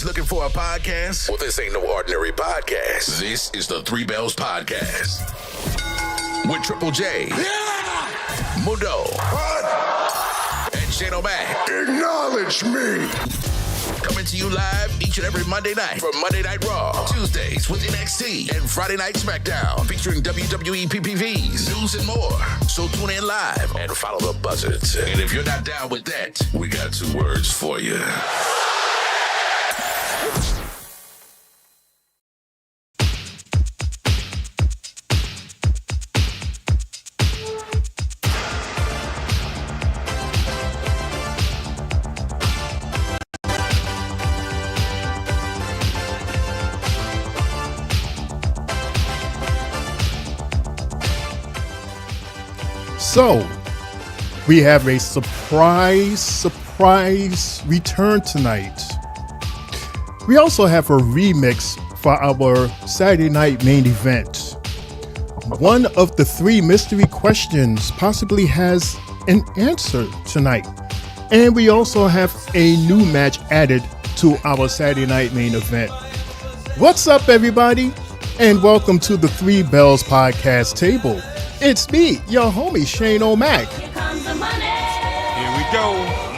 guys looking for a podcast? Well, this ain't no ordinary podcast. This is the Three Bells Podcast. With Triple J, Mundo, and Shane O'Mac. Acknowledge me. Coming to you live each and every Monday night from Monday Night Raw, Tuesdays with NXT, and Friday Night SmackDown, featuring WWE PPVs, news, and more. So tune in live and follow the buzzards. And if you're not down with that, we got 2 words for you. So, we have a surprise return tonight. We also have a remix for our Saturday night main event. One of the 3 mystery questions possibly has an answer tonight. And we also have a new match added to our Saturday night main event. What's up, everybody? And welcome to the Three Bells Podcast table. It's me, your homie, Shane O'Mac. Here comes the money. Here we go.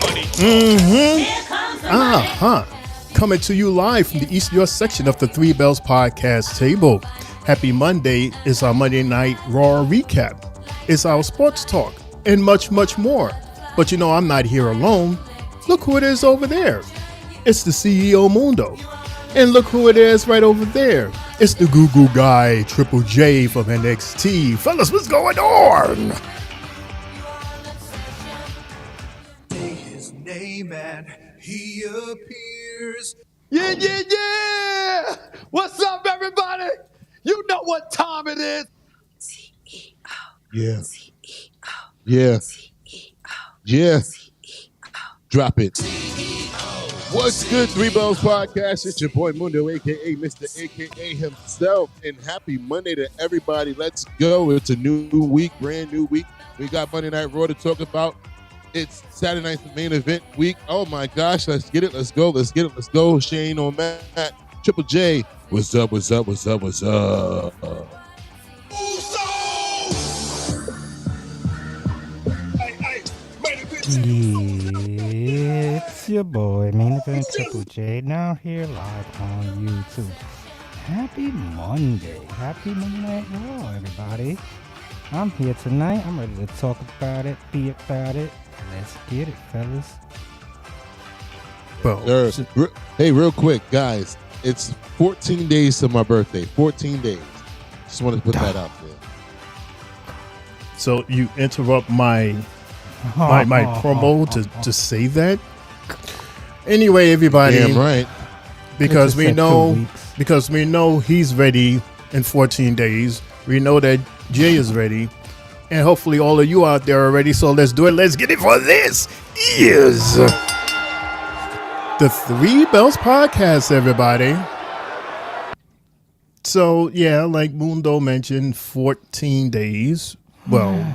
Money. Here comes the money. Coming to you live from the East York section of the Three Bells Podcast table. Happy Monday is our Monday Night Raw recap. It's our sports talk and much, much more. But you know, I'm not here alone. Look who it is over there. It's the CEO Mundo. And look who it is right over there. It's the Goo Goo guy, Triple J from NXT. Fellas, what's going on? Say his name and he appears. Yeah! What's up, everybody? You know what time it is. CEO. Yeah. CEO. Yeah. CEO. Yeah. CEO. Drop it. What's good, Three Bells Podcast? It's your boy Mundo, a.k.a. Mr. a.k.a. himself. And happy Monday to everybody. Let's go. It's a new week, brand new week. We got Monday Night Raw to talk about. It's Saturday night's main event week. Oh, my gosh. Let's get it. Let's go. Let's get it. Let's go. Shane O'Mac, Triple J. What's up? What's up? What's up? What's up? It's your boy, Main Event Triple J, now here live on YouTube. Happy Monday. Happy Monday Night Raw, everybody. I'm here tonight. I'm ready to talk about it, be about it. Let's get it, fellas. Well, Hey, real quick, guys. It's 14 days to my birthday. 14 days. Just wanted to put that out there. so you interrupt my promo to say that? Anyway, everybody. Damn right. Because we It's just know 2 weeks. because we know he's ready in 14 days. We know that Jay is ready. And hopefully all of you out there are ready. So let's do it. Let's get it for this is the Three Bells Podcast, everybody. So yeah, like Mundo mentioned, 14 days. Well,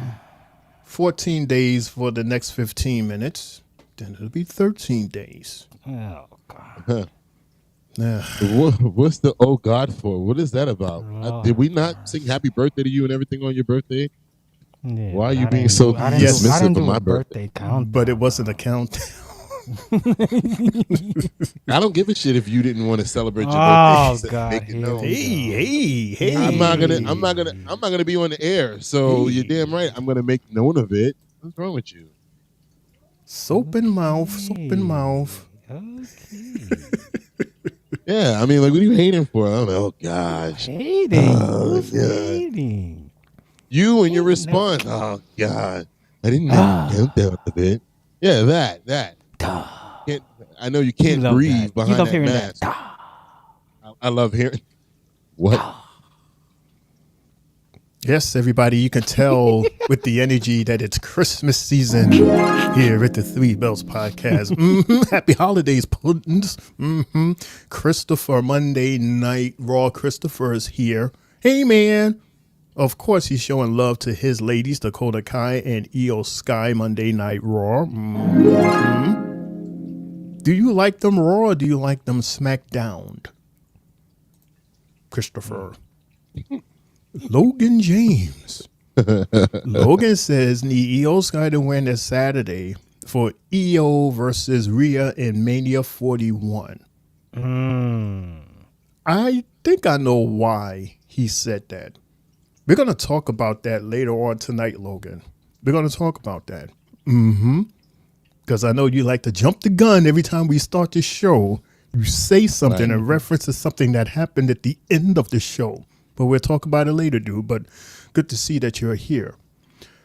14 days for the next 15 minutes. Then it'll be 13 days. Oh, God. Yeah. What's the oh God for? What is that about? Oh, Did we not sing happy birthday to you and everything on your birthday? Yeah, Why are you I being didn't so do- I didn't Yes. do- I dismissive didn't of do my a birthday? count. But it wasn't a count. I don't give a shit if you didn't want to celebrate your Oh, birthday. God, Make it here known. we Hey. I'm not gonna be on the air. So you're damn right. I'm gonna make known of it. What's wrong with you? Soap and mouth. Okay. Yeah, I mean, like, what are you hating for? I don't know. Oh gosh, Hating. Oh, Who's God. hating? you and your response. Oh God, I didn't know you count a bit. Yeah, that. Can't, I know you can't love breathe that. You behind love that hearing mask. that. I love hearing. What? Yes, everybody, you can tell with the energy that it's Christmas season here at the Three Bells Podcast. Happy holidays, puddings. Christopher, Monday Night Raw. Christopher is here. Hey, man. Of course, he's showing love to his ladies, Dakota Kai and Io Sky, Monday Night Raw. Do you like them Raw or do you like them SmackDown? Christopher. Logan James. Logan says the EO's got to win this Saturday for EO versus Rhea in Mania 41. I think I know why he said that. We're going to talk about that later on tonight, Logan. We're going to talk about that. Because I know you like to jump the gun every time we start the show. You say something in reference to something that happened at the end of the show. But we'll talk about it later, dude. But good to see that you're here.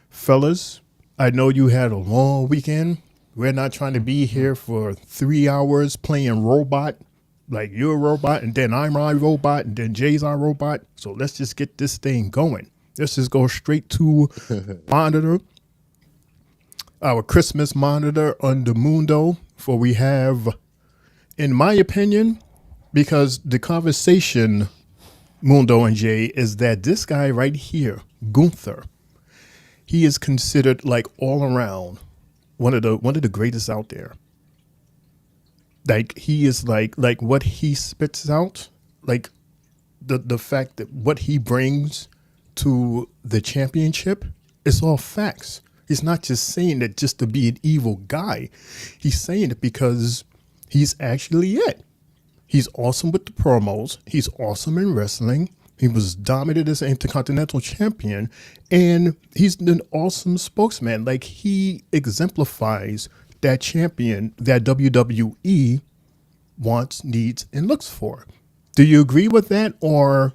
Fellas, I know you had a long weekend. We're not trying to be here for 3 hours playing robot. Like you're a robot, and then I'm a robot, and then Jay's our robot. So let's just get this thing going. Let's just go straight to monitor. Our Christmas monitor on the Mundo. For we have, in my opinion, because the conversation, Mundo and Jay, is that this guy right here, Gunther, he is considered like all around one of the greatest out there. Like he is like what he spits out, like the fact that what he brings to the championship is all facts. He's not just saying it just to be an evil guy. He's saying it because he's actually it. He's awesome with the promos. He's awesome in wrestling. He was dominant as an Intercontinental Champion, and he's an awesome spokesman. Like he exemplifies that champion that WWE wants, needs, and looks for. Do you agree with that, or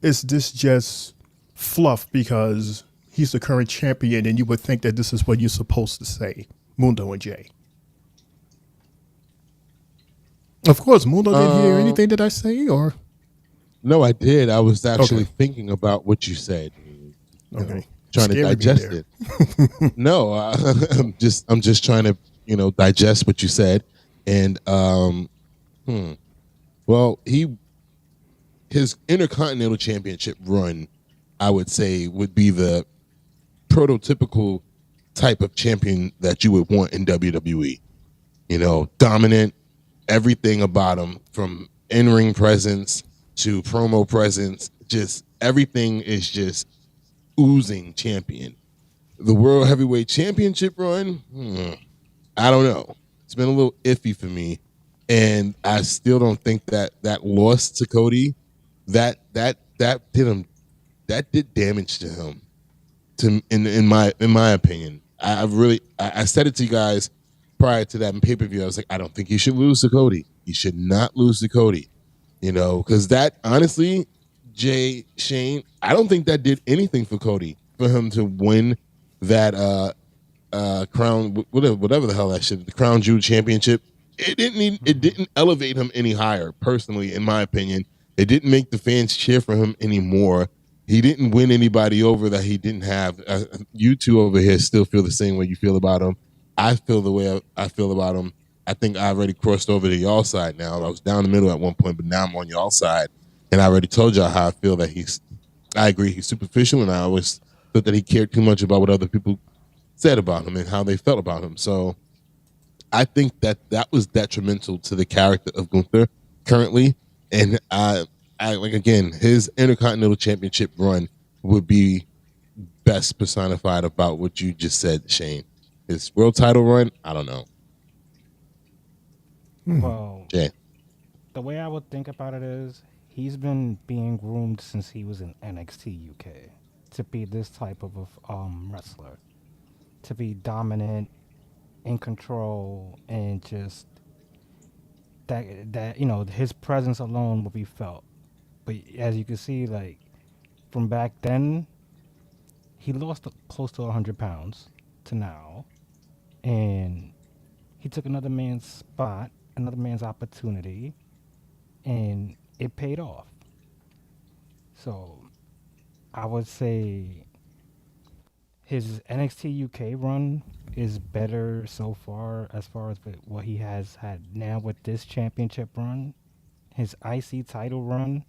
is this just fluff because he's the current champion and you would think that this is what you're supposed to say, Mundo and Jay? Of course, Mundo didn't hear anything that I say, or? No, I did. I was actually thinking about what you said. Okay. Trying to digest it. No, I'm just trying to, digest what you said. And, well, his Intercontinental Championship run, I would say, would be the prototypical type of champion that you would want in WWE. Dominant, everything about him, from in-ring presence to promo presence, just everything is just oozing champion. The World Heavyweight Championship run, I don't know. It's been a little iffy for me, and I still don't think that loss to Cody, that did damage to him. In my opinion, I said it to you guys prior to that pay-per-view. I was like, I don't think he should lose to Cody. He should not lose to Cody. Because that, honestly, Jay, Shane, I don't think that did anything for Cody, for him to win that crown, whatever the hell that shit, the Crown Jewel Championship. It didn't elevate him any higher, personally, in my opinion. It didn't make the fans cheer for him anymore. He didn't win anybody over that he didn't have. You two over here still feel the same way you feel about him. I feel the way I feel about him. I think I already crossed over to y'all side now. I was down the middle at one point, but now I'm on y'all side. And I already told y'all how I feel that I agree, he's superficial, and I always thought that he cared too much about what other people said about him and how they felt about him. So I think that was detrimental to the character of Gunther currently. And I like, again, his Intercontinental Championship run would be best personified about what you just said, Shane. His world title run, I don't know. Well, Jay. The way I would think about it is he's been being groomed since he was in NXT UK to be this type of wrestler, to be dominant, in control, and just that his presence alone will be felt. But as you can see, like from back then, he lost close to 100 pounds to now, and he took another man's spot, another man's opportunity, and it paid off. So I would say his NXT UK run is better so far as what he has had now with this championship run. His IC title run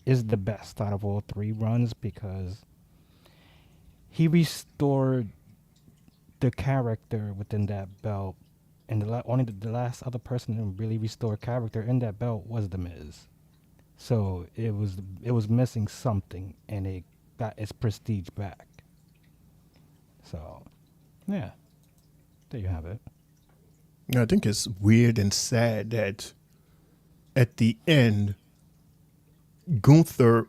is the best out of all three runs because he restored the character within that belt And the last other person to really restore character in that belt was The Miz. So it was missing something, and it got its prestige back. So, yeah, there you have it. I think it's weird and sad that at the end, Gunther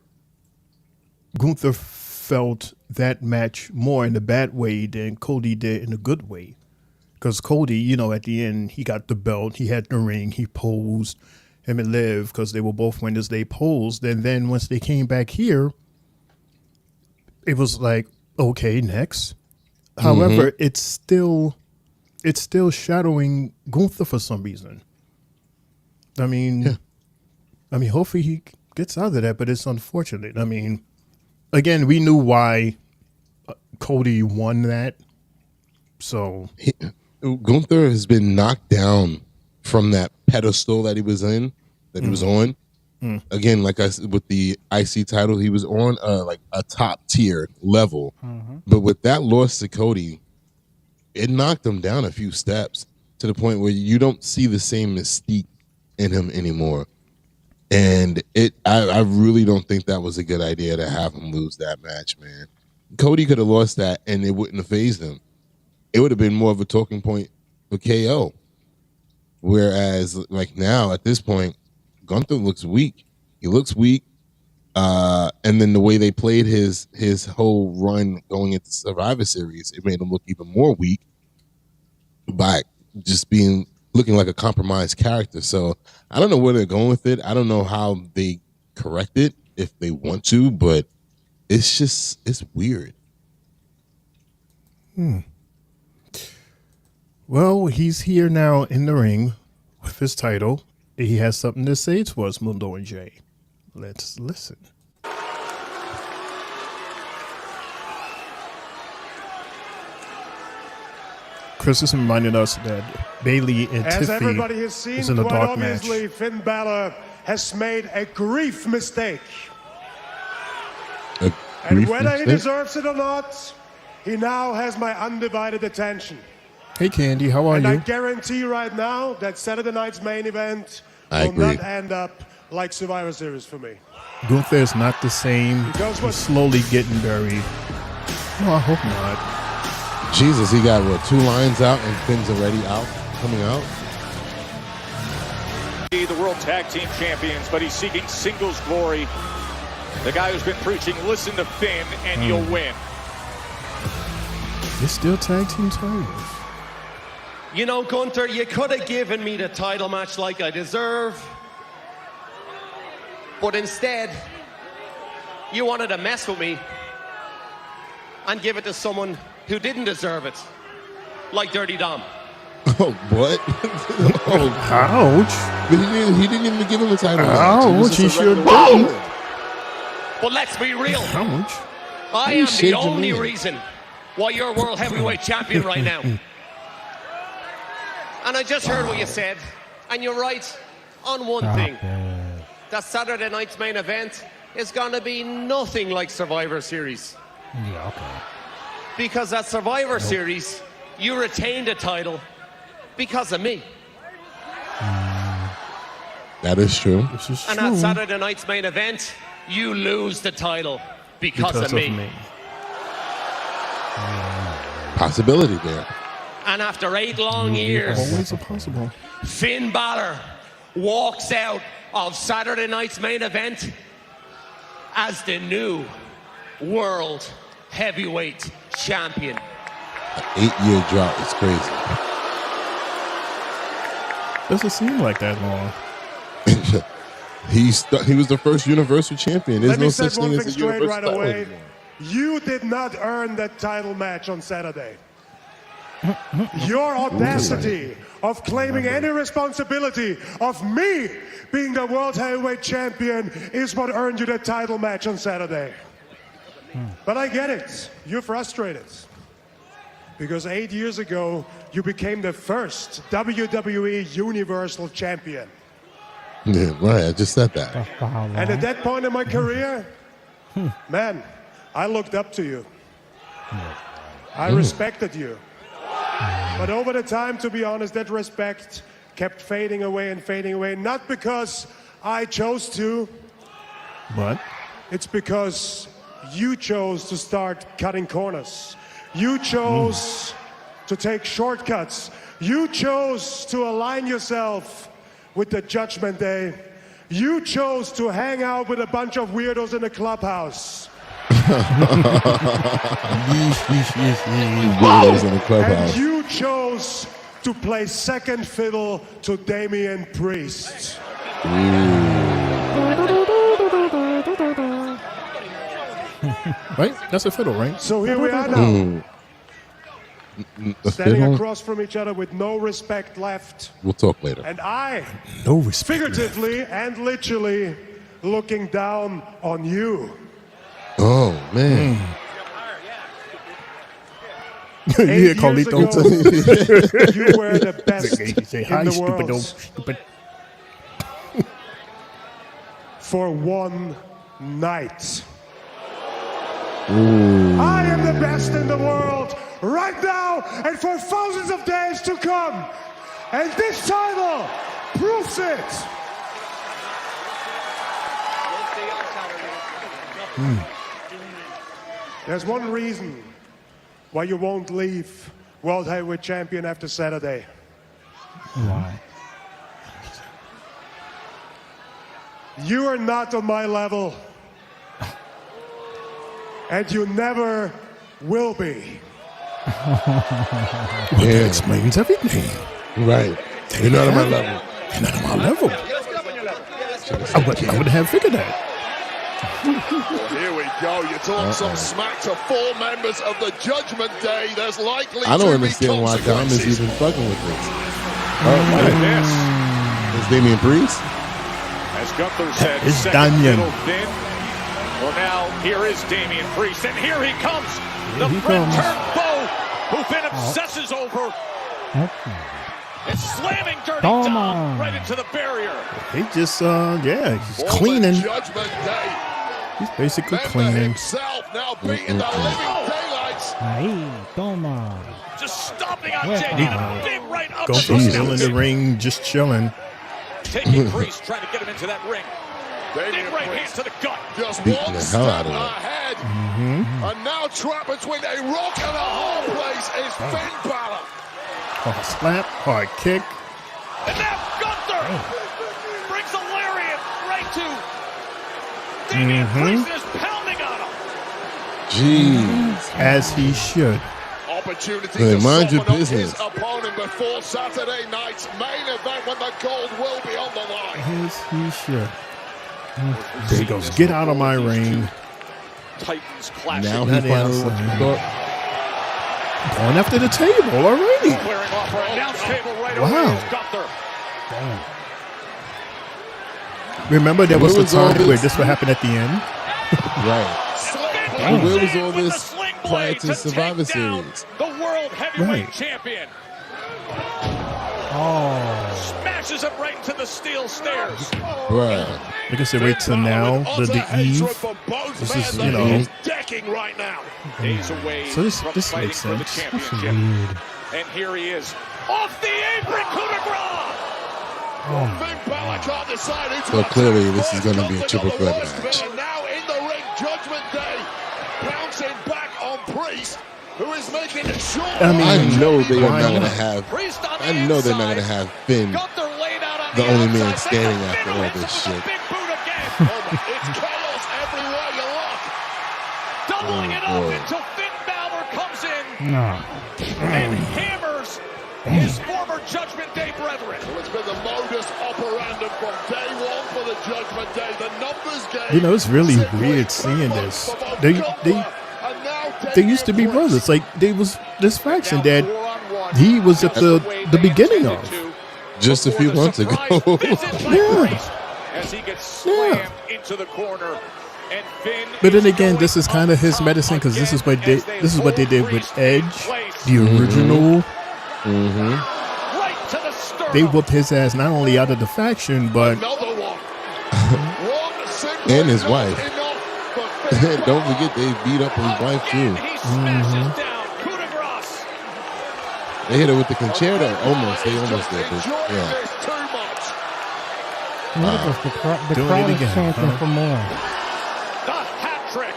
felt that match more in a bad way than Cody did in a good way. Because Cody, at the end, he got the belt, he had the ring, he posed, him and Liv, because they were both winners, they posed. And then once they came back here, it was like, okay, next. However, it's still shadowing Gunther for some reason. I mean, hopefully he gets out of that, but it's unfortunate. I mean, again, we knew why Cody won that. So Gunther has been knocked down from that pedestal that he was in, that he was on. Again, like I said, with the IC title, he was on like a top tier level. But with that loss to Cody, it knocked him down a few steps to the point where you don't see the same mystique in him anymore. And I really don't think that was a good idea to have him lose that match, man. Cody could have lost that and it wouldn't have fazed him. It would have been more of a talking point for KO. Whereas, like now, at this point, Gunther looks weak. He looks weak. And then the way they played his whole run going into Survivor Series, it made him look even more weak by just looking like a compromised character. So I don't know where they're going with it. I don't know how they correct it if they want to, but it's weird. Well, he's here now in the ring with his title. He has something to say to us, Mundo and Jay. Let's listen. Chris is reminding us that Bailey and As everybody Tiffany has seen, is in a quite dark match. obviously, Finn Balor has made a grief mistake. And whether he deserves it or not, he now has my undivided attention. Hey, Candy, how are And you? I guarantee right now that Saturday night's main event I will agree. not end up like Survivor Series for me. Gunther is not the same. Because He's what- slowly getting buried. No, I hope not. Jesus, he got, 2 lines out and Finn's already coming out? The World Tag Team Champions, but he's seeking singles glory. The guy who's been preaching, listen to Finn and you'll win. It's still tag team titles. You know, Gunther, you could have given me the title match like I deserve. But instead, you wanted to mess with me and give it to someone who didn't deserve it. Like Dirty Dom. Oh, what? Ouch. But he didn't even give him a title. Ouch, he should have. But let's be real. Ouch. I You am the shaved your only man. reason why you're World Heavyweight Champion right now. And I just heard what you said. And you're right on one thing. That Saturday night's main event is going to be nothing like Survivor Series. Yeah, okay. Because at Survivor Series, you retained a title because of me. That is true. This is And true. at Saturday night's main event, you lose the title because of me. Possibility there. And after 8 long years, Always a possible. Finn Balor walks out of Saturday night's main event as the new World Heavyweight Champion. An 8-year drought is crazy. Doesn't seem like that long. He was the first Universal Champion. There's Let no me such set one thing thing as a straight Universal right title away. anymore. You did not earn that title match on Saturday. Your audacity of claiming any responsibility of me being the World Heavyweight Champion is what earned you the title match on Saturday. But I get it. You're frustrated. Because 8 years ago, you became the first WWE Universal Champion. Yeah, right. I just said that. For how long? And at that point in my career, man, I looked up to you. I respected you. But over the time, to be honest, that respect kept fading away and fading away. Not because I chose to. But it's because you chose to start cutting corners. You chose to take shortcuts. You chose to align yourself with the Judgment Day. You chose to hang out with a bunch of weirdos in a clubhouse. Weirdos in the clubhouse. And you chose to play second fiddle to Damian Priest. Right? That's a fiddle, right? So here we are now. Standing across from each other with no respect left. We'll talk later. And I, no respect figuratively left. and literally, looking down on you. Oh, man. You hear Carlito? You were the best in the world. Stupid. For one night. Ooh. I am the best in the world right now and for thousands of days to come. And this title proves it. There's one reason why you won't leave World Heavyweight Champion after Saturday. Why? You are not on my level. And you never will be. Well, that explains everything. Right. You're not on my level. You're not on my level. I would have figured that. Well, here we go. You talk some smack to 4 members of the Judgment Day. There's likely I don't to understand be why Dom is consequences. even fucking with this. Look at this. It's Damian Priest. As Gunther said, It's second Damian. middle thin. Well, now here is Damian Priest, and here he comes. The he friend comes. turned foe, who Finn obsesses over. And slamming Dirty Dom right into the barrier. He just, he's cleaning. Judgment Day. He's basically Member cleaning. himself now beating the living daylights. Ahí, toma. Just stomping on Yeah. JD. And a big right up. Go for still in the ring, just chilling. Taking Priest, trying to get him into that ring. Big Damian right hand Priest to the gut. just Beating one the step hell out of him. ahead. And now trapped between a rock and a hard place is Finn Balor. Hard slap, hard kick. And now Gunther brings a lariat right to Damian Priest is pounding on him. Jeez. As he should. Opportunity Hey, to mind your soften up business. his opponent before Saturday night's main event when the gold will be on the line. As he should. There he goes. Get out of my ring. Titans clashing. Now he That finally is, thought. Going after the table already. Clearing off our announce table right Wow. away is Gunther. Remember, there was Where a was all time this? where this would happen at the end. Right. Damn. Where was all With the this sling prior blade to to Survivor take down Series? The world heavyweight Right. champion Oh. smashes him right into the steel stairs. Right. Like I said, wait till now, the eve. This is, you know. Decking right now. Days away So this from makes fighting for the sense. championship. And here he is, off the apron, coup de grace. Finn Balor can't decide who to So clearly attack this is first. gonna be a Gunther triple got the threat worst match. bit, and now in the ring, Judgment Day bouncing back on Priest, who is making it short. I mean, I know they are why not going to not? have. Priest on the I know they're not inside. going to have Finn, Gunther laid out on the only man outside. standing Then after Finn all hits this him with shit. a big boot again. It's chaos everywhere you look. Doubling it up boy. until Finn Balor comes in No. and hammers his former Judgment Day brethren. So it's been the modus operandi from day one for the Judgment Day. The numbers game. You know, it's really weird seeing this. They used to be brothers. Like, they was this faction that he was at the beginning of. Just a few months ago. Yeah. As he gets slammed into the corner. And Finn But then is again, this going is kind of his up medicine because this is what again they did hold with Priest in Edge, place. the original. Right to the sternum. They whooped his ass not only out of the faction, but Another one. And his wife. Don't forget they beat up his wife too. He smashes down. Coup de grace. They hit it with the concerto. Almost. They almost did. But, yeah. The crowd is chanting for more. The hat trick.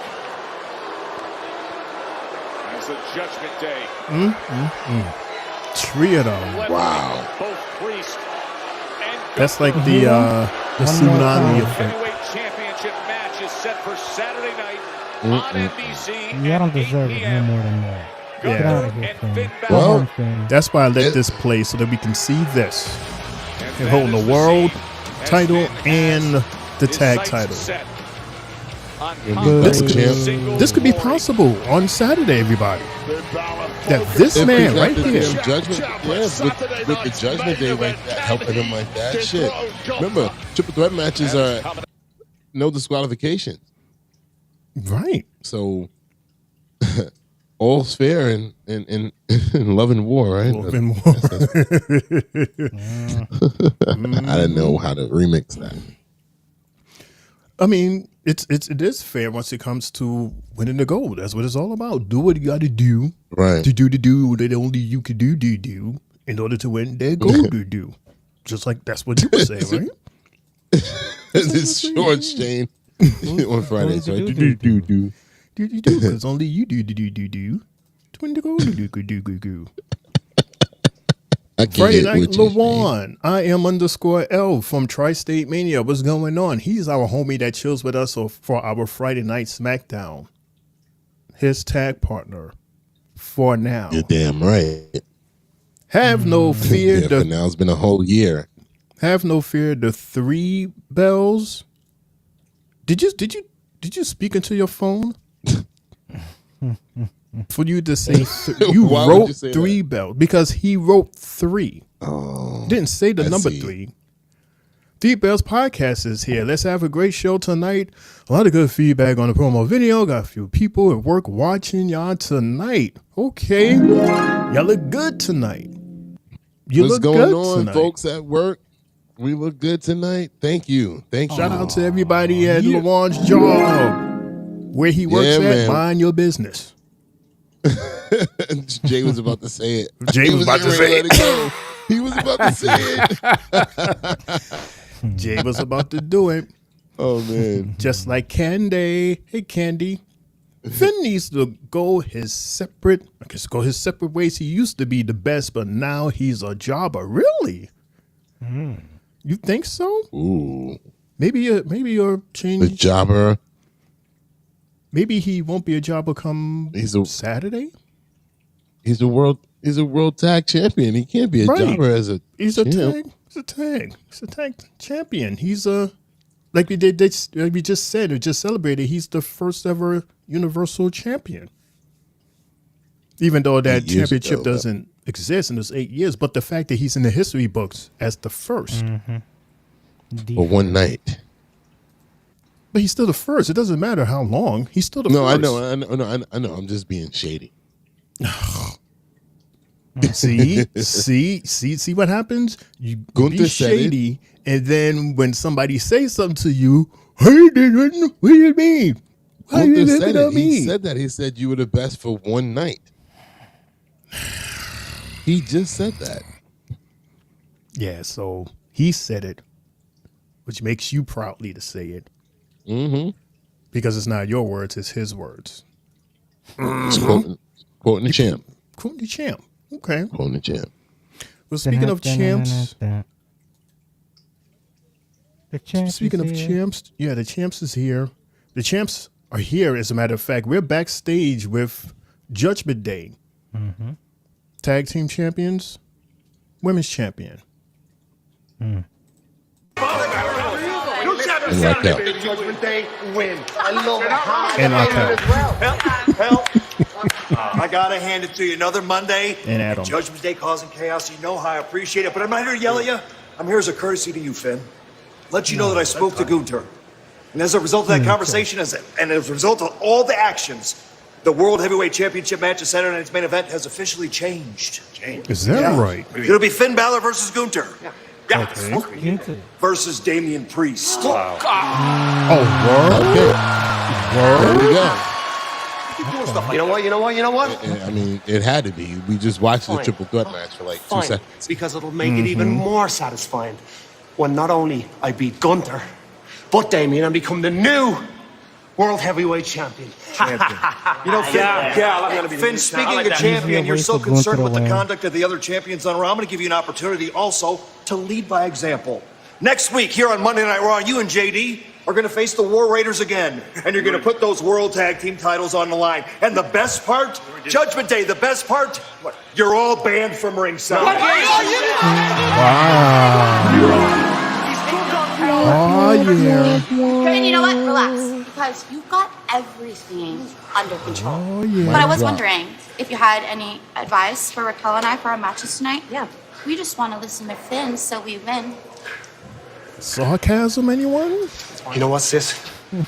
As the Judgment Day. Trio. Wow. Both Priest and That's like the tsunami effect. Heavyweight Championship match is set for Saturday night on NBC. You don't deserve it no more than that. Yeah. Get out of here, Finn. Well, that's why I let this play so that we can see this. They're holding the world title and the tag title. This could be possible on Saturday, everybody. That this man right here. Judgment, with the Judgment Day like that, helping him like that. Shit. Remember, triple threat matches are no disqualification. Right. So all's fair in love and war, right? Love and war. I didn't know how to remix that. I mean, it is fair once it comes to winning the gold. That's what it's all about. Do what you got to do, right? To do that only you can do in order to win that gold. do. Just like that's what you would say, right? It's short, Shane. On Fridays, right? Do. Because only you do. To win the gold. Do. Friday Night Lawan. I am _L from Tri-State Mania. What's going on? He's our homie that chills with us for our Friday Night SmackDown. His tag partner for now. You're damn right. Have no fear. Yeah, but now it's been a whole year. Have no fear. The 3 bells. Did you speak into your phone? For you to say you wrote 3 bells because he wrote 3. Oh, didn't say the number 3. 3 Bells Podcast is here. Let's have a great show tonight. A lot of good feedback on the promo video. Got a few people at work watching y'all tonight. Okay, y'all look good tonight. What's going on, folks at work? We look good tonight. Thank you. Shout out to everybody at Lawan's job, where he works at. Man. Mind your business. Jay was about to say it. Jay was about to say it. He was about to say it. Jay was about to do it. Oh, man. Just like Candy. Hey, Candy. Finn needs to go his separate ways. He used to be the best, but now he's a jobber. Really? You think so? Ooh. Maybe you're changing. A jobber. Maybe he won't be a jobber come Saturday. He's a world tag champion. He can't be a jobber as a. He's a tag champion. He's a like we just said or just celebrated. He's the first ever Universal Champion. Even though that championship doesn't exist in those 8 years, but the fact that he's in the history books as the first for one night. But he's still the first. It doesn't matter how long. He's still the first. I know. I'm just being shady. See what happens? You Gunther be shady, and then when somebody says something to you, hey, what do you mean? Why are you looking at me? He said that. He said you were the best for one night. He just said that. Yeah, so he said it, which makes you proudly to say it. Mm-hmm. Because it's not your words, it's his words. Quoting the champ. Quoting the champ. Okay. Quoting the champ. Well, speaking of champs. Speaking of champs, yeah, the champs is here. The champs are here, as a matter of fact. We're backstage with Judgment Day. Mm-hmm. Tag team champions, women's champion. And like that. Judgment Day win. I love And like that. I gotta hand it to you. Another Monday. And Adam. Judgment Day causing chaos. You know how I appreciate it, but I'm not here to yell at you. I'm here as a courtesy to you, Finn. Let you know that I spoke to Gunther. And as a result of that conversation, and as a result of all the actions, the World Heavyweight Championship match at Saturday night's main event has officially changed. Is that right? It'll be Finn Balor versus Gunther. Yeah. Okay. Versus Damian Priest. Oh, word? Okay. Word? There we go. stuff like You know what? I mean, it had to be. We just watched the Fine. triple threat match for like 2 Fine. seconds. Because it'll make it even more satisfying when not only I beat Gunther, but Damien and become the new World Heavyweight Champion. You know, Finn, speaking of champion, you're so concerned with the conduct of the other champions on Raw. I'm going to give you an opportunity also to lead by example. Next week here on Monday Night Raw, you and JD are going to face the War Raiders again, and you're going to put those World Tag Team titles on the line. And the best part, Judgment Day, the best part, you're all banned from ringside. Oh, yeah. And you know what? Relax, because you've got everything under control. Oh, yeah. But I was wondering if you had any advice for Raquel and I for our matches tonight. Yeah. We just want to listen to Finn so we win. Sarcasm, anyone? You know what, sis? You're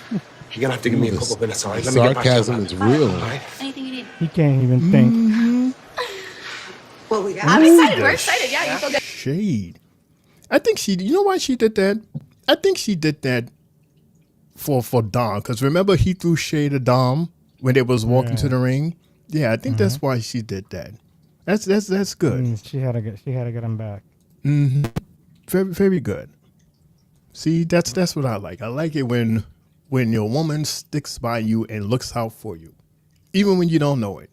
gonna have to give me a couple minutes, all right? Let me get back to Sarcasm is real. Anything you need. He can't even think. Well, I'm excited. We're excited. Yeah, you feel good. Shade. I think you know why she did that? I think she did that for Dom. Because remember, he threw shade at Dom when they was walking to the ring? Yeah, I think that's why she did that. That's good. She had to get him back. Mm-hmm. Very, very good. See, that's what I like. I like it when your woman sticks by you and looks out for you, even when you don't know it.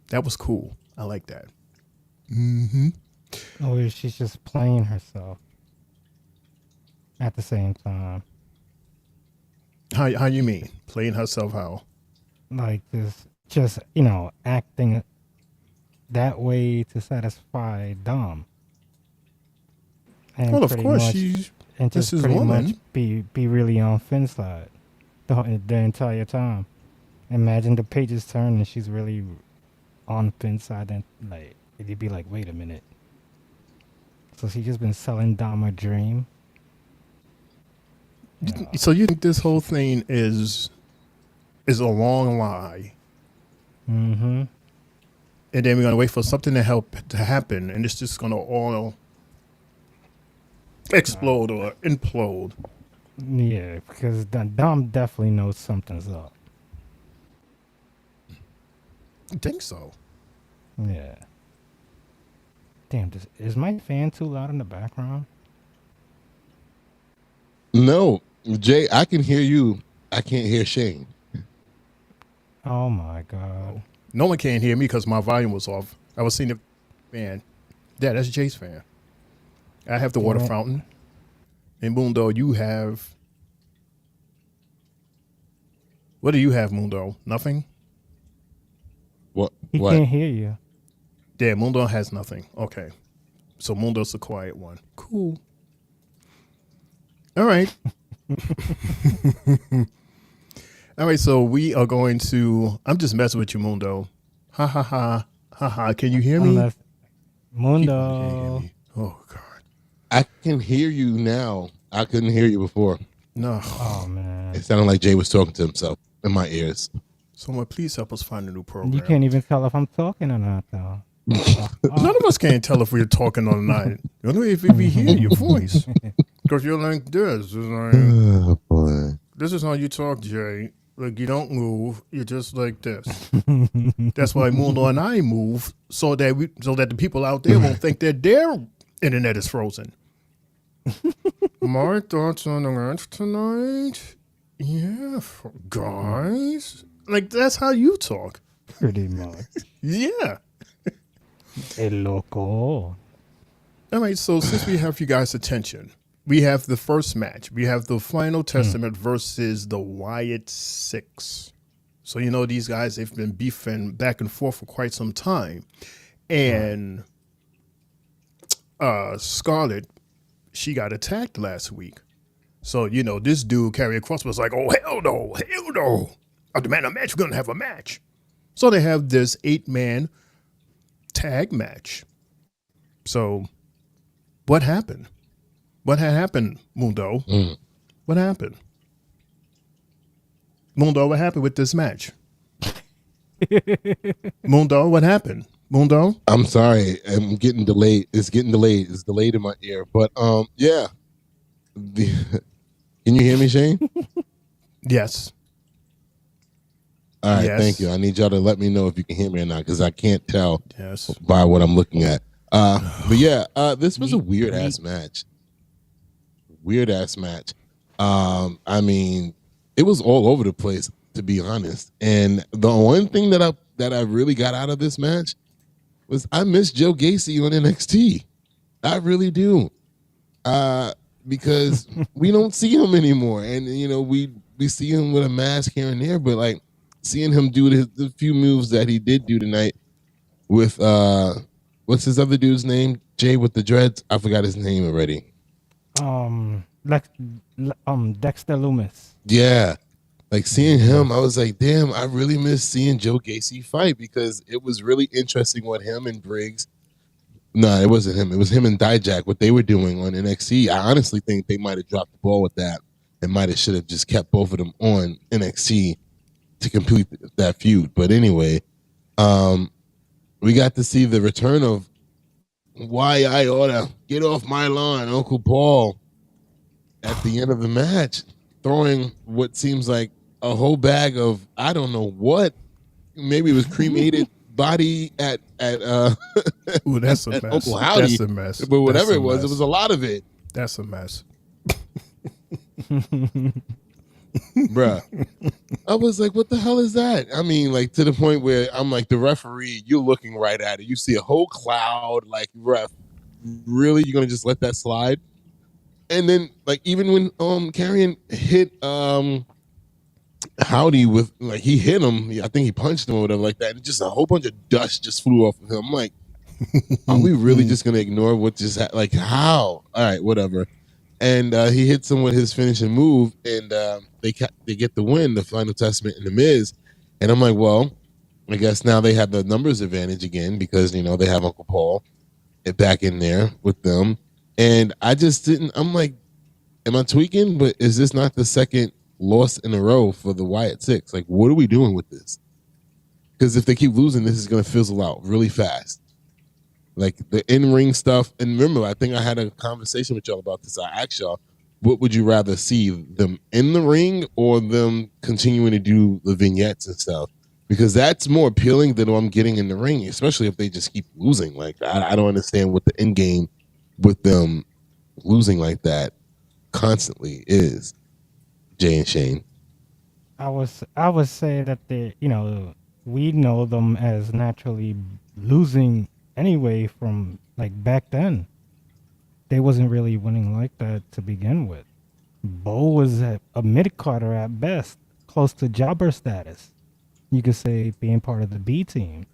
That was cool. I like that. Mm-hmm. Or she's just playing herself at the same time. How you mean? Playing herself how? Like this, just, acting that way to satisfy Dom. And Well, of pretty course, much- she's and this just is pretty woman. much be really on Finn's side the entire time. Imagine the pages turn and she's really on Finn's side, and like it'd be like, wait a minute. So she's just been selling Dom a dream. So you think this whole thing is a long lie? Mm-hmm. And then we're gonna wait for something to happen, and it's just gonna all explode or implode. Yeah, because Dom definitely knows something's up. I think so. Yeah. Damn, is my fan too loud in the background? No, Jay, I can hear you. I can't hear Shane. Oh my God. No one can hear me because my volume was off. I was seeing the fan. Yeah, that's Jay's fan. I have the water fountain. And Mundo, you have... What do you have, Mundo? Nothing? What? He can't hear you. Yeah, Mundo has nothing. Okay. So Mundo's the quiet one. Cool. All right. All right, so we are going to... I'm just messing with you, Mundo. Ha, ha, ha. Ha, ha. Can you hear me? Mundo. Oh, God. I can hear you now. I couldn't hear you before. No. Oh, man. It sounded like Jay was talking to himself in my ears. Someone please help us find a new program. You can't even tell if I'm talking or not, though. None of us can tell if we're talking or not. Only if we hear your voice. Because you're like this. It's like, Oh, boy. this is how you talk, Jay. Like, you don't move. You're just like this. That's why Mundo and I move so that the people out there won't think that their internet is frozen. My thoughts on the match tonight? Yeah, guys. Like, that's how you talk. Pretty much. Yeah. El loco. All right, so since we have you guys' attention, we have the first match. We have the Final Testament versus the Wyatt Six. So, these guys, they've been beefing back and forth for quite some time. And Scarlett, she got attacked last week. So, this dude, Carrier Cross, was like, oh, hell no. I demand a match. We're going to have a match. So they have this 8-man tag match. So what happened? What had happened, Mundo? What happened? Mundo, what happened with this match? Mundo, what happened? Mundo? I'm sorry. I'm getting delayed. It's getting delayed. It's delayed in my ear. But yeah. Can you hear me, Shane? Yes. All right, Yes. thank you. I need y'all to let me know if you can hear me or not, because I can't tell Yes. by what I'm looking at. But yeah, this was a weird ass match. Weird ass match. I mean, it was all over the place, to be honest. And the one thing that I really got out of this match was I miss Joe Gacy on NXT. I really do. Because we don't see him anymore, and you know we see him with a mask here and there, but like seeing him do the few moves that he did do tonight with what's his other dude's name? Jay with the dreads. I forgot his name already. Dexter Loomis. Yeah, like seeing him, I was like, damn, I really miss seeing Joe Gacy fight because it was really interesting what him and Briggs. No, it wasn't him. It was him and Dijak, what they were doing on NXT. I honestly think they might have dropped the ball with that and should have just kept both of them on NXT to complete that feud. But anyway, we got to see the return of Why I Oughta Get Off My Lawn, Uncle Paul, at the end of the match, throwing what seems like a whole bag of, I don't know what, maybe it was cremated body at Ooh, that's a at mess. Uncle Howdy. That's a mess. But whatever That's it was a lot of it. That's a mess. Bruh. I was like, what the hell is that? I mean, like, to the point where I'm like, the referee, you're looking right at it. You see a whole cloud, like, ref, really? You're going to just let that slide? And then, like, even when Karrion hit Howdy with, like, he hit him, I think he punched him or whatever like that, and just a whole bunch of dust just flew off of him. I'm like, are we really just going to ignore what just happened? Like, how? All right, whatever. And he hits him with his finishing move, and they get the win, the Final Testament and the Miz. And I'm like, well, I guess now they have the numbers advantage again because, you know, they have Uncle Paul back in there with them. And I just didn't, I'm like, am I tweaking? But is this not the second loss in a row for the Wyatt Six? Like, what are we doing with this? Because if they keep losing, this is going to fizzle out really fast. Like the in-ring stuff. And remember, I think I had a conversation with y'all about this. I asked y'all, what would you rather see, them in the ring or them continuing to do the vignettes and stuff? Because that's more appealing than what I'm getting in the ring, especially if they just keep losing. Like, I don't understand what the end game with them losing like that constantly is. Jay and Shane. I would say that they, you know, we know them as naturally losing anyway from like back then. They wasn't really winning like that to begin with. Bo was a mid-carder at best, close to jobber status. You could say being part of the B team.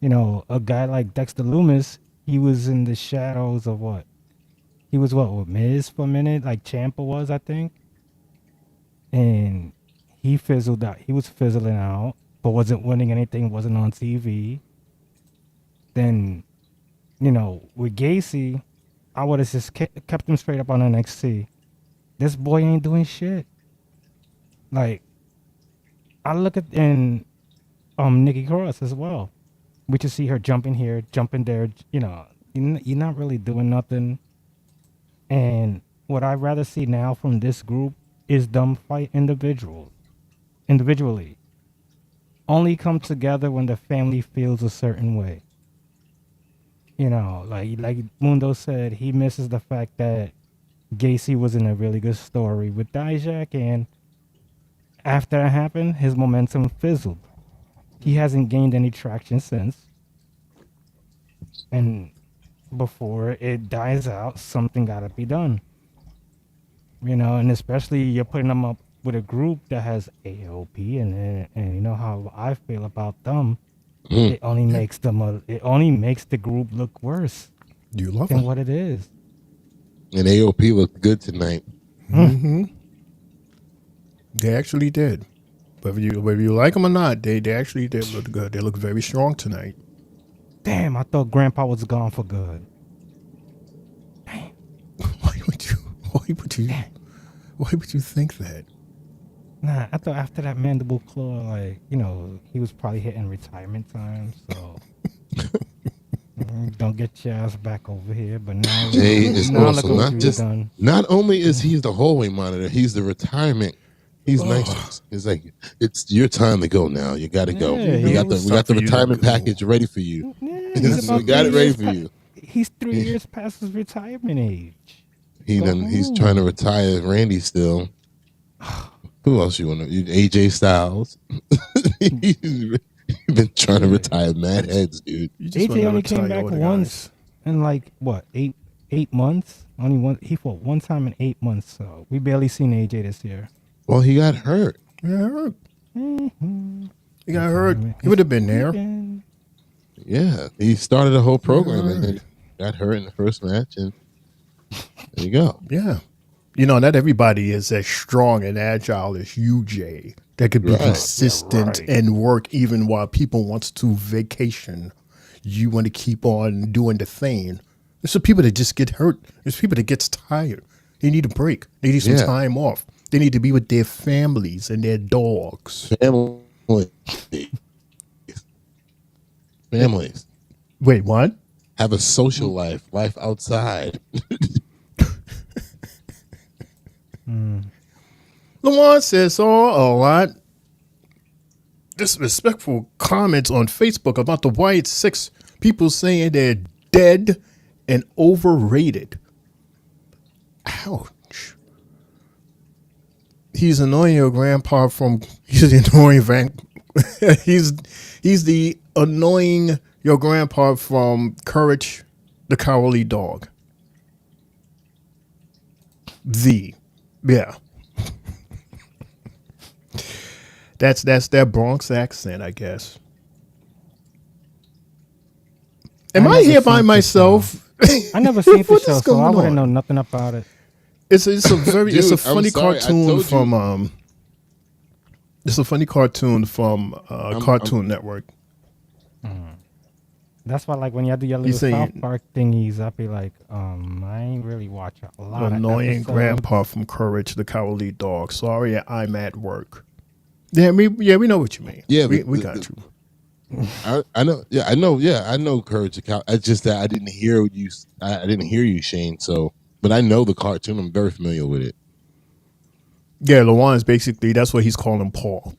You know, a guy like Dexter Loomis, he was in the shadows of what? He was with Miz for a minute, like Ciampa was, I think. And he fizzled out. He was fizzling out, but wasn't winning anything, wasn't on TV. Then, you know, with Gacy, I would have just kept him straight up on NXT. This boy ain't doing shit. Like, I look at in Nikki Cross as well. We just see her jumping here, jumping there. You know, you're not really doing nothing. And what I'd rather see now from this group is them fight individually. Only come together when the family feels a certain way. You know, like Mundo said, he misses the fact that Gacy was in a really good story with Dijak, and after that happened, his momentum fizzled. He hasn't gained any traction since. And before it dies out, something gotta be done. You know, and especially you're putting them up with a group that has AOP, and you know how I feel about them. It only makes the group look worse. You love than it. what it is. And AOP looked good tonight. Mm-hmm. They actually did. Whether you like them or not, they actually did look good. They look very strong tonight. Damn, I thought Grandpa was gone for good. Why would you think that? Nah, I thought after that mandible claw, like, you know, he was probably hitting retirement time, so don't get your ass back over here. But now Jay is now also look what you've done. not only is he the hallway monitor, he's the retirement He's nice. He's like, it's your time to go now. You got to go. Yeah, we got the retirement package ready for you. Yeah, We got it ready for you. He's 3 years past his retirement age. He's trying to retire Randy still. Who else you want to? AJ Styles. He's been trying to retire mad heads, dude. AJ only came back once in like what 8 months. Only one. He fought one time in 8 months. So we barely seen AJ this year. Well, he got hurt. He got hurt. He would have been there. Yeah, he started a whole program and then got hurt in the first match, and there you go. Yeah. You know, not everybody is as strong and agile as you, Jay, that could be consistent and work even while people wants to vacation. You want to keep on doing the thing. There's some people that just get hurt. There's people that gets tired. They need a break. They need some time off. They need to be with their families and their dogs. Families. Wait, what? Have a social life outside. Lawan says, a lot disrespectful comments on Facebook about the White Six. People saying they're dead and overrated. Ouch. He's annoying your grandpa he's the annoying your grandpa from Courage the Cowardly Dog. Yeah. That's their Bronx accent, I guess. Am I here by myself? I never seen the show, so I wouldn't know nothing about it. It's a very it's a funny cartoon from it's a funny cartoon from Cartoon Network. That's why, like, when you do your little South Park thingies, I'll be like, I ain't really watch a lot. Annoying grandpa from Courage the Cowardly Dog. Sorry, I'm at work. Yeah, we know what you mean. Yeah, we got you. I know. Yeah, I know. Yeah, I know Courage the Cow. It's just that I didn't hear you. I didn't hear you, Shane. So, but I know the cartoon. I'm very familiar with it. Yeah, Lawan is basically that's what he's calling Paul,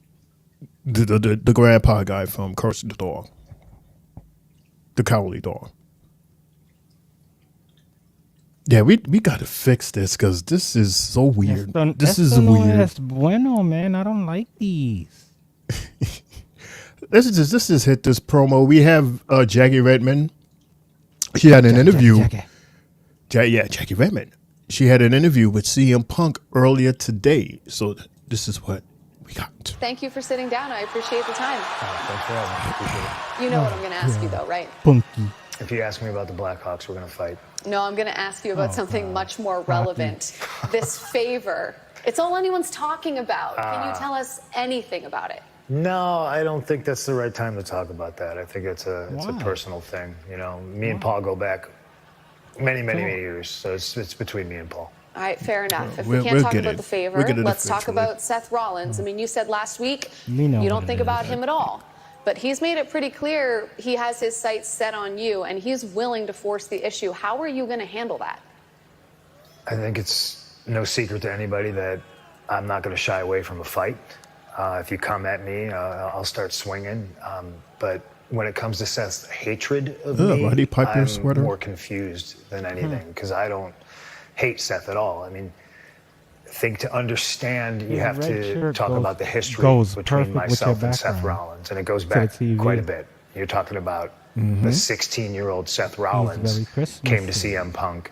the grandpa guy from Courage the Dog, the Cowardly Dog. Yeah, we got to fix this because this is so weird. This is weird. Es bueno, man. I don't like these. Let's just hit this promo. We have Jackie Redmond. She had an interview. Jackie Redmond. She had an interview with CM Punk earlier today. So this is what we got. Thank you for sitting down. I appreciate the time. You know what I'm going to ask you, though, right? Punky. If you ask me about the Blackhawks, we're going to fight. No, I'm going to ask you about something much more relevant. This favor. It's all anyone's talking about. Can you tell us anything about it? No, I don't think that's the right time to talk about that. I think it's a personal thing. You know, me and Paul go back many years, so it's between me and Paul. All right, fair enough. If we can't talk about the favor, let's talk about Seth Rollins. I mean, you said last week you don't think about him at all. But he's made it pretty clear he has his sights set on you, and he's willing to force the issue. How are you going to handle that? I think it's no secret to anybody that I'm not going to shy away from a fight. If you come at me, I'll start swinging. But when it comes to Seth's hatred of me, I'm more confused than anything because I don't hate Seth at all. I mean, I think to understand, you have to talk about the history between myself and Seth Rollins, and it goes back quite a bit. You're talking about the 16-year-old Seth Rollins came to CM Punk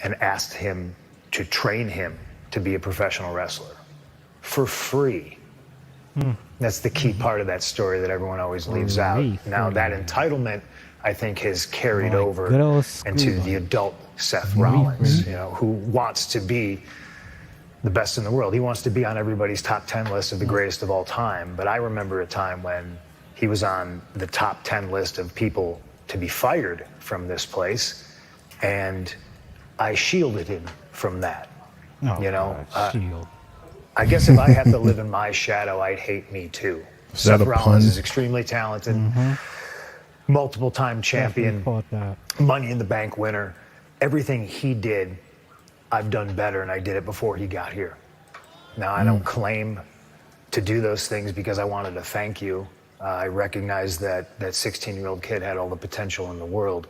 and asked him to train him to be a professional wrestler for free. That's the key part of that story that everyone always leaves out. Now, that entitlement, I think, has carried over into the adult Seth Rollins, you know, who wants to be the best in the world. He wants to be on everybody's top 10 list of the greatest of all time. But I remember a time when he was on the top 10 list of people to be fired from this place, and I shielded him from that. I guess if I had to live in my shadow, I'd hate me too. Seth Rollins is extremely talented, multiple-time champion, Money in the Bank winner. Everything he did, I've done better, and I did it before he got here. Now, I don't claim to do those things because I wanted to thank you. I recognize that 16-year-old kid had all the potential in the world.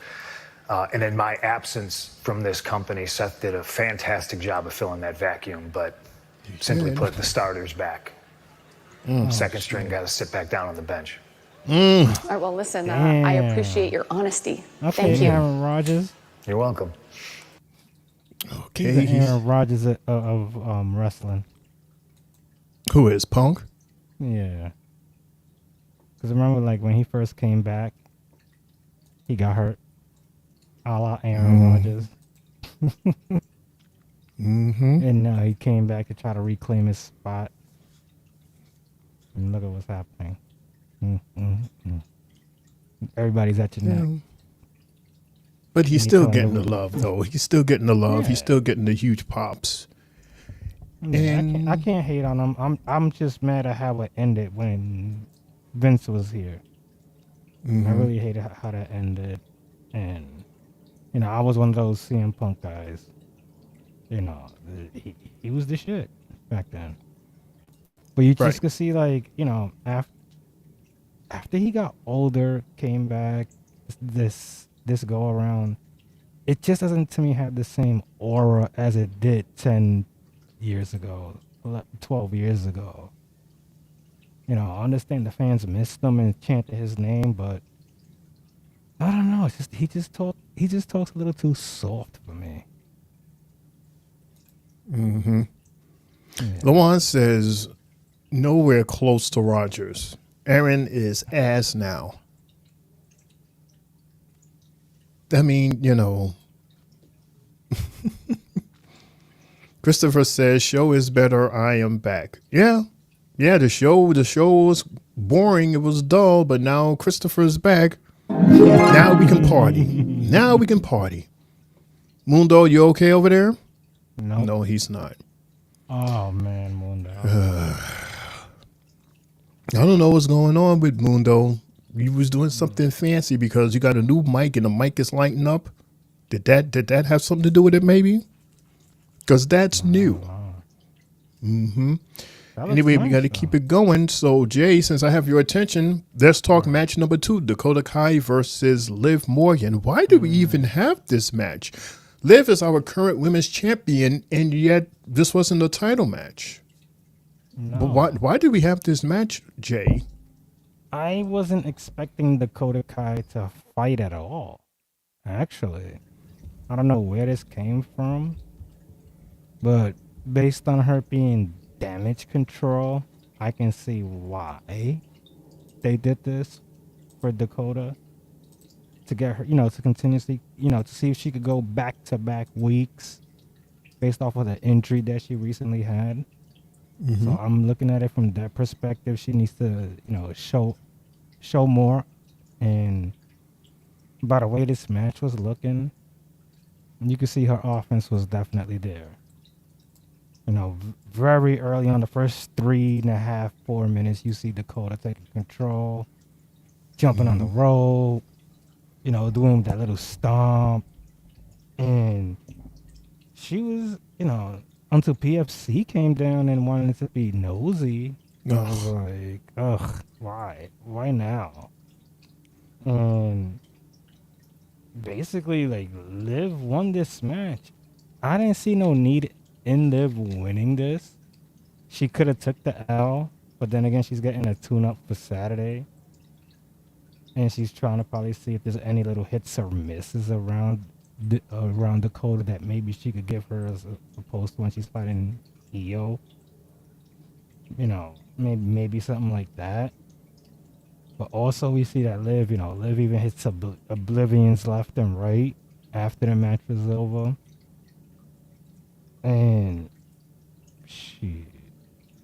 And in my absence from this company, Seth did a fantastic job of filling that vacuum, but simply put, the starter's back. Second string got to sit back down on the bench. All right, well, listen, I appreciate your honesty. Thank you. Aaron Rodgers. You're welcome. Okay. He's the Aaron Rodgers of wrestling. Who is Punk? Yeah. Because remember, like, when he first came back, he got hurt. A la Aaron Rodgers. And now he came back to try to reclaim his spot. And look at what's happening. Everybody's at your neck. But he's still getting the love, though. He's still getting the love. Yeah. He's still getting the huge pops. Yeah, and I can't hate on him. I'm just mad at how it ended when Vince was here. I really hated how that ended. And, you know, I was one of those CM Punk guys. You know, he was the shit back then. But you just could see, like, you know, after he got older, came back, this go around, it just doesn't to me have the same aura as it did 10 years ago, 12 years ago. You know, I understand the fans missed him and chanted his name, but I don't know. It's just he just talks a little too soft for me. Lawan says nowhere close to Rodgers. Aaron is ass now. I mean, you know. Christopher says, show is better, I am back. Yeah, the show was boring, it was dull, but now Christopher's back. Now we can party. Mundo, you okay over there? No, he's not. Oh, man, Mundo. I don't know what's going on with Mundo. You was doing something fancy because you got a new mic and the mic is lighting up. Did that have something to do with it, maybe? Because that's new. Anyway, we got to keep it going. So, Jay, since I have your attention, let's talk match number 2, Dakota Kai versus Liv Morgan. Why do we even have this match? Liv is our current women's champion, and yet this wasn't a title match. No. But why do we have this match, Jay? I wasn't expecting Dakota Kai to fight at all, actually. I don't know where this came from, but based on her being damage control, I can see why they did this for Dakota. To get her, you know, to continuously, you know, to see if she could go back-to-back weeks based off of the injury that she recently had. So I'm looking at it from that perspective. She needs to, you know, show more. And by the way this match was looking, you could see her offense was definitely there. You know, very early on, the first 3.5, 4 minutes, you see Dakota taking control, jumping on the rope, you know, doing that little stomp. And she was, you know, until PFC came down and wanted to be nosy. I was like, ugh, why? Why now? And basically, like, Liv won this match. I didn't see no need in Liv winning this. She could have took the L, but then again, she's getting a tune-up for Saturday. And she's trying to probably see if there's any little hits or misses around Dakota that maybe she could give her as opposed to when she's fighting Io. You know, maybe something like that. But also we see that Liv, you know, Liv even hits oblivions left and right after the match was over. And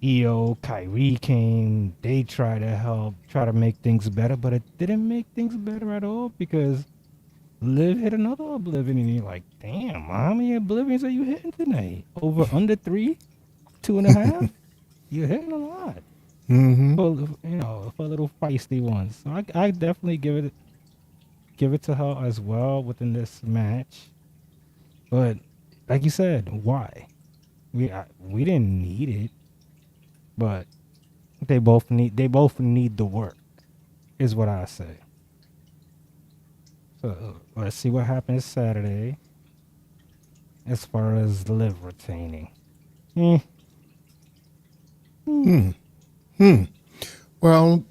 Io, Kyrie came, they try to help, try to make things better, but it didn't make things better at all because Liv hit another oblivion and you're like, damn, how many oblivions are you hitting tonight? Over under 3? 2.5? You're hitting a lot. For, you know, for little feisty ones. So I definitely give it to her as well within this match. But like you said, why? We didn't need it. but they both need the work, is what I say. So let's see what happens Saturday as far as Liv retaining. Well,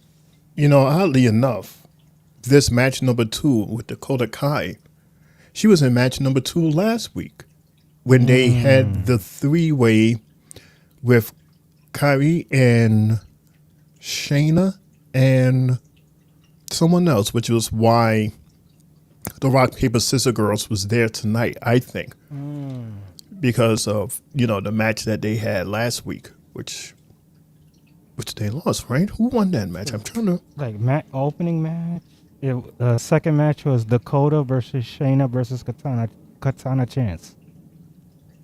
you know, oddly enough, this match number 2 with Dakota Kai, she was in match number 2 last week when they had the 3-way with Kyrie and Shayna and someone else, which was why the Rock, Paper, Scissors Girls was there tonight, I think, because of, you know, the match that they had last week, which they lost, right? Who won that match? I'm trying to... Like, opening match? The second match was Dakota versus Shayna versus Katana Chance.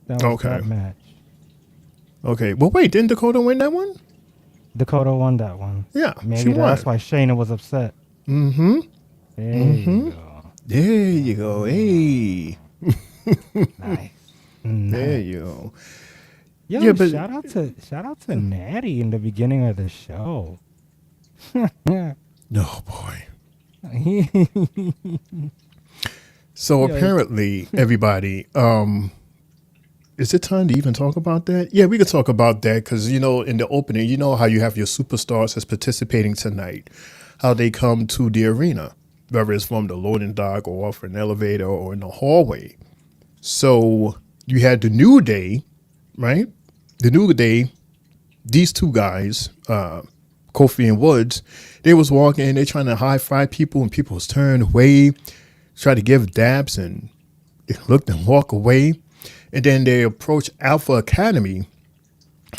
That was that match. Okay. Well, wait, didn't Dakota win that one? Dakota won that one. Yeah, Maybe that's why Shayna was upset. Mm-hmm. There you go. There you go. Hey. Nice. There you go. Yo, yeah, but shout out to Natty in the beginning of the show. Oh boy. So apparently, everybody, is it time to even talk about that? Yeah, we could talk about that because, you know, in the opening, you know how you have your superstars that's participating tonight, how they come to the arena, whether it's from the loading dock or off an elevator or in the hallway. So you had the New Day, right? The New Day, these two guys, Kofi and Woods, they was walking, they trying to high-five people, and people was turned away, try to give dabs, and they looked and walk away. And then they approached Alpha Academy,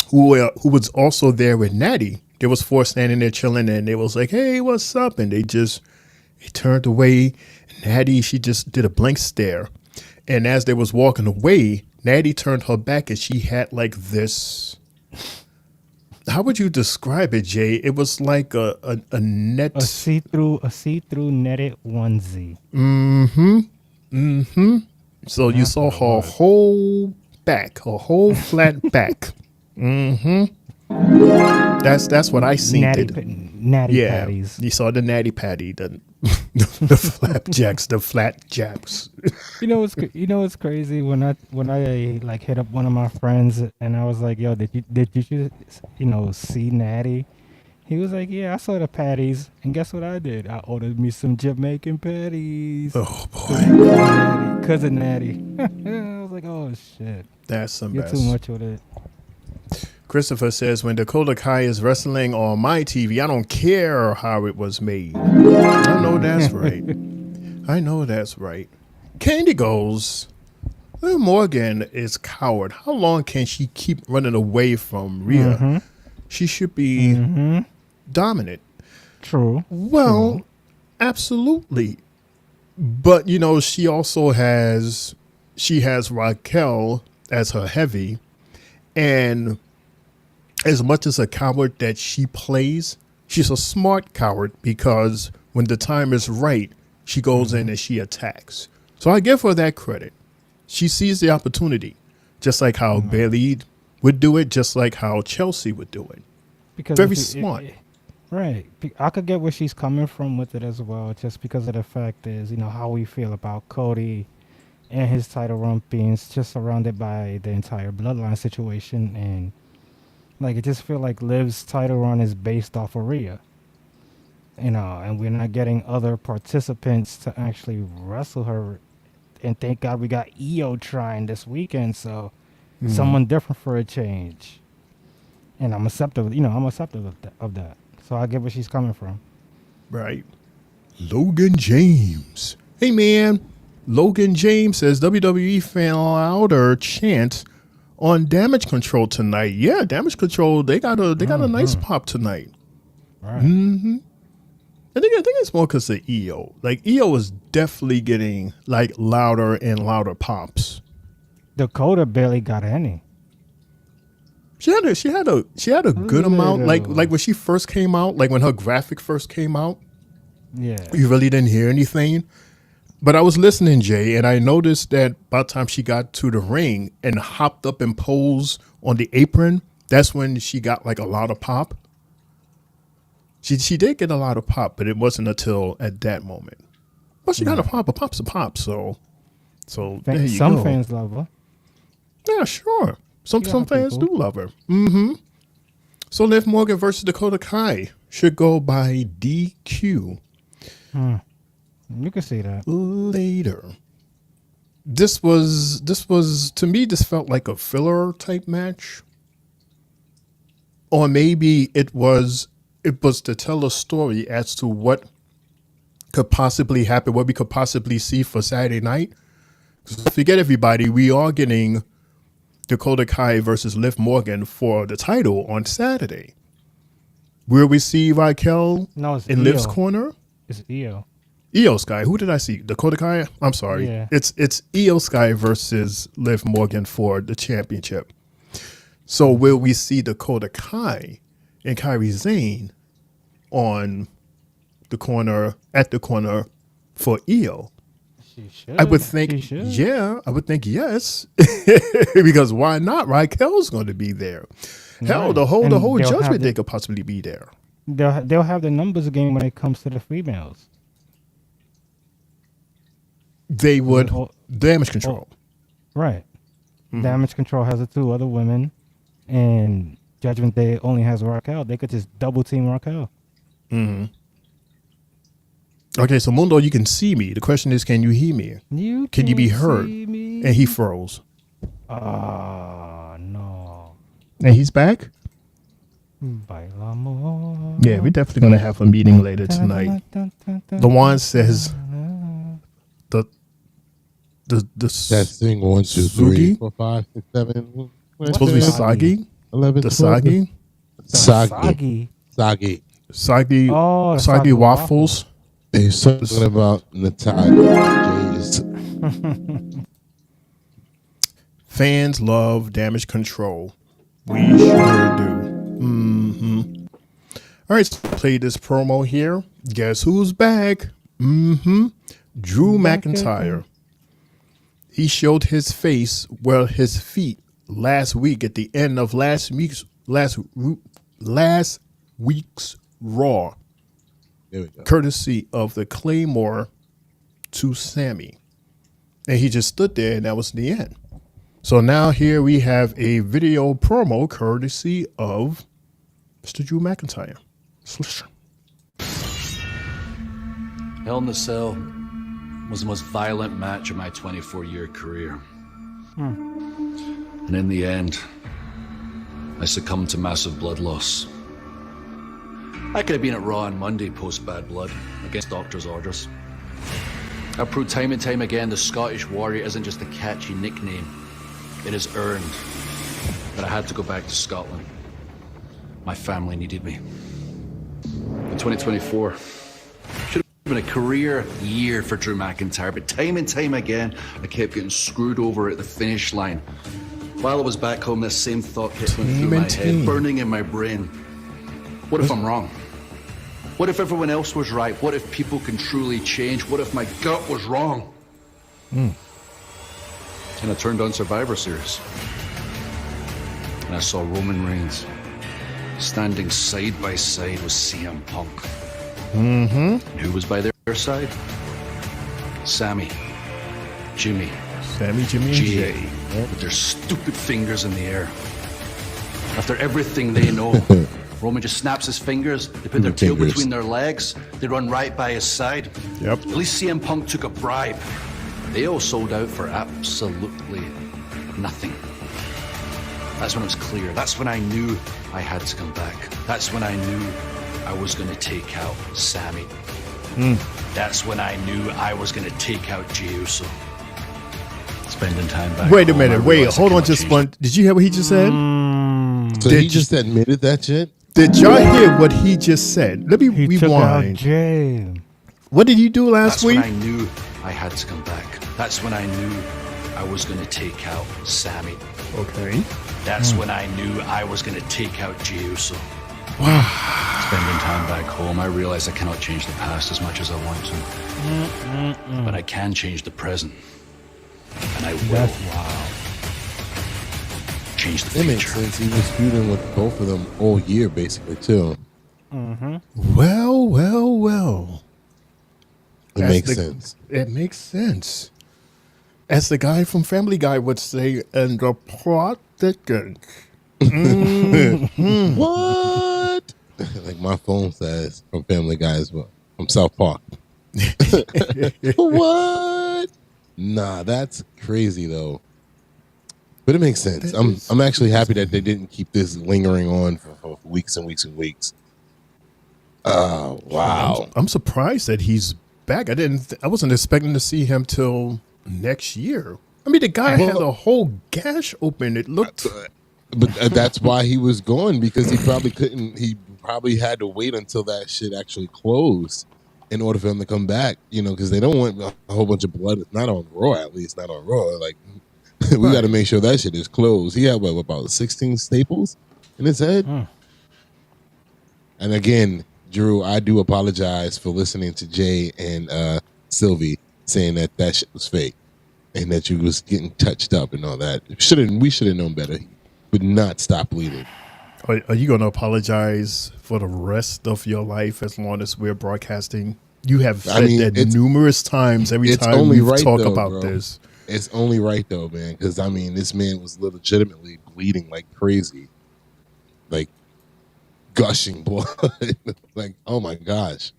who was also there with Natty. There was 4 standing there chilling, and they was like, hey, what's up? And they turned away. Natty, she just did a blank stare. And as they was walking away, Natty turned her back, and she had like this. How would you describe it, Jay? It was like a net, a see-through netted onesie. So you saw her whole back, her whole flat back. That's what I seen. Natty patties. You saw the natty patty, the flapjacks, the flat jacks. You know what's crazy when I like hit up one of my friends and I was like, yo, did you see Natty? He was like, yeah, I saw the patties, and guess what I did? I ordered me some Jamaican patties. Oh boy, cousin Natty. I was like, oh shit, that's some. You're too much with it. Christopher says, when Dakota Kai is wrestling on my TV, I don't care how it was made. I know that's right. I know that's right. Candy goes, Liv Morgan is coward. How long can she keep running away from Rhea? She should be dominant. True. Well, absolutely. But, you know, she also has Raquel as her heavy. And as much as a coward that she plays, she's a smart coward because when the time is right, she goes in and she attacks. So I give her that credit. She sees the opportunity, just like how Bayley would do it, just like how Chelsea would do it. Because very smart. Right. I could get where she's coming from with it as well, just because of the fact is, you know, how we feel about Cody and his title run being just surrounded by the entire bloodline situation. And like, I just feel like Liv's title run is based off of Rhea, you know, and we're not getting other participants to actually wrestle her. And thank God we got Io trying this weekend, so someone different for a change. And I'm accepting of that. So I get where she's coming from. Right. Logan James. Hey, man. Logan James says WWE fan louder chant on Damage Control tonight. Yeah, Damage Control, they got a nice pop tonight. Right. I think it's more because of EO. Like, EO is definitely getting like louder and louder pops. Dakota barely got any. She had a good amount. Like when she first came out, like when her graphic first came out. Yeah. You really didn't hear anything. But I was listening, Jay, and I noticed that by the time she got to the ring and hopped up and posed on the apron, That's when she got like a lot of pop. She did get a lot of pop, but it wasn't until at that moment. Well, she got a pop. A pop's a pop. So there you go. Some fans love her. Yeah, sure. Some fans do love her. Mm-hmm. So Liv Morgan versus Dakota Kai should go by DQ. You can see that later. This was to me. This felt like a filler type match, or maybe it was to tell a story as to what could possibly happen, what we could possibly see for Saturday night. Forget everybody, we are getting Dakota Kai versus Liv Morgan for the title on Saturday. Will we see Raquel in Liv's corner? It's Io. Io Sky. Who did I see? Dakota Kai? I'm sorry. Yeah. It's Io Sky versus Liv Morgan for the championship. So will we see Dakota Kai and Kairi Sane at the corner for Io? She should. I would think, I would think yes. Because why not? Raquel's going to be there. Hell, Right. the whole And Judgment Day could possibly be there. They'll have the numbers game when it comes to the females. They would Damage Control. Right. Damage Control has the two other women, and Judgment Day only has Raquel. They could just double team Raquel. Mm-hmm. Okay, so Mundo, you can see me. The question is, can you hear me? Can you be heard? And he froze. No. And he's back? Yeah, we're definitely going to have a meeting later tonight. Lawan says the testing 1, 2, 3, 4, 5, 6, 7. It's supposed to be Sagi? 11, the Sagi? Sagi. Oh, Sagi waffles. He's talking about Natalia Jays. Fans love Damage Control. We sure do. Mm-hmm. All right, so play this promo here. Guess who's back? Mm-hmm. Drew McIntyre. He showed his face, well, his feet last week at the end of last week's Raw. There we go. Courtesy of the Claymore to Sami. And he just stood there, and that was the end. So now here we have a video promo courtesy of Mr. Drew McIntyre. Hell in the Cell was the most violent match of my 24-year career. And in the end, I succumbed to massive blood loss. I could have been at Raw on Monday post Bad Blood against doctor's orders. I proved time and time again the Scottish Warrior isn't just a catchy nickname. It is earned. But I had to go back to Scotland. My family needed me. In 2024 should have been a career year for Drew McIntyre, but time and time again, I kept getting screwed over at the finish line. While I was back home, this same thought kept going through my head, burning in my brain. What if I'm wrong? What if everyone else was right? What if people can truly change? What if my gut was wrong? And I turned on Survivor Series. And I saw Roman Reigns standing side by side with CM Punk. And who was by their side? Sami, Jimmy, and Jay, with their stupid fingers in the air. After everything they know, Roman just snaps his fingers, they put their tail between their legs, they run right by his side. Yep. At least CM Punk took a bribe. They all sold out for absolutely nothing. That's when it was clear. That's when I knew I had to come back. That's when I knew I was going to take out Sami. That's when I knew I was going to take out Jey Uso. Spending time back Wait a home, minute. Wait, hold on just one. Did you hear what he just said? So he just admitted that shit? Did y'all hear what he just said? Let me rewind. What did you do last week? That's when I knew I had to come back. That's when I knew I was going to take out Sami. Okay. That's when I knew I was going to take out Jey Uso. Spending time back home, I realized I cannot change the past as much as I want to. But I can change the present. And I will. change the It makes sense. He was feuding with both of them all year, basically, too. Well. It makes sense. It makes sense. As the guy from Family Guy would say, and the plot thickens. What? Like my phone says from Family Guy as well. From South Park. What? Nah, that's crazy though. But it makes sense. I'm actually happy that they didn't keep this lingering on for weeks and weeks and weeks. Oh wow! I'm surprised that he's back. I wasn't expecting to see him till next year. I mean, the guy had a whole gash open. It looked. But that's why he was going, because he probably couldn't. He probably had to wait until that shit actually closed in order for him to come back. You know, because they don't want a whole bunch of blood. Not on Raw, at least not on Raw. Like we got to make sure that shit is closed. He had about 16 staples in his head. And again, Drew, I do apologize for listening to Jay and Sylvie saying that shit was fake and that you was getting touched up and all that. We should have known better. He would not stop bleeding. Are you going to apologize for the rest of your life as long as we're broadcasting? You have said that numerous times every time we talk about this. It's only right, though, man, because, I mean, this man was legitimately bleeding like crazy. Like, gushing blood. Like, oh, my gosh.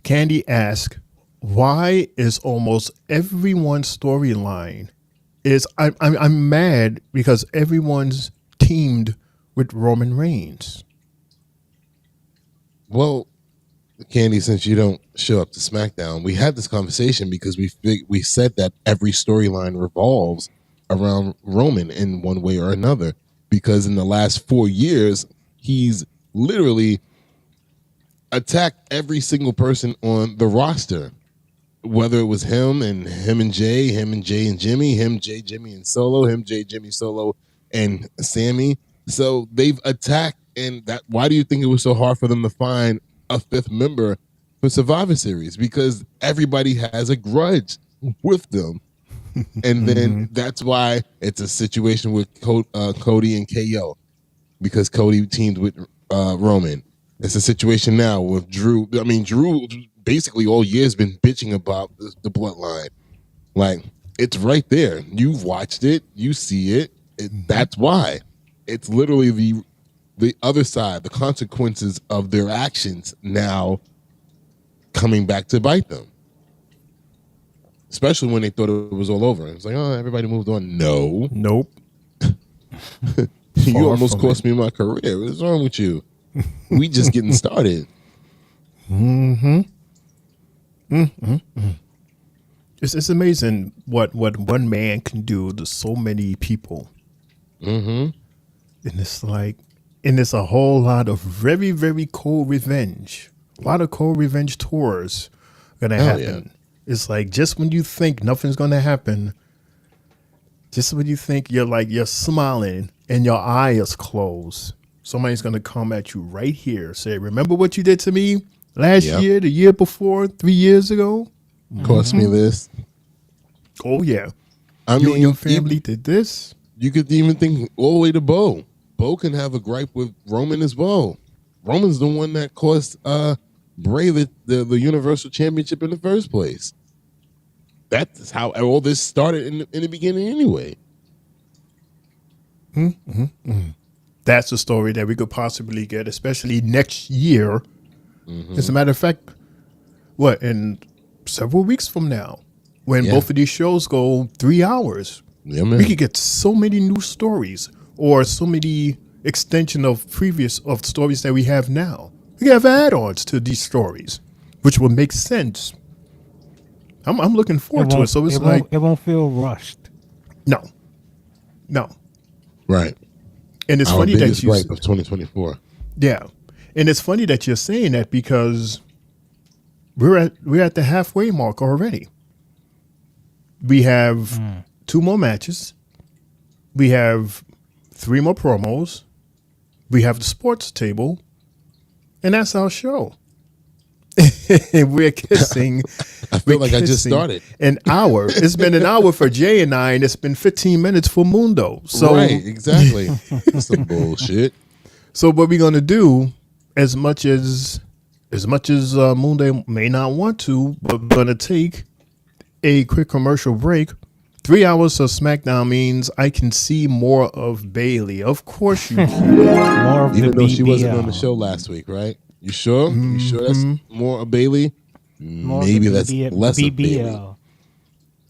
Candy asks, why is almost everyone's storyline I'm mad because everyone's teamed with Roman Reigns? Well, Candy, since you don't show up to SmackDown, we had this conversation because we said that every storyline revolves around Roman in one way or another, because in the last 4 years, he's literally attacked every single person on the roster, whether it was him and Jay and Jimmy, him, Jay, Jimmy, and Solo, him, Jay, Jimmy, Solo, and Sami. So they've attacked, and why do you think it was so hard for them to find a fifth member for Survivor Series? Because everybody has a grudge with them. And then that's why it's a situation with Cody and KO, because Cody teamed with Roman. It's a situation now with Drew. I mean, Drew basically all year has been bitching about the bloodline. Like, it's right there. You've watched it. You see it. That's why. It's literally the other side, the consequences of their actions now coming back to bite them. Especially when they thought it was all over. It's like, oh, everybody moved on. No. Nope. You almost cost me my career. What's wrong with you? We just getting started. It's amazing what one man can do to so many people. And it's like, and there's a whole lot of very, very cold revenge. A lot of cold revenge tours gonna happen. Yeah. It's like, just when you think nothing's gonna happen, just when you think you're smiling and your eye is closed, somebody's gonna come at you right here, say, remember what you did to me last year, the year before, 3 years ago? Cost me this. Oh yeah. You and your family did this. You could even think all the way to Bo. Bo can have a gripe with Roman as well. Roman's the one that cost Bray the Universal Championship in the first place. That's how all this started in the beginning anyway. That's a story that we could possibly get, especially next year. As a matter of fact, in several weeks from now, when both of these shows go 3 hours, we could get so many new stories or so many extension of stories that we have now. We have add-ons to these stories, which will make sense. I'm looking forward to it. So it won't feel rushed. No. Right. And it's funny that you of 2024. Yeah. And it's funny that you're saying that, because we're at the halfway mark already. We have 2 more matches. We have 3 more promos. We have the sports table. And that's our show. We're kissing I feel like I just started. An hour. It's been an hour for Jay and I, and it's been 15 minutes for Mundo. So right, exactly. Some bullshit. So what we're gonna do, as much as Mundo may not want to, but we're gonna take a quick commercial break. 3 hours of SmackDown means I can see more of Bayley. Of course you can. More of Even the though BBL. she wasn't on the show last week, right? You sure? You sure that's more of Bayley? More of Maybe the that's less of Bayley. BBL.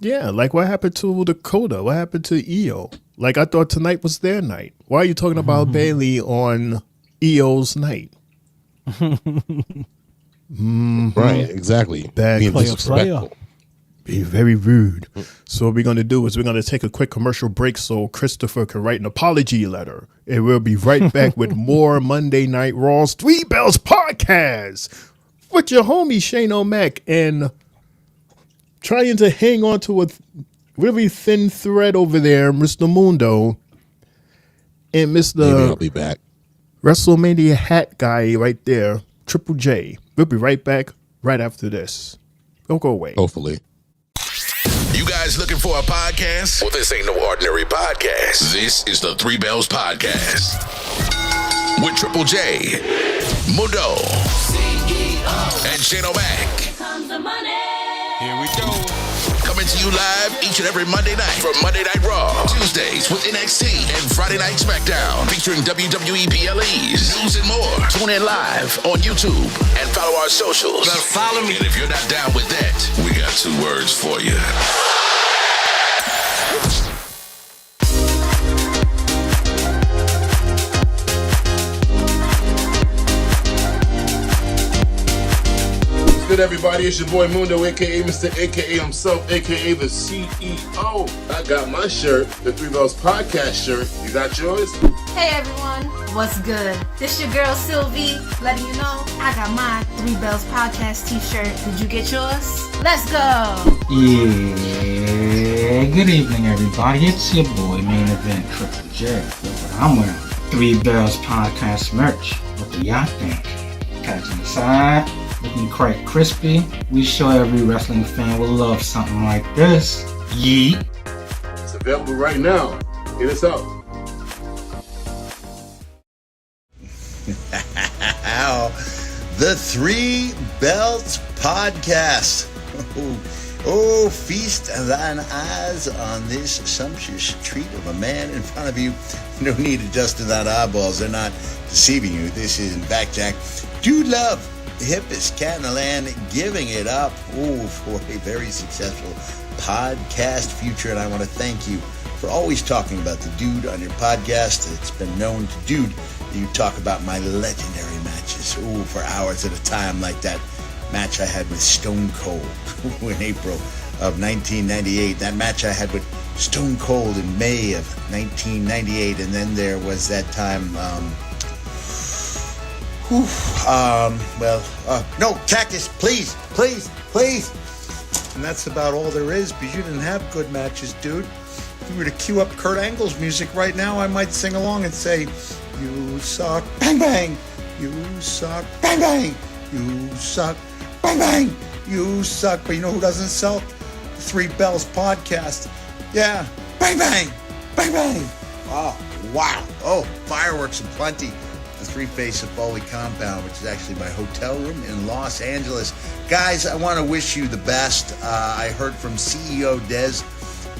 Yeah, like what happened to Dakota? What happened to Io? Like I thought tonight was their night. Why are you talking about Bayley on Io's night? Right, exactly. Bad Being player, disrespectful. Be very rude. So what we're going to do is we're going to take a quick commercial break so Christopher can write an apology letter. And we'll be right back with more Monday Night Raw's Three Bells podcast with your homie Shane O'Mac and trying to hang on to a really thin thread over there, Mr. Mundo and Mr. Maybe I'll be back. WrestleMania hat guy right there, Triple J. We'll be right back right after this. Don't go away. Hopefully. You guys looking for a podcast? Well, this ain't no ordinary podcast. This is the Three Bells Podcast with Triple J, Mundo, and Shane O'Mac. Here comes the money. Here we go. Coming to you live each and every Monday night from Monday Night Raw, Tuesdays with NXT, and Friday Night SmackDown featuring WWE PLEs, news and more. Tune in live on YouTube and follow our socials. Now follow me. And if you're not down with that, we got two words for you. Good, everybody. It's your boy Mundo, a.k.a. Mr. A.k.a. himself, a.k.a. the CEO. I got my shirt, the Three Bells Podcast shirt. You got yours? Hey, everyone. What's good? This your girl, Sylvie, letting you know I got my Three Bells Podcast t-shirt. Did you get yours? Let's go. Yeah, good evening, everybody. It's your boy, Main Event Triple J. Look what I'm wearing. Three Bells Podcast merch. What do y'all think? Catching the side. Looking quite crispy. We sure every wrestling fan will love something like this. Yeet. It's available right now. Hit us up. The Three Belts Podcast. Oh, feast thine eyes on this sumptuous treat of a man in front of you. No need adjusting that eyeballs. They're not deceiving you. This is, in fact, Jack, Dude Love, the hippest cat in the land, giving it up for a very successful podcast future. And I want to thank you for always talking about the dude on your podcast. It's been known to dude. You talk about my legendary matches for hours at a time, like that match I had with Stone Cold in April of 1998. That match I had with Stone Cold in May of 1998. And then there was that time... no, Cactus, please. And that's about all there is, because you didn't have good matches, dude. If you were to cue up Kurt Angle's music right now, I might sing along and say, you suck, bang, bang. You suck, bang, bang. You suck, bang, bang. You suck. But you know who doesn't suck? The Three Bells Podcast. Yeah, bang, bang, bang, bang. Oh, wow. Oh, fireworks aplenty. The Three-Face of Foley compound, which is actually my hotel room in Los Angeles. Guys, I want to wish you the best. I heard from CEO Dez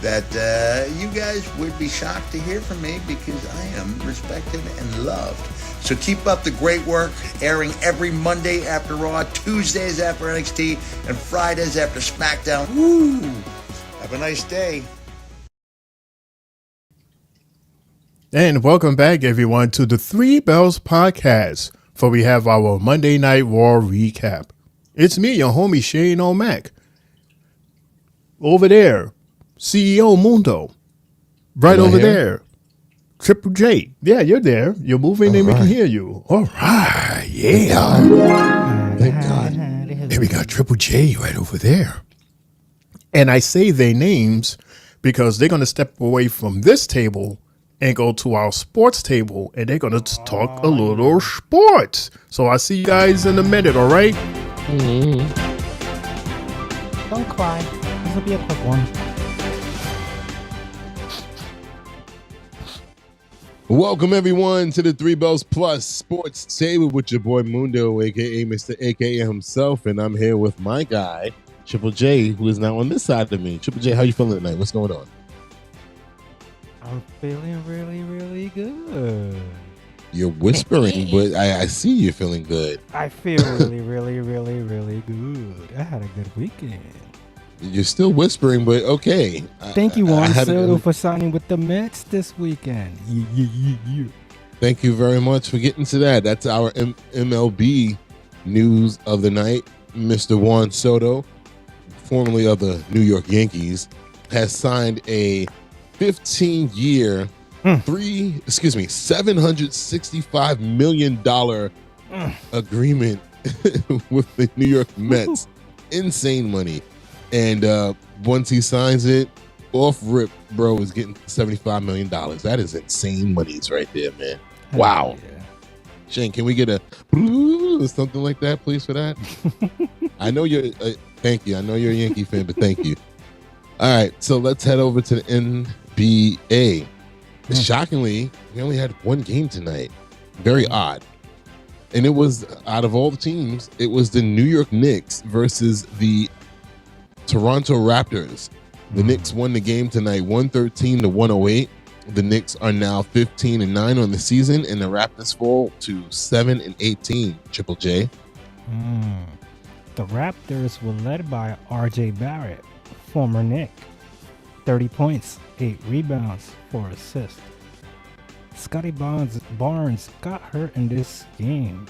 that you guys would be shocked to hear from me, because I am respected and loved. So keep up the great work, airing every Monday after Raw, Tuesdays after NXT, and Fridays after SmackDown. Woo! Have a nice day. And welcome back, everyone, to the Three Bells Podcast, for we have our Monday Night Raw recap. It's me, your homie Shane O'Mac. Over there, CEO Mundo. Right over there, Triple J. Yeah, you're there. You're moving and we can hear you. All right, yeah. Thank God. And we got Triple J right over there. And I say their names because they're going to step away from this table and go to our sports table, and they're going to talk a little sports. So I'll see you guys in a minute, all right? Don't cry. This will be a quick one. Welcome everyone to the Three Bells Plus Sports Table with your boy Mundo, aka Mr. AKA himself, and I'm here with my guy Triple J, who is now on this side of me. Triple J, how you feeling tonight? What's going on? I'm feeling really, really good. You're whispering, but I see you feeling good. I feel really, really, really, really good. I had a good weekend. You're still whispering, but okay. Thank you, Juan Soto, for signing with the Mets this weekend. Yeah. Thank you very much for getting to that. That's our MLB news of the night. Mr. Juan Soto, formerly of the New York Yankees, has signed a 15-year, $765 million agreement with the New York Mets. Insane money. And once he signs it, off rip, bro, is getting $75 million. That is insane monies right there, man. Wow. Yeah. Shane, can we get a something like that, please, for that? I know you're, thank you. I know you're a Yankee fan, but thank you. All right, so let's head over to the NBA. Shockingly, we only had one game tonight. Very odd. And it was, out of all the teams, it was the New York Knicks versus the Toronto Raptors. The Knicks won the game tonight 113-108. The Knicks are now 15-9 on the season, and the Raptors fall to 7-18. Triple J. The Raptors were led by R.J. Barrett, former Knick. 30 points, 8 rebounds, 4 assists. Scotty Barnes got hurt in this game,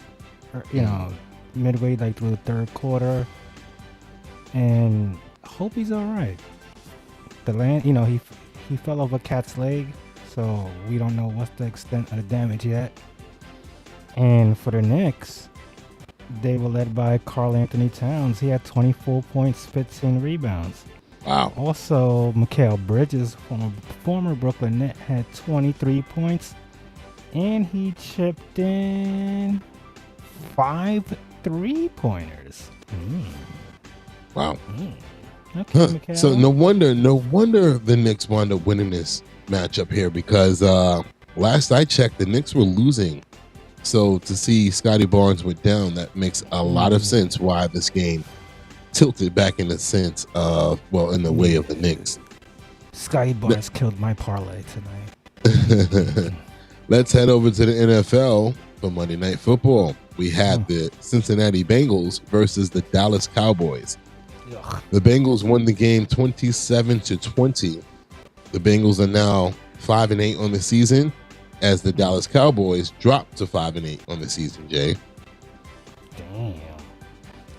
midway through the third quarter, and hope he's all right. He fell over Cat's leg, so we don't know what's the extent of the damage yet. And for the Knicks, they were led by Karl Anthony Towns. He had 24 points, 15 rebounds. Wow. Also, Mikal Bridges, former Brooklyn Net, had 23 points, and he chipped in 5 3-pointers. Wow. Okay, so no wonder the Knicks wound up winning this matchup here, because last I checked, the Knicks were losing. So to see Scotty Barnes went down, that makes a lot of sense why this game tilted back in the sense of, in the way of the Knicks. Scotty Barnes killed my parlay tonight. Let's head over to the NFL for Monday Night Football. We had the Cincinnati Bengals versus the Dallas Cowboys. The Bengals won the game 27-20. The Bengals are now 5-8 on the season, as the Dallas Cowboys dropped to 5-8 on the season, Jay. Damn.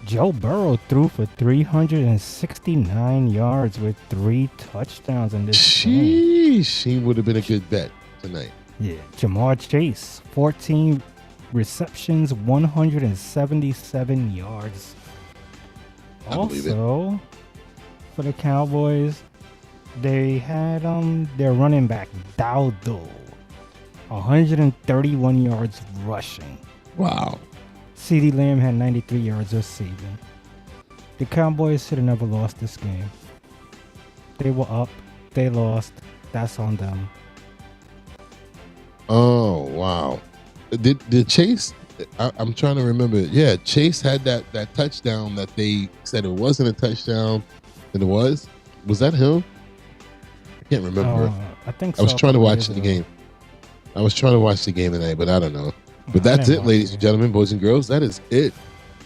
Joe Burrow threw for 369 yards with 3 touchdowns in this game. She would have been a good bet tonight. Yeah. Jamar Chase, 14 receptions, 177 yards. Also, for the Cowboys, they had their running back, Dowdle, 131 yards rushing. Wow. CeeDee Lamb had 93 yards receiving. The Cowboys should have never lost this game. They were up. They lost. That's on them. Oh, wow. Did Chase... I'm trying to remember. Yeah, Chase had that touchdown that they said it wasn't a touchdown, and it was. Was that him? I can't remember. I think so. I was trying to watch the game. I was trying to watch the game tonight, but I don't know. But that's it, ladies and gentlemen, boys and girls. That is it.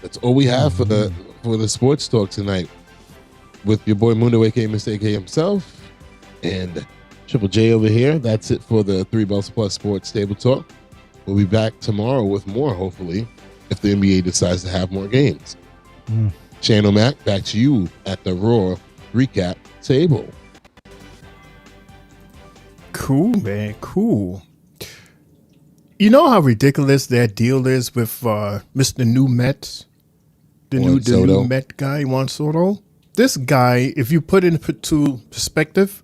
That's all we have for the sports talk tonight, with your boy Mundo, aka Mr. AKA himself, and Triple J over here. That's it for the 3 Bells Plus Sports Table Talk. We'll be back tomorrow with more, hopefully, if the NBA decides to have more games. Shane O'Mac, back to you at the Raw Recap Table. Cool, man. Cool. You know how ridiculous that deal is with Mr. New Mets? The new Met guy, Juan Soto? This guy, if you put it into perspective,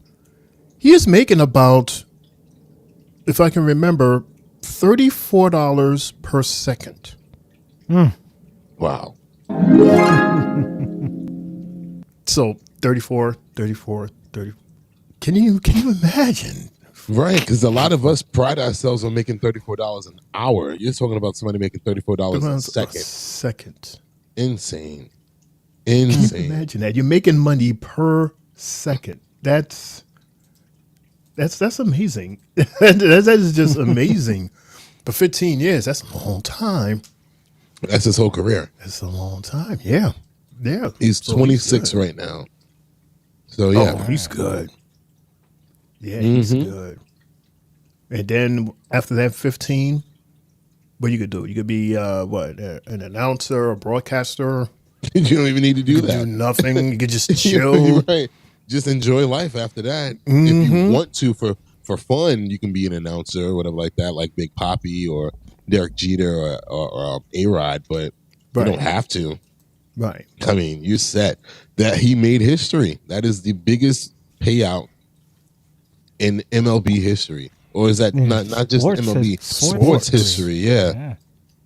he is making about, if I can remember, $34 per second. Wow. So 34. Can you imagine? Right, because a lot of us pride ourselves on making $34 an hour. You're talking about somebody making $34 a second. Insane. Can you imagine that? You're making money per second. That's amazing. that is just amazing. For 15 years, that's a long time. That's his whole career. That's a long time. Yeah. Yeah. He's 26 right now. So, yeah. Oh, he's good. Yeah, he's good. And then after that 15, what you could do? You could be, an announcer, a broadcaster. You don't even need to do that. Do nothing. You could just chill. Right. Just enjoy life after that. If you want to, for fun, you can be an announcer or whatever like that, like Big Papi or Derek Jeter or A-Rod, but you don't have to. Right. I mean, you're set. That he made history. That is the biggest payout in MLB history. Or is that not just MLB? Sports history, yeah.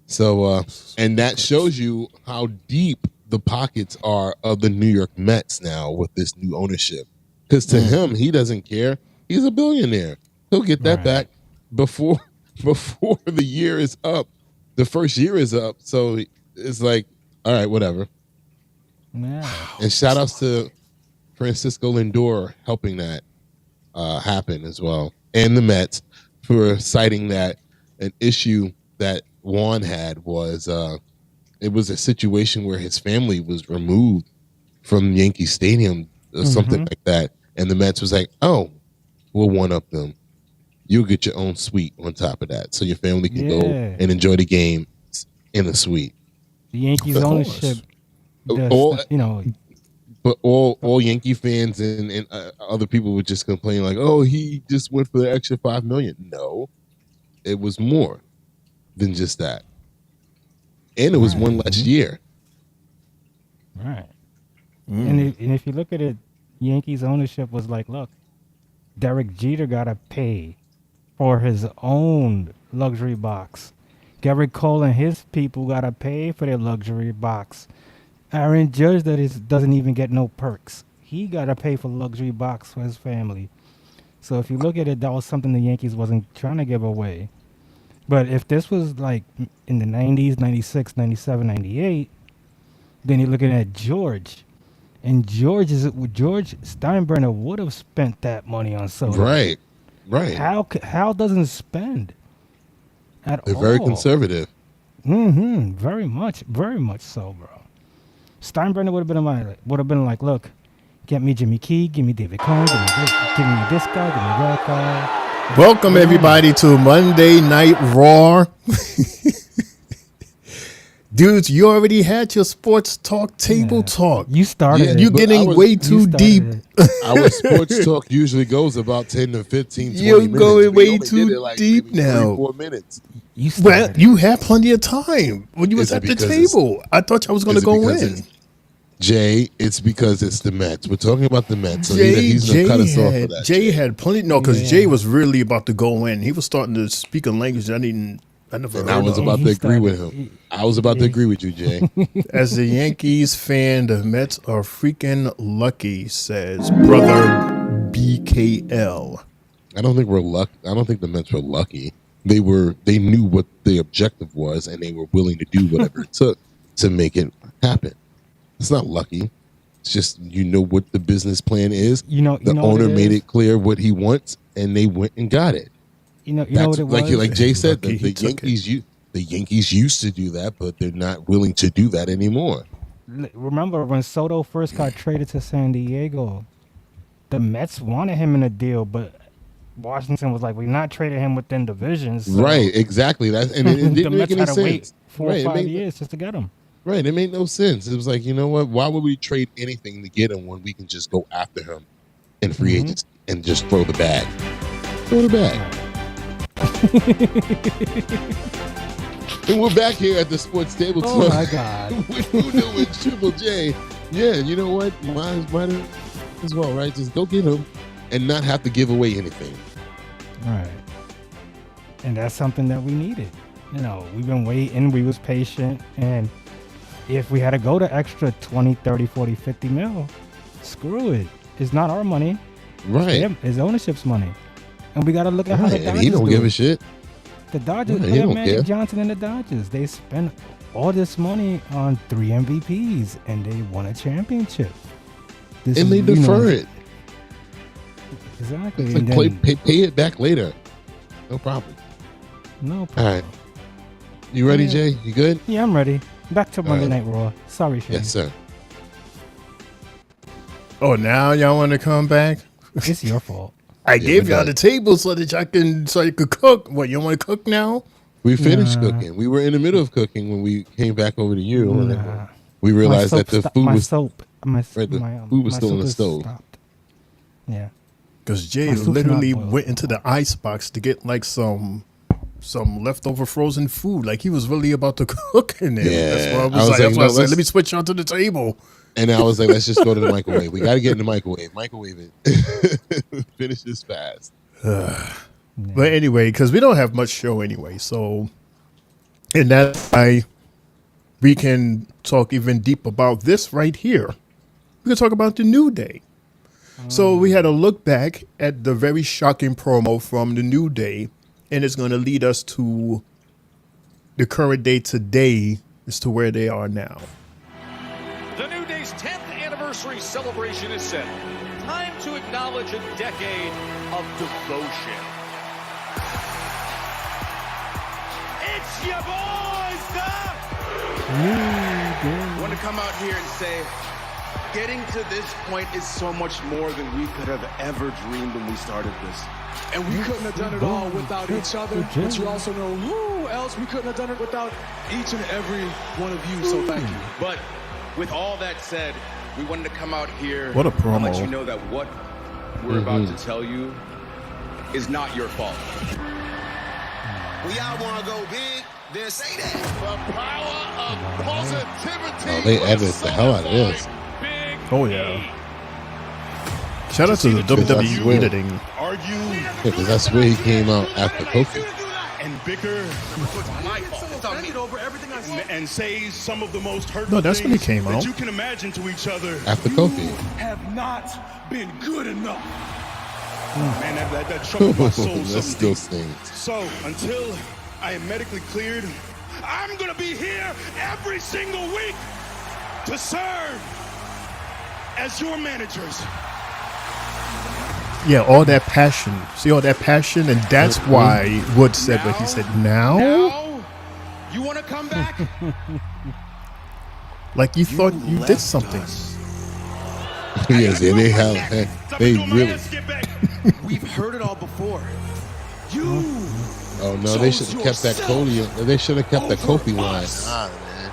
So, and that shows you how deep the pockets are of the New York Mets now with this new ownership. Because to him, he doesn't care. He's a billionaire. He'll get that back before the year is up. The first year is up. So it's like, all right, whatever. Yeah. And shout outs to Francisco Lindor helping that happen as well. And the Mets for citing that an issue that Juan had was it was a situation where his family was removed from Yankee Stadium or something like that. And the Mets was like, oh, we'll one-up them. You'll get your own suite on top of that. So your family can go and enjoy the game in a suite. The Yankees ownership, but all Yankee fans and other people would just complain like, oh, he just went for the extra $5 million. No, it was more than just that. And it was one less year. Right. And if you look at it, Yankees ownership was like, look, Derek Jeter got to pay for his own luxury box. Garrett Cole and his people got to pay for their luxury box. Aaron Judge doesn't even get no perks. He got to pay for luxury box for his family. So if you look at it, that was something the Yankees wasn't trying to give away. But if this was like in the 90s, 96, 97, 98, then you're looking at George. And George Steinbrenner would have spent that money on Soto. Right. Hal doesn't spend at all. They're very conservative. Very much so, bro. Steinbrenner would have been like, look, get me Jimmy Key, give me David Cohn, give me this guy, give me that guy. Welcome everybody to Monday Night Raw. Dudes, you already had your sports talk, table talk. You started. You're getting way too deep. Our sports talk usually goes about 10 to 15, 20 You're minutes. going way too deep now. 4 minutes. Well, you had plenty of time when you was at the table. I thought I was going to go in. Jay, it's because it's the Mets. We're talking about the Mets. So he's going to cut us off for that. Jay had plenty. No, because Jay was really about to go in. He was starting to speak a language I never heard of. I was about to agree with him. I was about to agree with you, Jay. As a Yankees fan, the Mets are freaking lucky, says brother BKL. I don't think we're lucky. I don't think the Mets were lucky. They knew what the objective was, and they were willing to do whatever it took to make it happen. It's not lucky. It's just what the business plan is. The owner made it clear what he wants, and they went and got it. You know what it was? Like Jay said, the Yankees used to do that, but they're not willing to do that anymore. Remember when Soto first got traded to San Diego, the Mets wanted him in a deal, but Washington was like, we're not trading him within divisions. So right, exactly. It didn't make any sense. Wait 4 or 5 years just to get him. Right, it made no sense. It was like, you know what? Why would we trade anything to get him when we can just go after him in free agency and just throw the bag? Throw the bag. And we're back here at the Sports Table Talk. Oh my God. With Uno and Triple J. Yeah, you know what? Might as well, right? Just go get him and not have to give away anything. Right. And that's something that we needed. We've been waiting. We was patient. And if we had to go to extra 20, 30, 40, 50 mil, screw it. It's not our money. Right. It's ownership's money. And we got to look at how the And Dodgers he don't do give it. a shit. The Dodgers, Yeah, look he at don't Magic care. Johnson and the Dodgers. They spent all this money on 3 MVPs and they won a championship. This And is, they defer it. Exactly. It's And like then, pay it back later. No problem. no problem. All right. You ready, Yeah. Jay? You good? Yeah, I'm ready. Back to Monday right. Night Raw. Sorry, Shane. Yes, sir. Oh, now y'all want to come back? It's your fault. I gave we y'all got the it. table so that you could cook. What, you want to cook now? We finished Nah. cooking. We were in the middle of cooking when we came back over to you. And then Nah. we realized My that the soap food my was soap. My, right, the my, food was my still in soap the is stove. stopped. Yeah. Because Jay My soup's literally not boiled. went into the ice box to get like some leftover frozen food. Like he was really about to cook in there. Yeah. That's why I I was, was like, like, that's why no, I said, let's- let me switch onto the table. And I was like, let's just go to the microwave. We got to get in the microwave. Microwave it. Finish this fast. But anyway, because we don't have much show anyway, so and that's why we can talk even deep about this right here. We can talk about the New Day. So we had a look back at the very shocking promo from the New Day, and it's going to lead us to the current day today as to where they are now. The New Day's 10th anniversary celebration is set. Time to acknowledge a decade of devotion. It's your boy, Seth! New Want to come out here and say, getting to this point is so much more than we could have ever dreamed when we started this. And we couldn't have done it all without each other. But you also know who else we couldn't have done it without each and every one of you. So thank you. But with all that said, we wanted to come out here What a and let promo. you know that what we're about to tell you is not your fault. We all want to go big, then say that. The power of positivity. Oh, they edited the hell out of this. Oh, yeah. Shout out to the WWE where- editing. Argue Yeah, because that's where he came out after Kofi. and bicker My fault. It's on me. and say some of the most hurtful No, that's when he things came that out. you can imagine to each other. After Kofi. Have not been good enough. Man, that troubled my soul. That something still deep. stings. So until I am medically cleared, I'm gonna be here every single week to serve as your managers. Yeah, all that passion. See all that passion? And that's why Wood said what he said. Now? You want to come back? Like you thought you did something. Yes, yeah, they have. They really. We've heard it all before. Oh no, they should have kept that Cody. They should have kept that Kofi line. Ah, man.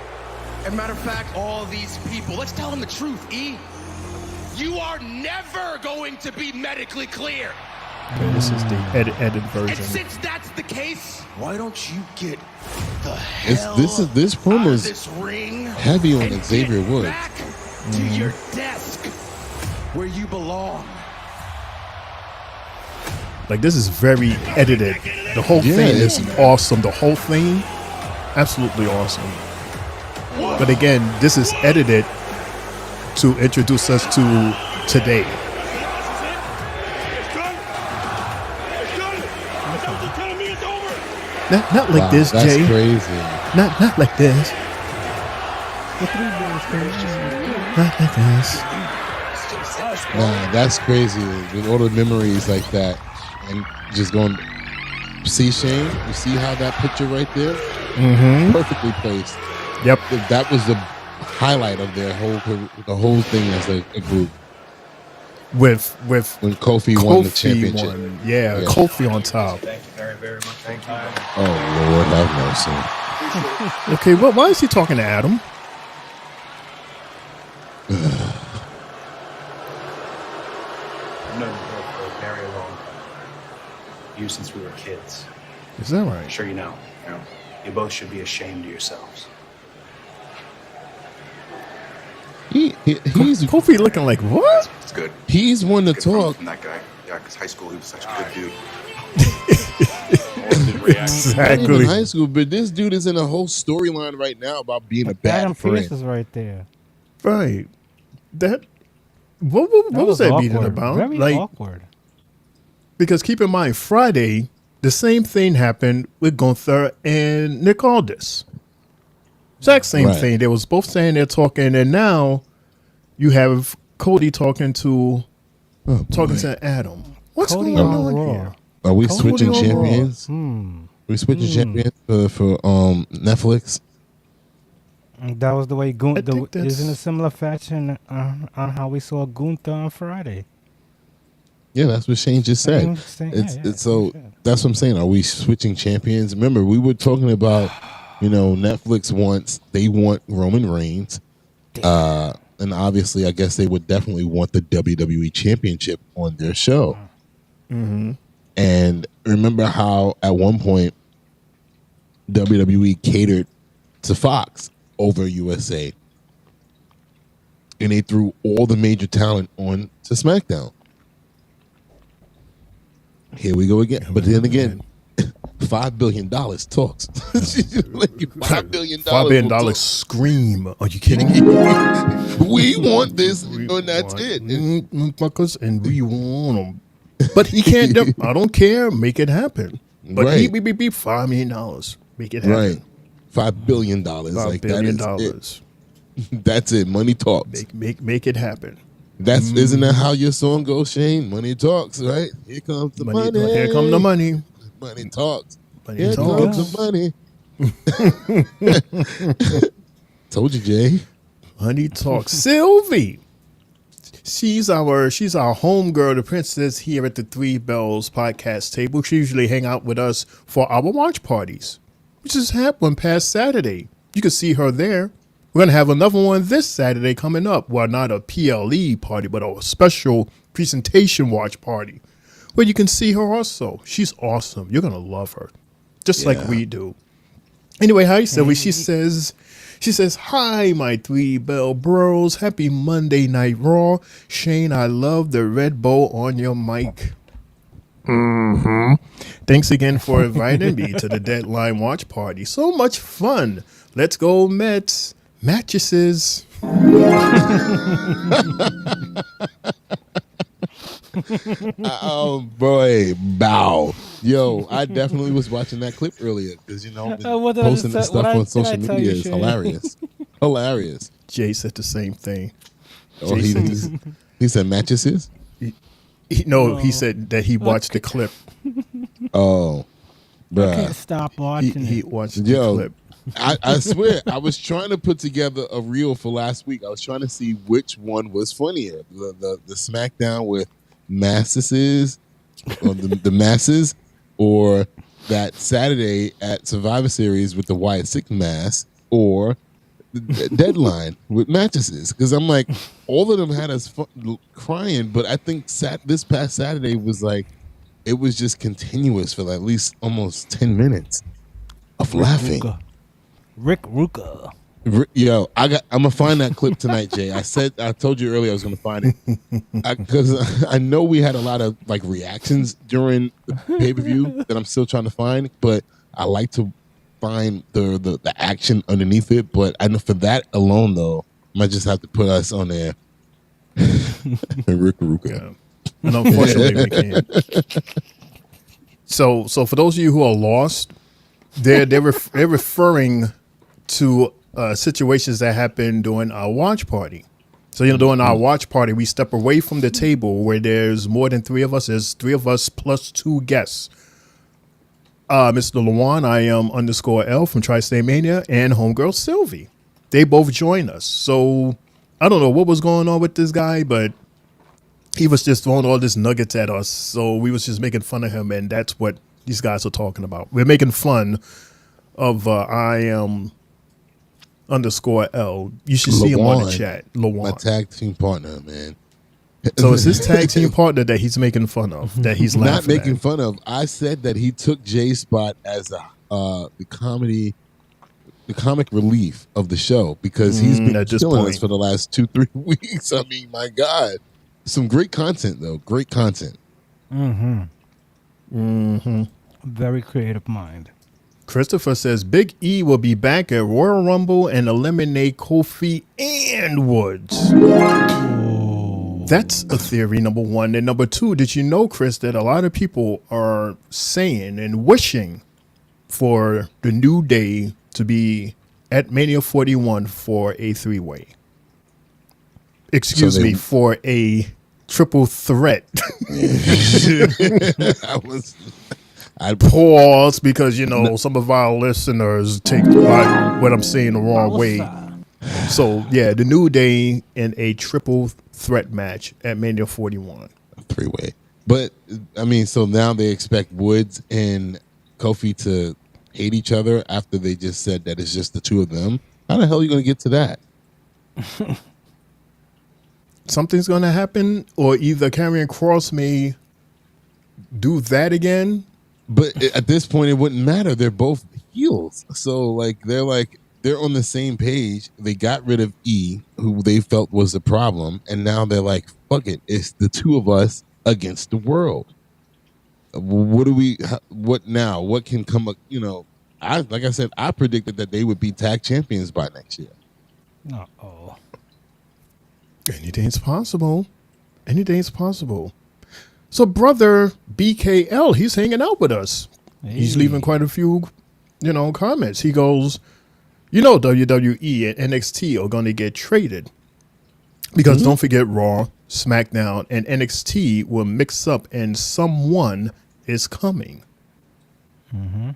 As a matter of fact, all these people, let's tell them the truth, E. You are never going to be medically clear. Okay, this is the edited And version. since that's the case, why don't you get the This hell this promo out of is this ring heavy on and Xavier get Woods. back to your desk where you belong. Like this is very edited. The whole Yeah, thing is it's- awesome. The whole thing, absolutely awesome. But again, this is edited to introduce us to today. Not like Wow, this, that's Jay. crazy. Not like this. Not like this. Nah, that's crazy. With all the memories like that, and just going. See Shane, you see how that picture right there, perfectly placed. Yep. That was the highlight of their the whole thing as a group. With when Kofi won the championship. won. Yeah, Kofi on top. Thank you very, very much. Thank you. Oh Lord, have mercy. Okay, well, why is he talking to Adam? I've known you both for a very long time. You since we were kids. Is that right? I'm sure you know. You both should be ashamed of yourselves. He's Kofi looking like what? It's good. He's one to Good promo talk. from that guy. Yeah, because high school he was such a good dude. Not even Exactly. high school, but this dude is in a whole storyline right now about being a bad Adam friend. Pearce is right there. Right. That What was that meeting about? Very awkward. Because keep in mind, Friday, the same thing happened with Gunther and Nick Aldis. Exact same thing. They was both saying they're talking, and now you have Cody talking to Adam. What's Cody going on here? Are we Cody switching on champions? We switching champions for Netflix? That was the way Gunther is in a similar fashion on how we saw Gunther on Friday. Yeah, that's what Shane just said. So that's what I'm saying. Are we switching champions? Remember, we were talking about, Netflix they want Roman Reigns. And obviously, I guess they would definitely want the WWE Championship on their show. Mm-hmm. And remember how at one point WWE catered to Fox over USA, and they threw all the major talent on to SmackDown. Here we go again. But then again, $5 billion talks. $5 billion scream. Are you kidding me? We want this, and that's it. And we want them. But he can't. I don't care. Make it happen. But beep, $5 million. Make it happen. Right. $5 billion. $5 billion. That's it. Money talks. Make it happen. Isn't that how your song goes, Shane? Money talks, right? Here comes the money. Here comes the money. Money talks. Here comes the money. Told you, Jay. Money talks. Sylvie. She's our homegirl, the princess here at the Three Bells podcast table. She usually hang out with us for our watch parties, which just happened past Saturday. You can see her there. We're going to have another one this Saturday coming up. Well, not a PLE party, but a special presentation watch party where you can see her also. She's awesome. You're going to love her, just like we do. Anyway, hi, Sylvie. She says, hi, my Three Bell Bros. Happy Monday Night Raw. Shane, I love the red bow on your mic. Mm-hmm. Thanks again for inviting me to the Deadline Watch Party. So much fun. Let's go, Mets. Mattresses. Oh boy, bow. Yo, I definitely was watching that clip earlier because posting the stuff on social media is hilarious. Hilarious. Jay said the same thing. Oh, he said mattresses? He said that he watched the clip. Oh, bruh. I can't stop watching He watched the clip. I swear, I was trying to put together a reel for last week. I was trying to see which one was funnier. The SmackDown with Masses, or the Masses, or that Saturday at Survivor Series with the Wyatt Six Mass, or the Deadline with Mattresses. Because I'm like, all of them had us crying, but I think this past Saturday was like, it was just continuous for at least almost 10 minutes of laughing. Rick Ruka. Yo, I'm gonna find that clip tonight, Jay. I told you earlier I was gonna find it because I know we had a lot of reactions during the pay-per-view that I'm still trying to find, but I like to find the action underneath it. But I know for that alone, though, I might just have to put us on there. Rick Ruka. Yeah. And unfortunately, we can't. So for those of you who are lost, they're referring to situations that happened during our watch party. So, during our watch party, we step away from the table where there's more than three of us. There's three of us plus two guests. Mr. Lawan, I am _L from Tri-State Mania, and homegirl Sylvie. They both join us. So I don't know what was going on with this guy, but he was just throwing all this nuggets at us. So we was just making fun of him, and that's what these guys are talking about. We're making fun of I am _L. You should see him on the chat. Lawan. My tag team partner, man. So it's his tag team partner that he's making fun of, that he's laughing Not making at. fun of. I said that he took Jay's spot as the comic relief of the show because he's been killing us for the last 2-3 weeks. I mean, my God. Some great content, though. Great content. Mm-hmm. Very creative mind. Christopher says Big E will be back at Royal Rumble and eliminate Kofi and Woods. That's a theory, number one. And number two, did you know, Chris, that a lot of people are saying and wishing for the New Day to be at Mania 41 for a three-way? Excuse me, for a triple threat. I'd pause because, you know, some of our listeners take what I'm saying the wrong way. So, yeah, the New Day in a triple threat match at Mania 41. Three-way. But, I mean, so now they expect Woods and Kofi to hate each other after they just said that it's just the two of them. How the hell are you going to get to that? Something's going to happen, or either Karrion Kross may do that again. But at this point, it wouldn't matter. They're both heels. So, they're on the same page. They got rid of E, who they felt was the problem. And now they're like, fuck it. It's the two of us against the world. What now? What can come up? You know, like I said, I predicted that they would be tag champions by next year. Uh-oh. Anything's possible. Anything's possible. So, brother BKL, he's hanging out with us. Hey. He's leaving quite a few, comments. He goes, WWE and NXT are going to get traded. Because don't forget Raw, SmackDown, and NXT will mix up and someone is coming. Mm-hmm.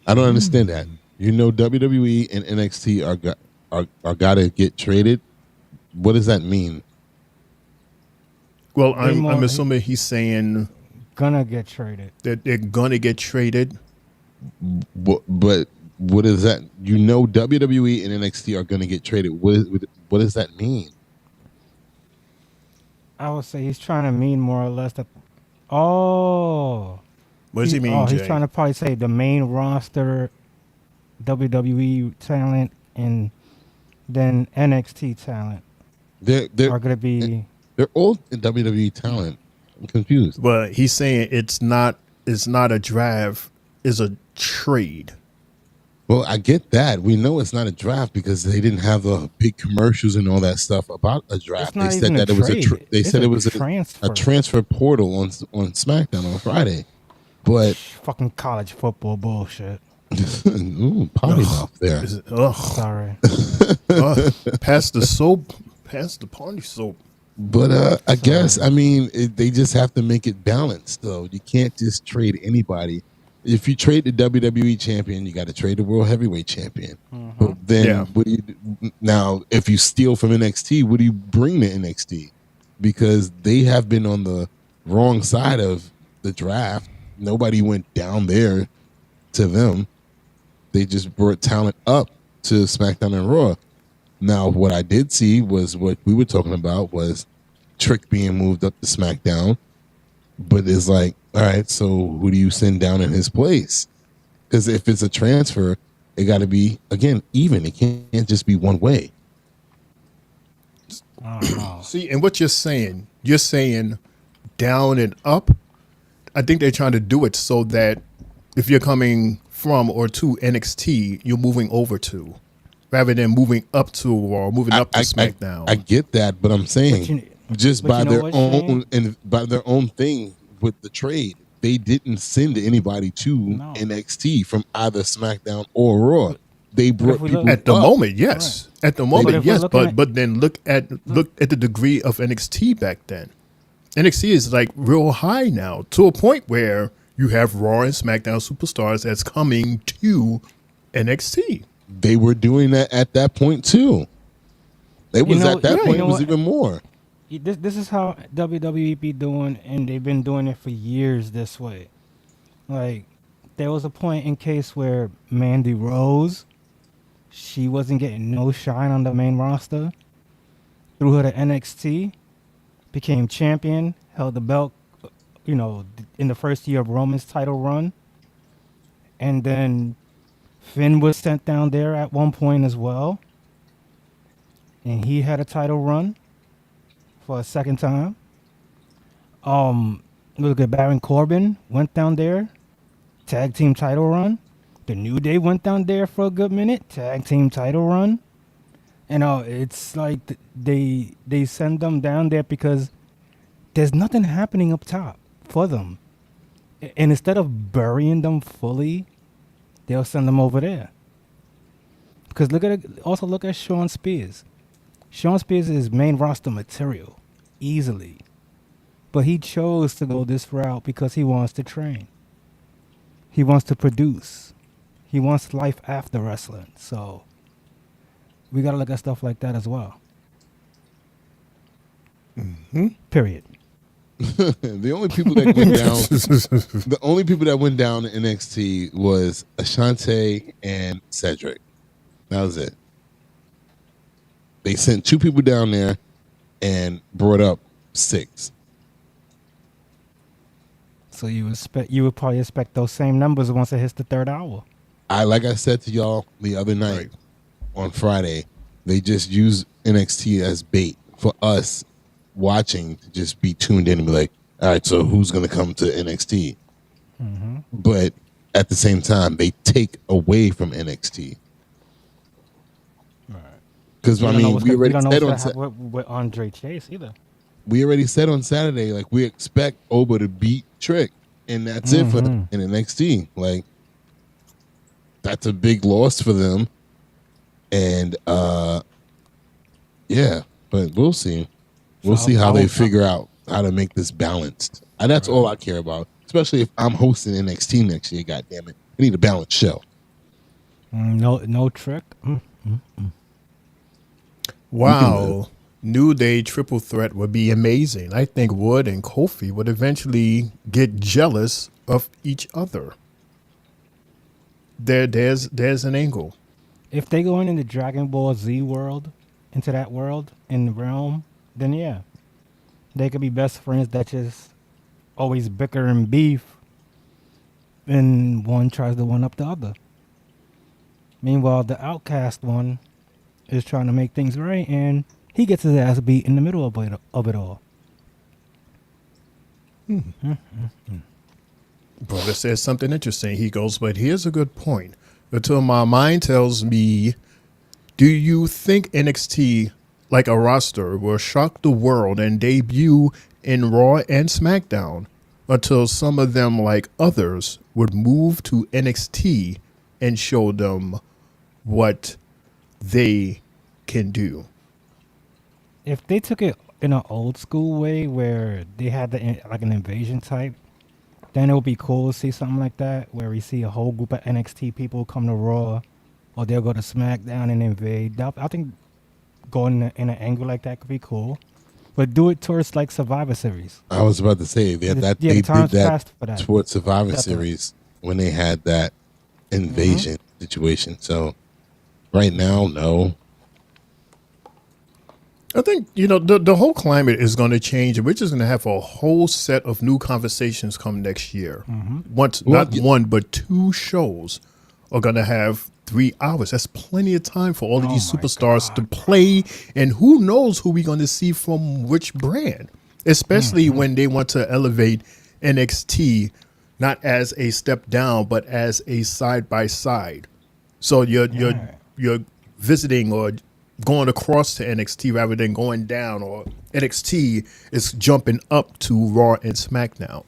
I don't understand that. WWE and NXT are got to get traded. What does that mean? Well, I'm assuming he's saying gonna get traded. That they're gonna get traded. But what is that? WWE and NXT are gonna get traded. What does that mean? I would say he's trying to mean more or less that. Oh, what does he mean? He's trying to probably say the main roster, WWE talent, and then NXT talent are going to be. They're all WWE talent. I'm confused. But he's saying it's not a draft, it's a trade. Well, I get that. We know it's not a draft because they didn't have the big commercials and all that stuff about a draft. They said that it was a transfer portal on SmackDown on Friday. But fucking college football bullshit. Ooh, potty mouth there. Sorry. Pass the soap. Pass the party soap. But I guess, they just have to make it balanced, though. You can't just trade anybody. If you trade the WWE champion, you got to trade the World Heavyweight champion. Mm-hmm. But then, what do you do? Now, if you steal from NXT, what do you bring to NXT? Because they have been on the wrong side of the draft. Nobody went down there to them. They just brought talent up to SmackDown and Raw. Now, what I did see was what we were talking about was Trick being moved up to SmackDown. But it's like, all right, so who do you send down in his place? Because if it's a transfer, it got to be, again, even. It can't just be one way. See, and what you're saying down and up. I think they're trying to do it so that if you're coming from or to NXT, you're moving over to, rather than moving up to or moving up to SmackDown. I get that, but I'm saying by their own thing with the trade, they didn't send anybody to NXT from either SmackDown or Raw. They brought people at the moment, yes. Right. At the moment, yes. But then look at the degree of NXT back then. NXT is like real high now, to a point where you have Raw and SmackDown superstars that's coming to NXT. They were doing that at that point too. It was at that point. It was even more. This is how WWE be doing, and they've been doing it for years this way. Like, there was a point in case where Mandy Rose, she wasn't getting no shine on the main roster. Threw her to NXT, became champion, held the belt, in the first year of Roman's title run. And then Finn was sent down there at one point as well. And he had a title run for a second time. Look at Baron Corbin went down there, tag team title run. The New Day went down there for a good minute, tag team title run. It's like they send them down there because there's nothing happening up top for them. And instead of burying them fully, they'll send them over there. Because look at Sean Spears. Sean Spears is main roster material, easily. But he chose to go this route because he wants to train. He wants to produce. He wants life after wrestling. So we got to look at stuff like that as well. Mm-hmm. Period. The only people that went down, the only people that went down in NXT was Ashante and Cedric. That was it. They sent 2 people down there and brought up 6. So you would probably expect those same numbers once it hits the 3rd hour. Like I said to y'all the other night on Friday, they just use NXT as bait for us watching to just be tuned in and be like, all right, so who's going to come to NXT? Mm-hmm. But at the same time, they take away from NXT. Because I mean, we already said with Andre Chase either. We already said on Saturday, like we expect Oba to beat Trick, and that's it for them in NXT. Like that's a big loss for them, and yeah, but we'll see. We'll see how they figure out how to make this balanced, and that's all I care about. Especially if I'm hosting NXT next year. God damn it, I need a balanced show. No Trick. Wow. New Day triple threat would be amazing. I think Wood and Kofi would eventually get jealous of each other. There's an angle. If they go into the Dragon Ball Z world, into that world, in the realm, then yeah. They could be best friends that just always bicker and beef, and one tries to one up the other. Meanwhile, the Outcast one is trying to make things right, and he gets his ass beat in the middle of it all. Brother says something interesting. He goes, but here's a good point. Until my mind tells me, do you think NXT, like a roster, will shock the world and debut in Raw and SmackDown until some of them, like others, would move to NXT and show them what they can do? If they took it in an old school way where they had like an invasion type, then it would be cool to see something like that where we see a whole group of NXT people come to Raw, or they'll go to SmackDown and invade. I think going in an angle like that could be cool, but do it towards like Survivor Series. I was about to say they did that towards Survivor Series when they had that invasion situation. So right now, no. I think, the whole climate is going to change, and we're just going to have a whole set of new conversations come next year. Not one, but 2 shows are going to have 3 hours. That's plenty of time for all of these superstars to play, and who knows who we're going to see from which brand, especially when they want to elevate NXT, not as a step down, but as a side-by-side. So you're visiting or going across to NXT rather than going down, or NXT is jumping up to Raw and SmackDown.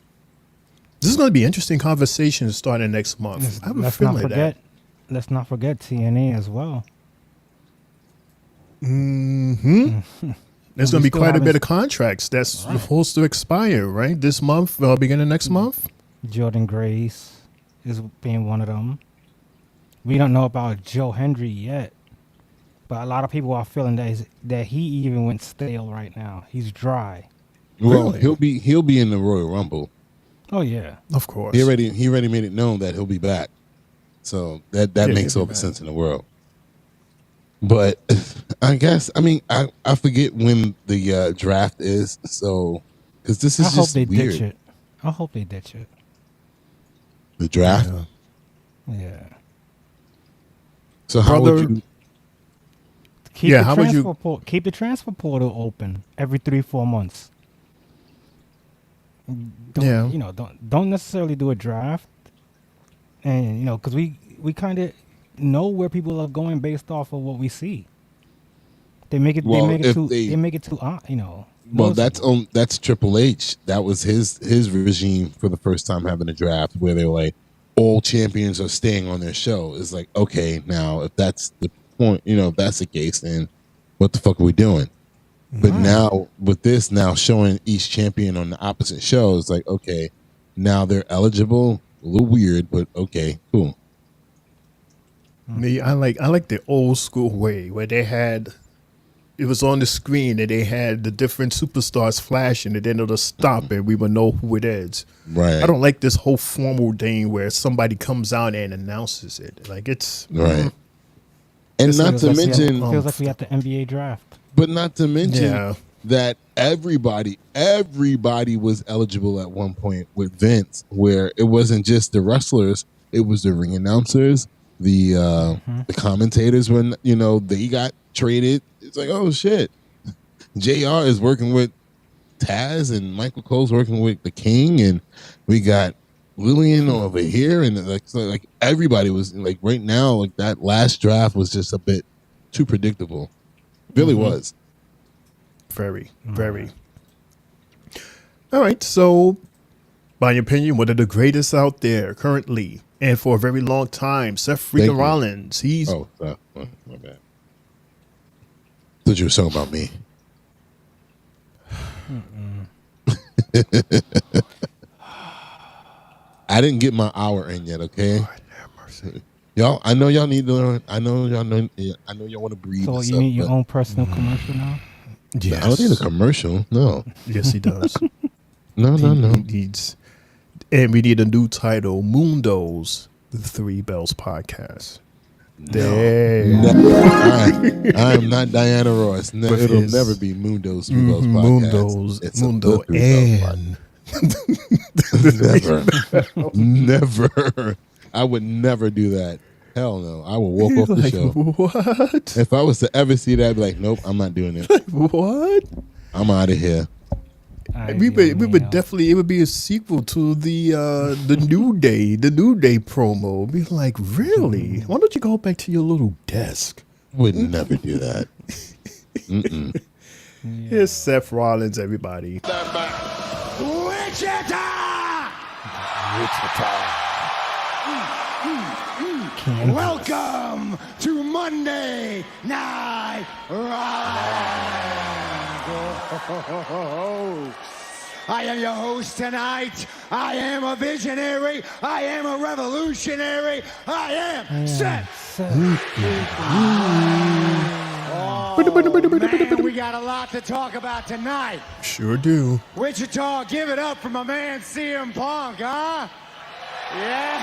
This is going to be interesting conversations starting next month. I have a feeling that. Let's not forget TNA as well. There's going to be quite a bit of contracts that's supposed to expire, right? This month, beginning next month. Jordan Grace is being one of them. We don't know about Joe Hendry yet, but a lot of people are feeling that he even went stale right now. He's dry. Well, he'll be in the Royal Rumble. Oh yeah, of course. He already made it known that he'll be back. So that makes all the sense in the world. But I guess I forget when the draft is. So because this is just weird. I hope they ditch it. The draft. Yeah. So how would you? Keep the transfer portal open every 3-4 months. Don't necessarily do a draft, and because we kind of know where people are going based off of what we see. They make it. Well, they make it if too. they- They make it too. You know. Well, noticeable. that's Triple H. That was his regime for the first time having a draft where they were like, all champions are staying on their show. It's like, okay, now if that's the point, if that's the case, then what the fuck are we doing? But now with this now showing each champion on the opposite show, it's like, okay, now they're eligible. A little weird, but okay, cool. Me, I like the old school way where they had it was on the screen and they had the different superstars flashing and then it'll stop and we would know who it is. Right. I don't like this whole formal thing where somebody comes out and announces it. Like it's right. And not to mention, feels like we have the NBA draft. But not to mention that everybody was eligible at one point with Vince, where it wasn't just the wrestlers, it was the ring announcers, the commentators when they got traded. It's like, oh shit, JR is working with Taz and Michael Cole's working with the King, and we got Lillian over here, and like everybody was like right now, like that last draft was just a bit too predictable. Really was. Very. All right, so my opinion, one of the greatest out there currently, and for a very long time, Seth freaking Rollins. He's my bad. Thought you were talking about me. I didn't get my hour in yet, okay? Lord have mercy. Y'all, I know y'all need to learn. I know y'all want to breathe. So you need your own personal commercial now? Yes. I don't need a commercial. No. Yes, he does. No. He needs, and we need a new title, Mundo's The Three Bells Podcast. I am not Diana Ross. It'll never be Mundo's Three Bells Podcast. Mundo and never. I would never do that. Hell no. I will walk off the show. What? If I was to ever see that, I'd be like, nope, I'm not doing it. What? I'm out of here. We would definitely. It would be a sequel to the New Day promo. Be like, really? Why don't you go back to your little desk? Would never do that. Here's Seth Rollins, everybody. Wichita! Welcome to Monday Night Raw. I am your host tonight. I am a visionary. I am a revolutionary. I am Seth. Oh, man, we got a lot to talk about tonight. Sure do. Wichita, give it up for my man CM Punk, huh? Yeah.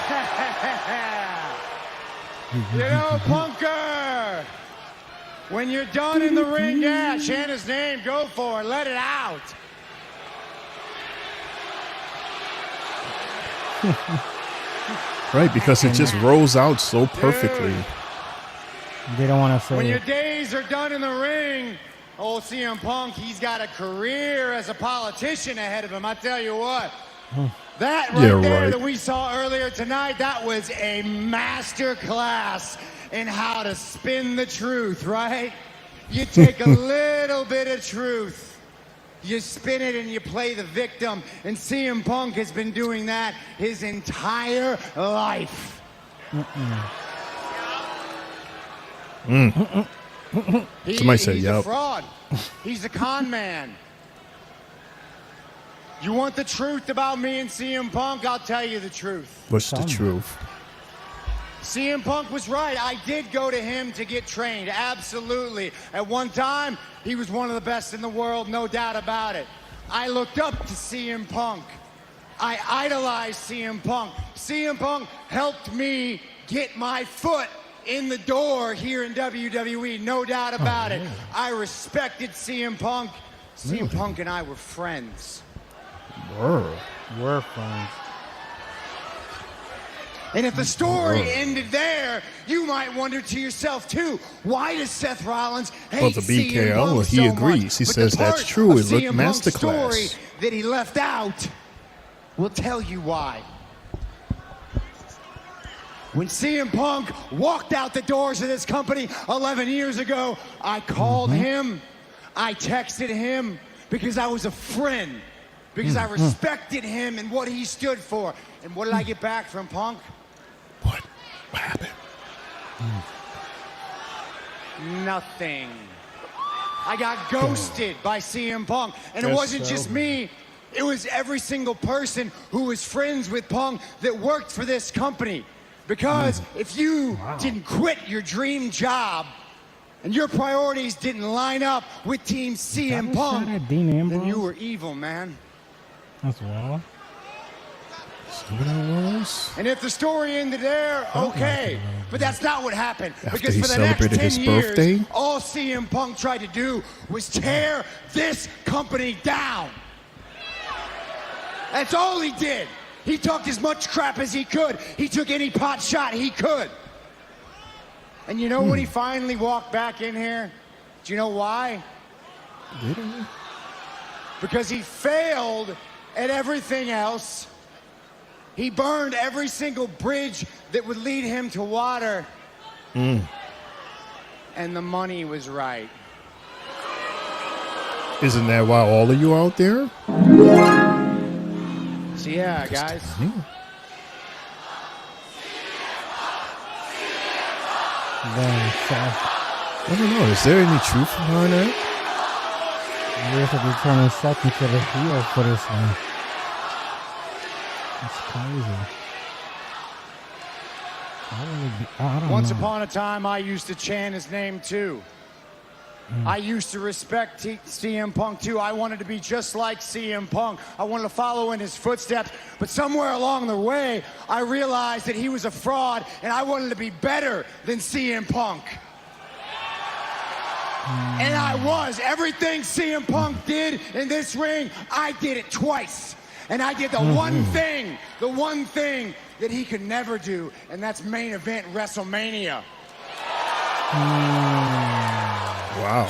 Punker, when you're done in the ring, chant his name, go for it, let it out. Right, because it just rolls out so perfectly. They don't want to say when your it. days are done in the ring, old CM Punk, he's got a career as a politician ahead of him. I tell you what. That right there that we saw earlier tonight, that was a master class in how to spin the truth, right? You take a little bit of truth, you spin it and you play the victim, and CM Punk has been doing that his entire life. Somebody say, he's yup. a fraud. He's a con man. You want the truth about me and CM Punk? I'll tell you the truth. What's the truth? CM Punk was right. I did go to him to get trained. Absolutely. At one time, he was one of the best in the world, no doubt about it. I looked up to CM Punk. I idolized CM Punk. CM Punk helped me get my foot in the door here in WWE, no doubt about it. I respected CM Punk. CM Punk and I were friends. We're friends. And if the story ended there, you might wonder to yourself too, why does Seth Rollins hate Well, the CM Punk BKO, he so agrees. much? He But says the that's part true. of It looked CM Punk's masterclass. story that he left out will tell you why. When CM Punk walked out the doors of this company 11 years ago, I called him, I texted him, because I was a friend, because I respected him and what he stood for. And what did I get back from Punk? What happened? Nothing. I got ghosted by CM Punk. And it wasn't just me. It was every single person who was friends with Punk that worked for this company. Because if you didn't quit your dream job and your priorities didn't line up with Team CM Punk, then you were evil, man. That's wild. And if the story ended there, okay. But that's not what happened. After because he for the next 10 celebrated his years, birthday? all CM Punk tried to do was tear this company down. That's all he did. He took as much crap as he could. He took any pot shot he could. And you know when he finally walked back in here? Do you know why? Did he? Because he failed at everything else. He burned every single bridge that would lead him to water. And the money was right. Isn't that why all of you are out there? So yeah, guys. I don't know. Is there any truth behind that? We have to be turning Seth into the heel for this one. That's crazy. I don't Once know. upon a time, I used to chant his name too. I used to respect CM Punk too. I wanted to be just like CM Punk. I wanted to follow in his footsteps. But somewhere along the way, I realized that he was a fraud, and I wanted to be better than CM Punk. And I was. Everything CM Punk did in this ring, I did it twice. And I did the one thing that he could never do, and that's main event WrestleMania. Wow.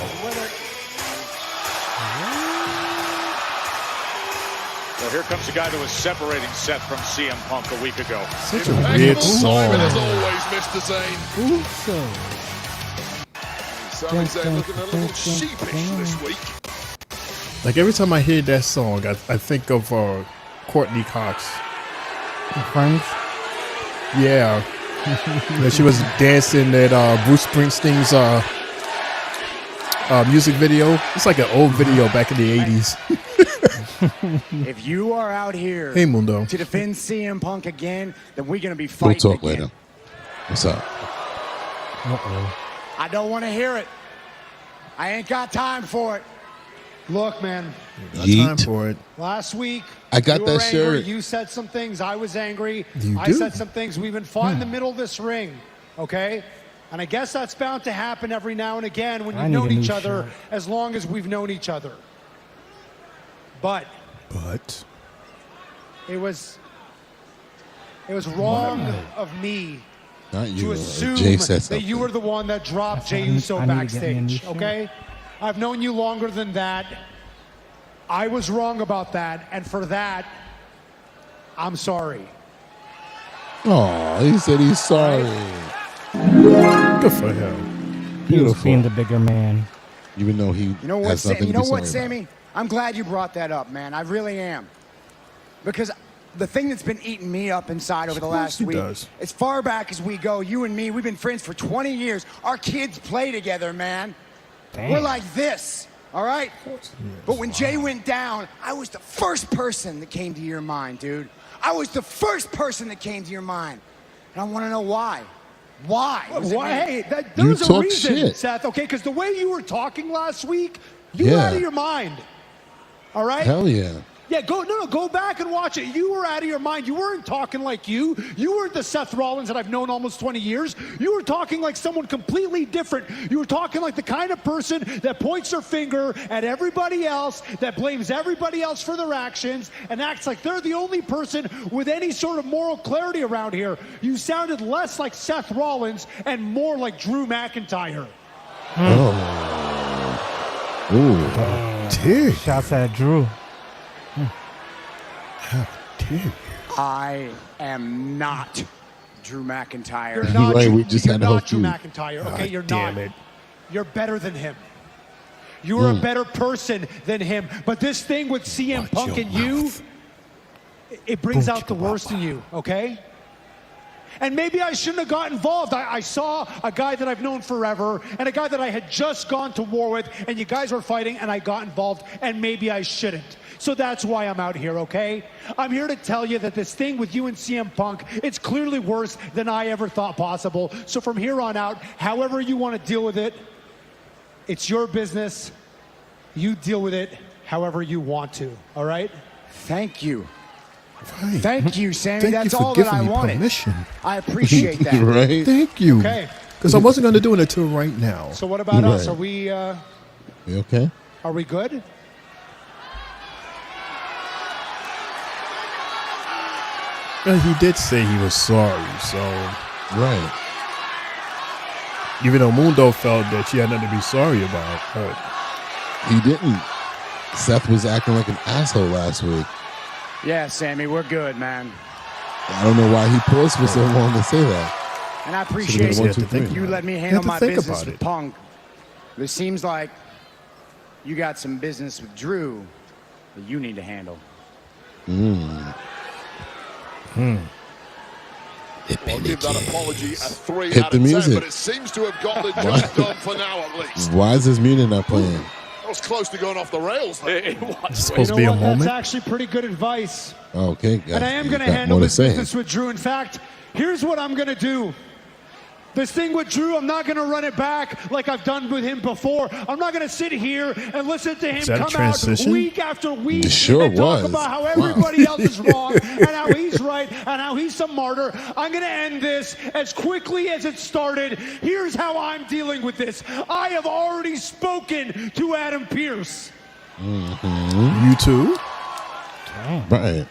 Well, here comes the guy that was separating Seth from CM Punk a week ago. Such a weird song. As always, Mr. Zane. Sami Zayn looking a little sheepish this week. Like every time I hear that song, I think of Courtney Cox. Friends? Yeah. That she was dancing at Bruce Springsteen's music video. It's like an old video back in the 80s. If you are out here Hey, Mundo. to defend CM Punk again, then we're going to be We'll fighting talk again. later. What's up? I don't want to hear it. I ain't got time for it. Look, man, Yeet. Time for it. last week I got you that were angry. shirt. You said some things. I was angry. You I do? said some things. We've been fought in the middle of this ring, okay? And I guess that's bound to happen every now and again when I you've need known a new each other shirt. as long as we've known each other. But it was wrong of me Not you. to assume Jay said that something. you were the one that dropped Jey I need- Uso I need to get me a new backstage, shirt. okay? I've known you longer than that. I was wrong about that, and for that, I'm sorry. Oh, he said he's sorry. Good for him. He was Beautiful. being the bigger man. Even though he You know what, has nothing you to know be what, sorry Sammy? I'm glad you brought that up, man. I really am. Because the thing that's been eating me up inside over the last he week, does. as far back as we go, you and me, we've been friends for 20 years. Our kids play together, man. Damn. We're like this, all right? But when Jay went down, I was the first person that came to your mind, dude. I was the first person that came to your mind. And I want to know why. Why? Was it Why? me? Hey, You there's a talk reason, shit. Seth, okay? Because the way you were talking last week, you were Yeah. out of your mind. All right? Hell yeah. Yeah, go back and watch it. You were out of your mind. You weren't talking like you. You weren't the Seth Rollins that I've known almost 20 years. You were talking like someone completely different. You were talking like the kind of person that points their finger at everybody else, that blames everybody else for their actions, and acts like they're the only person with any sort of moral clarity around here. You sounded less like Seth Rollins and more like Drew McIntyre. Ooh. Dude. Shouts at Drew. How dare you? I am not Drew McIntyre. You're not, right, we just you're had a not whole Drew feud. McIntyre, okay? You're damn not. it. You're better than him. You're a better person than him. But this thing with CM Punk and you, it brings out the worst in you, okay? And maybe I shouldn't have got involved. I saw a guy that I've known forever and a guy that I had just gone to war with, and you guys were fighting, and I got involved, and maybe I shouldn't. So that's why I'm out here, okay? I'm here to tell you that this thing with you and CM Punk, it's clearly worse than I ever thought possible. So from here on out, however you want to deal with it, it's your business. You deal with it however you want to, all right? Thank you. Right. Thank you, Sammy. Thank That's you for all that giving I me wanted. permission. I appreciate that. Right? Thank you. Okay. Because I wasn't going to do it until right now. So what about us? Right. Are we You okay? are we good? Well, he did say he was sorry, so Right. even though Mundo felt that she had nothing to be sorry about, but He didn't. Seth was acting like an asshole last week. Yeah, Sammy, we're good, man. I don't know why he paused for so long to say that. And I Should've appreciate been 1, 2, 3. you let me You handle have to my think business about with it. Punk. It seems like you got some business with Drew that you need to handle. I'll give that apology a 3 Hit out the of 10, music. but it seems to have got the job done for now at least. Why is this music not playing? That was close to going off the rails. It was. it's supposed to be a That's moment. actually pretty good advice. Okay, guys. And I am you going to got handle more to this say. business with Drew. In fact, here's what I'm going to do. This thing with Drew, I'm not going to run it back like I've done with him before. I'm not going to sit here and listen to him Is that a come out transition? week after week It sure and talk was. about how everybody else is wrong and how he's right and how he's a martyr. I'm going to end this as quickly as it started. Here's how I'm dealing with this. I have already spoken to Adam Pearce. You too? Right.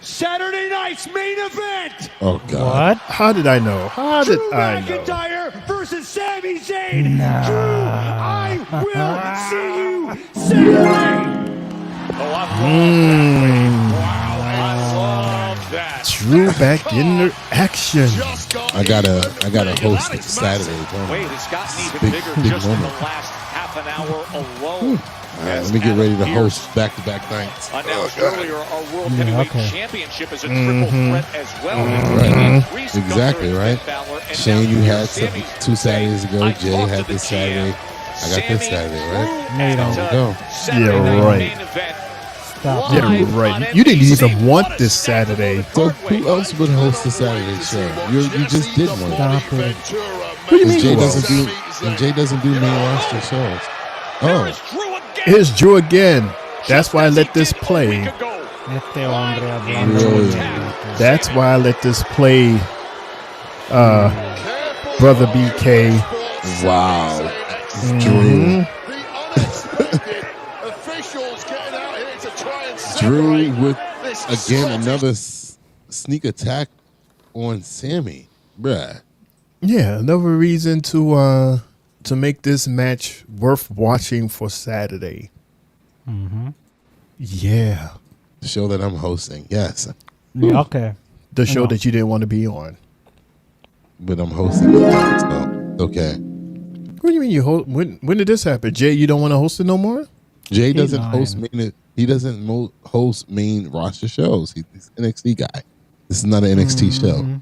Saturday night's main event. Oh, God. What? How did I know? How did Drew I know? McIntyre versus Sami Zayn. Drew, I will see you Saturday. Oh, I love that. Drew back in the action. I gotta host it Saturday. Wait, it's gotten even Big- bigger big just in the moment. last half an hour alone. All right, let me get ready to host back-to-back nights. Announced earlier, our World Heavyweight Championship is a triple threat as well. Right. Exactly, right? Shane, you had some 2 Saturdays ago. Jay had this Saturday. I got this Saturday, right? No, you don't. There we go. Yeah, right. Stop. Yeah, right. You didn't even want this Saturday. So who else would host the Saturday show? You just did one. Stop it. What do you mean? Jay doesn't do main roster shows. Oh, Here's Drew again. That's why I let this play. really? That's why I let this play. Brother BK. Wow. Drew. Drew with again another sneak attack on Sami, bruh. Yeah, another reason to make this match worth watching for Saturday. Yeah. The show that I'm hosting, yes. Yeah, okay. The show that you didn't want to be on. But I'm hosting it, so okay. What do you mean you when did this happen? Jay, you don't want to host it no more? Jay doesn't host main. He doesn't host main roster shows. He's an NXT guy. This is not an NXT show.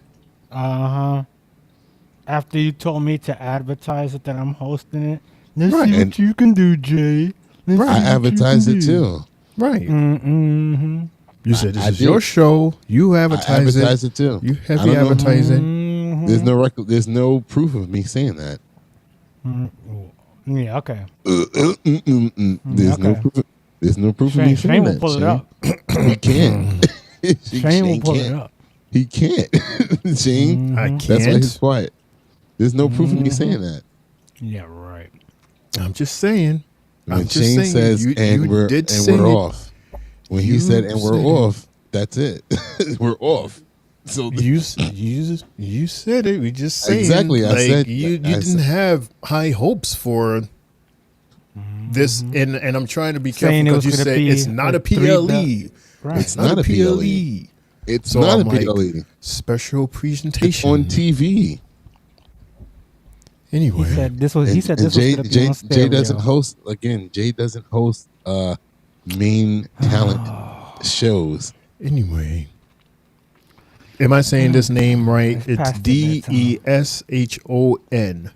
After you told me to advertise it that I'm hosting it, let's Right. see what you can do, Jay. Let's see I what you advertised can it do. too. Right. You said this I is did. your show. You advertise it. I advertised it too. You I heavy don't know. advertising. There's no record. There's no proof of me saying that. Yeah, okay. There's no Okay. proof. There's no proof of me Shane saying will that. pull it Shane. up. He can't. Shane will pull it can't. up. He can't. Shane. I That's why can't. he's quiet. There's no proof of me saying that. Yeah, right. I'm just saying. When I'm just Shane saying. says you we're did say it. off. When he You said and we're said it. off, that's it. We're off. So You said it. We just saying. Exactly, I Like, said- you I didn't said- have high hopes for this, and I'm trying to be careful Saying it because was you gonna said be it's not a a three PLE. belt. Right. It's not a PLE. It's So not I'm a like, PLE. special It's presentation on TV. Anyway, He said this was And gonna be on Jay stereo. doesn't host again. Jay doesn't host main talent shows. Anyway, am I saying this name right? It's It's past the bedtime. Deshon.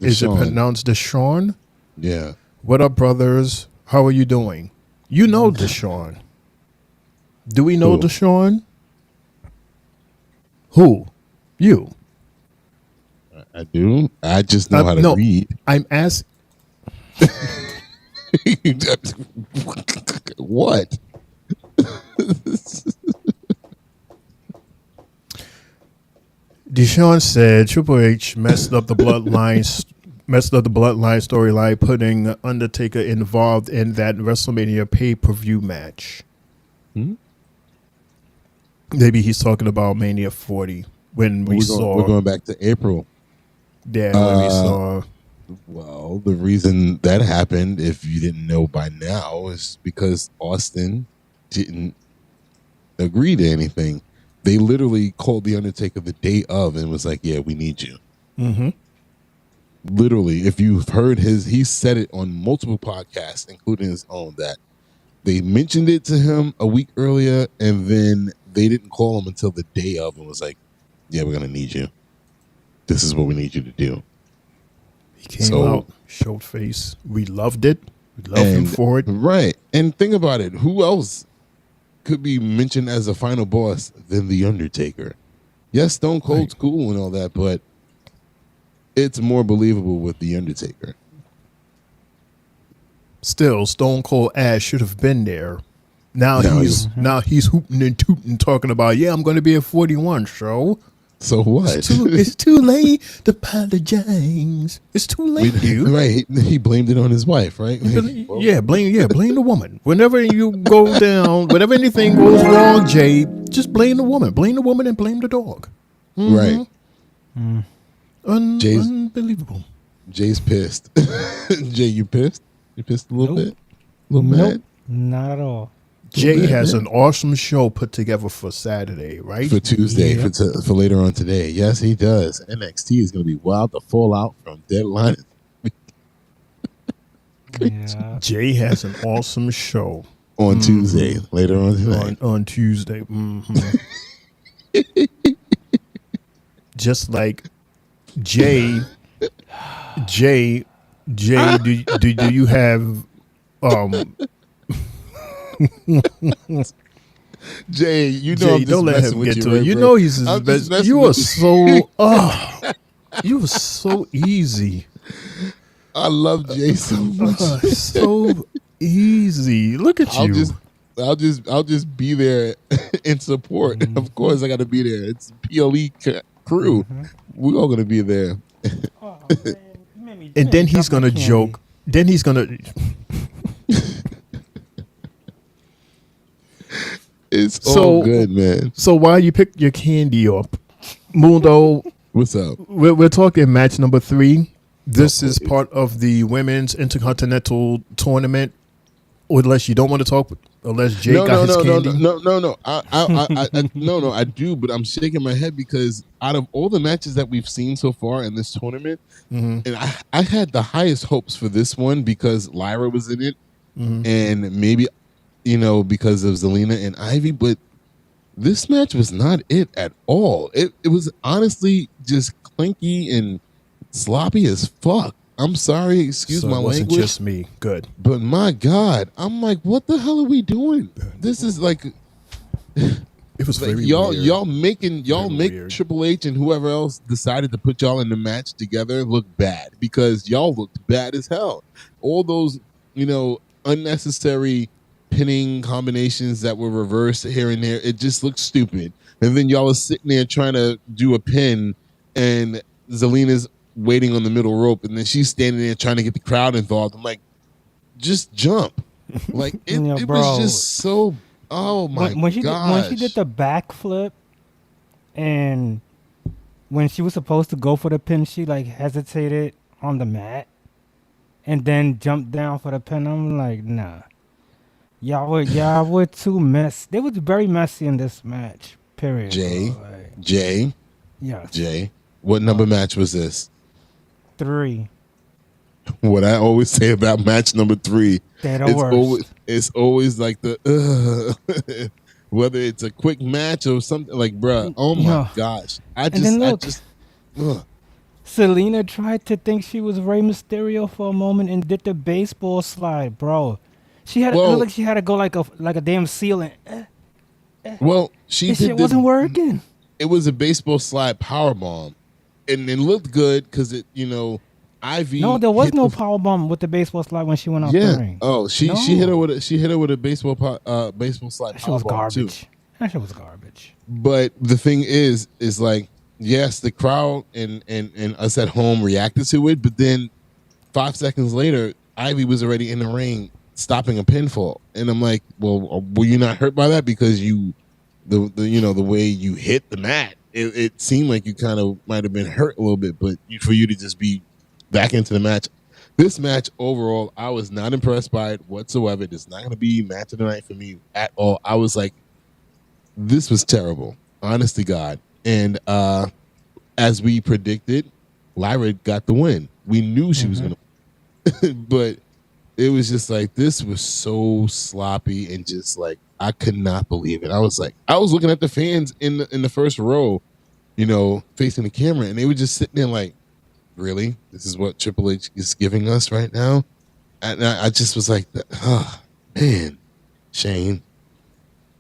Is it Deshaun. pronounced Deshaun? Yeah. What up, brothers? How are you doing? You know Deshaun. Do we know Who? Deshaun? Who? You. I do. I just know how to no, read. I'm asking. What? Deshaun said Triple H messed up the bloodline storyline, putting Undertaker involved in that WrestleMania pay-per-view match. Maybe he's talking about Mania 40 when we're going back to April. Yeah, when we saw. Well, the reason that happened, if you didn't know by now, is because Austin didn't agree to anything. They literally called the Undertaker the day of and was like, "Yeah, we need you." Mm-hmm. Literally, if you've heard he said it on multiple podcasts, including his own, that they mentioned it to him a week earlier, and then they didn't call him until the day of and was like, "Yeah, we're gonna need you. This is what we need you to do." He came out, showed face. We loved it. We loved him for it. Right. And think about it. Who else could be mentioned as a final boss than The Undertaker? Yes, Stone Cold's cool and all that, but it's more believable with The Undertaker. Still, Stone Cold Ash should have been there. Now he's hooting and tooting, talking about, yeah, I'm going to be at 41 show. So what? It's too late to apologize. It's too late, dude. Right. He blamed it on his wife, right? Blame the woman. Whenever you go down, whenever anything goes wrong, Jay, just blame the woman. Blame the woman and blame the dog. Right. Unbelievable. Jay's pissed. Jay, you pissed? You pissed a little bit? A little mad? Not at all. Jay has an awesome show put together for Saturday, right? For Tuesday, for later on today. Yes, he does. NXT is going to be wild. The fallout from Deadline. Yeah. Jay has an awesome show. On Tuesday, later on today. On Tuesday. Just like Jay, do you have Jay, you know, Jay, I'm just don't let messing him with get you, to right, it. You bro? know he's his I'm best. just messing You are with so you are so easy. I love Jay so much. So easy. Look at you. I'll just be there in support. Of course, I got to be there. It's PLE crew. We're all gonna be there. And then he's gonna joke. Then he's gonna. It's all good, man. So while you pick your candy up, Mundo, what's up? We're talking match number 3. This is part of the Women's Intercontinental Tournament. Unless you don't want to talk, unless Jay got his candy. No. I do, but I'm shaking my head because out of all the matches that we've seen so far in this tournament, and I had the highest hopes for this one because Lyra was in it, and maybe, because of Zelina and Ivy, but this match was not it at all. It was honestly just clinky and sloppy as fuck. I'm sorry, excuse my it wasn't language. Just me. Good. But my God, I'm like, what the hell are we doing? This is like, it was like very y'all weird. make Triple H and whoever else decided to put y'all in the match together look bad because y'all looked bad as hell. All those, unnecessary pinning combinations that were reversed here and there, it just looked stupid. And then y'all are sitting there trying to do a pin, and Zelina's waiting on the middle rope, and then she's standing there trying to get the crowd involved. I'm like, just jump. Like it was just so. Oh my god! When she did the backflip, and when she was supposed to go for the pin, she hesitated on the mat, and then jumped down for the pin. I'm like, nah, y'all were too messy. They was very messy in this match. Period. Jay. Yes. Jay. What number match was this? 3. What I always say about match number 3, it's always like the whether it's a quick match or something like, bruh. Oh my gosh! I just. Selena tried to think she was Rey Mysterio for a moment and did the baseball slide, bro. She had it looked like she had to go like a damn ceiling. Well, she shit wasn't working. It was a baseball slide powerbomb, and it looked good because it, Ivy. No, there was no powerbomb with the baseball slide when she went off the ring. Oh, she hit her with a baseball slide. That shit was garbage. Too. That shit was garbage. But the thing is like, yes, the crowd and us at home reacted to it, but then 5 seconds later, Ivy was already in the ring stopping a pinfall, and I'm like, well, were you not hurt by that? Because the way you hit the mat, it seemed like you kind of might have been hurt a little bit, but for you to just be back into the match. This match overall, I was not impressed by it whatsoever. It's not going to be match of the night for me at all. I was like, this was terrible, honest to God. And as we predicted, Lyra got the win. We knew she was going to, but it was just like, this was so sloppy and just like, I could not believe it. I was looking at the fans in the first row, facing the camera, and they were just sitting there like, really? This is what Triple H is giving us right now? And I just was like, oh, man, Shane.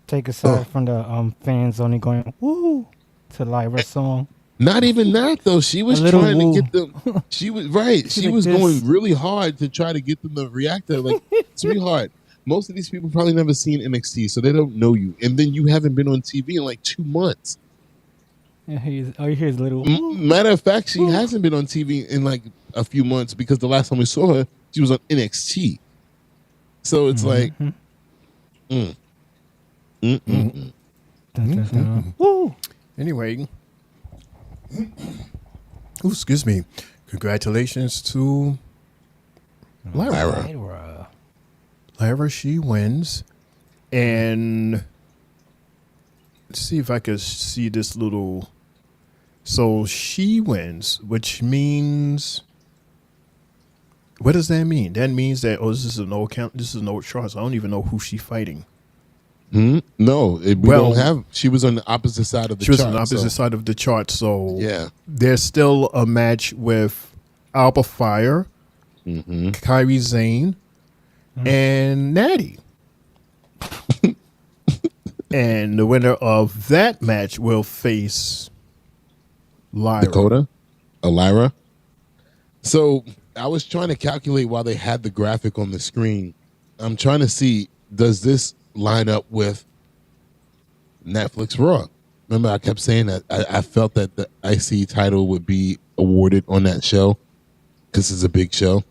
Take aside from the fans only going, woo, to Lyra's song. Not even that, though. She was trying to get them. She was right. She was going really hard to try to get them to react to her. Like, sweetheart, most of these people probably never seen NXT, so they don't know you. And then you haven't been on TV in like 2 months. Yeah, here's little. Matter of fact, she hasn't been on TV in like a few months because the last time we saw her, she was on NXT. So it's like, Woo! Anyway, excuse me. Congratulations to Lyra. Lyra, she wins, and let's see if I can see this little. So she wins, which means, what does that mean? That means that, this is an old count. This is an old chart. So I don't even know who she's fighting. No, we don't have. She was on the opposite side of the chart. She was on the opposite side of the chart. So yeah, there's still a match with Alba Fire, Kairi Sane, and Natty. And the winner of that match will face Lyra. Lyra. So I was trying to calculate while they had the graphic on the screen. I'm trying to see, does this line up with Netflix Raw? Remember, I kept saying that I felt that the IC title would be awarded on that show because it's a big show.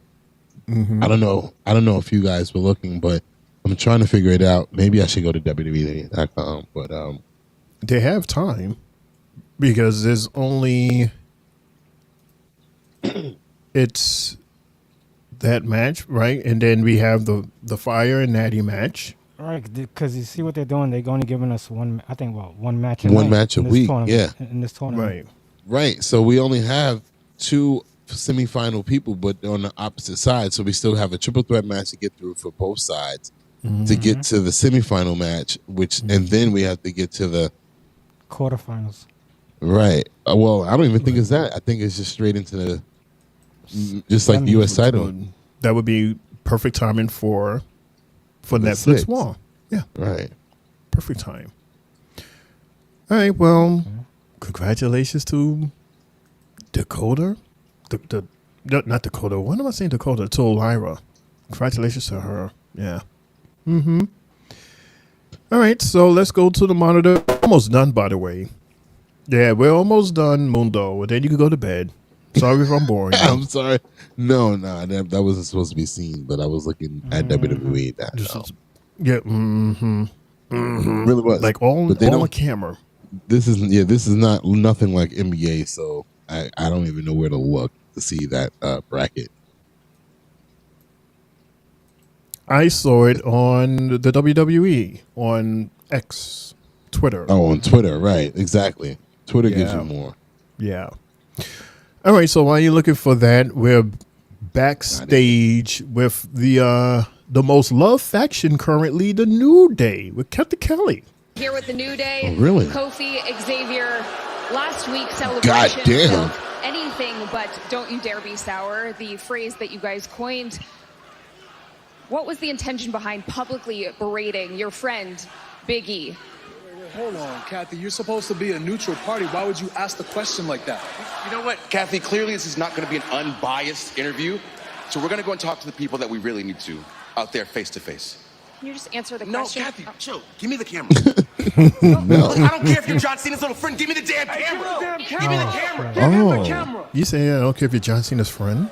I don't know if you guys were looking, but I'm trying to figure it out. Maybe I should go to WWE.com, but they have time because there's only it's that match, right? And then we have the Fire and Natty match. Right, because you see what they're doing. They're only giving us one match. One match a week, yeah. In this tournament, right. So we only have 2 semifinal people, but on the opposite side. So we still have a triple threat match to get through for both sides to get to the semifinal match, and then we have to get to the quarterfinals. Right. Well, I don't even think it's that. I think it's just straight into the like the U.S. title. That would be perfect timing for Netflix Raw. Yeah. Right. Perfect time. All right. Well, congratulations to Dakota. Not Dakota. What am I saying? Dakota. To Lyra. Congratulations to her. Yeah. All right. So let's go to the monitor. Almost done, by the way. Yeah, we're almost done, Mundo. And then you can go to bed. Sorry if I'm boring. I'm sorry. No, that wasn't supposed to be seen, but I was looking at WWE. Yeah. Really was. Like all on camera. This is not nothing like NBA, so I don't even know where to look to see that bracket. I saw it on the WWE on X, Twitter. Oh, on Twitter, right? Exactly. Twitter gives you more. Yeah. All right. So while you're looking for that, we're backstage with the most loved faction currently, the New Day, with Captain Kelly. Here with the New Day. Oh, really? Kofi, Xavier. Last week's celebration. God damn. Anything but "Don't you dare be sour," the phrase that you guys coined. What was the intention behind publicly berating your friend, Big E? Hold on, Kathy. You're supposed to be a neutral party. Why would you ask the question like that? You know what, Kathy? Clearly, this is not going to be an unbiased interview. So we're going to go and talk to the people that we really need to out there face to face. Can you just answer the No, question? Kathy, chill. Give me the camera. No. I don't care if you're John Cena's little friend. Give me the damn camera. Give me the camera. Oh, you say I don't care if you're John Cena's friend?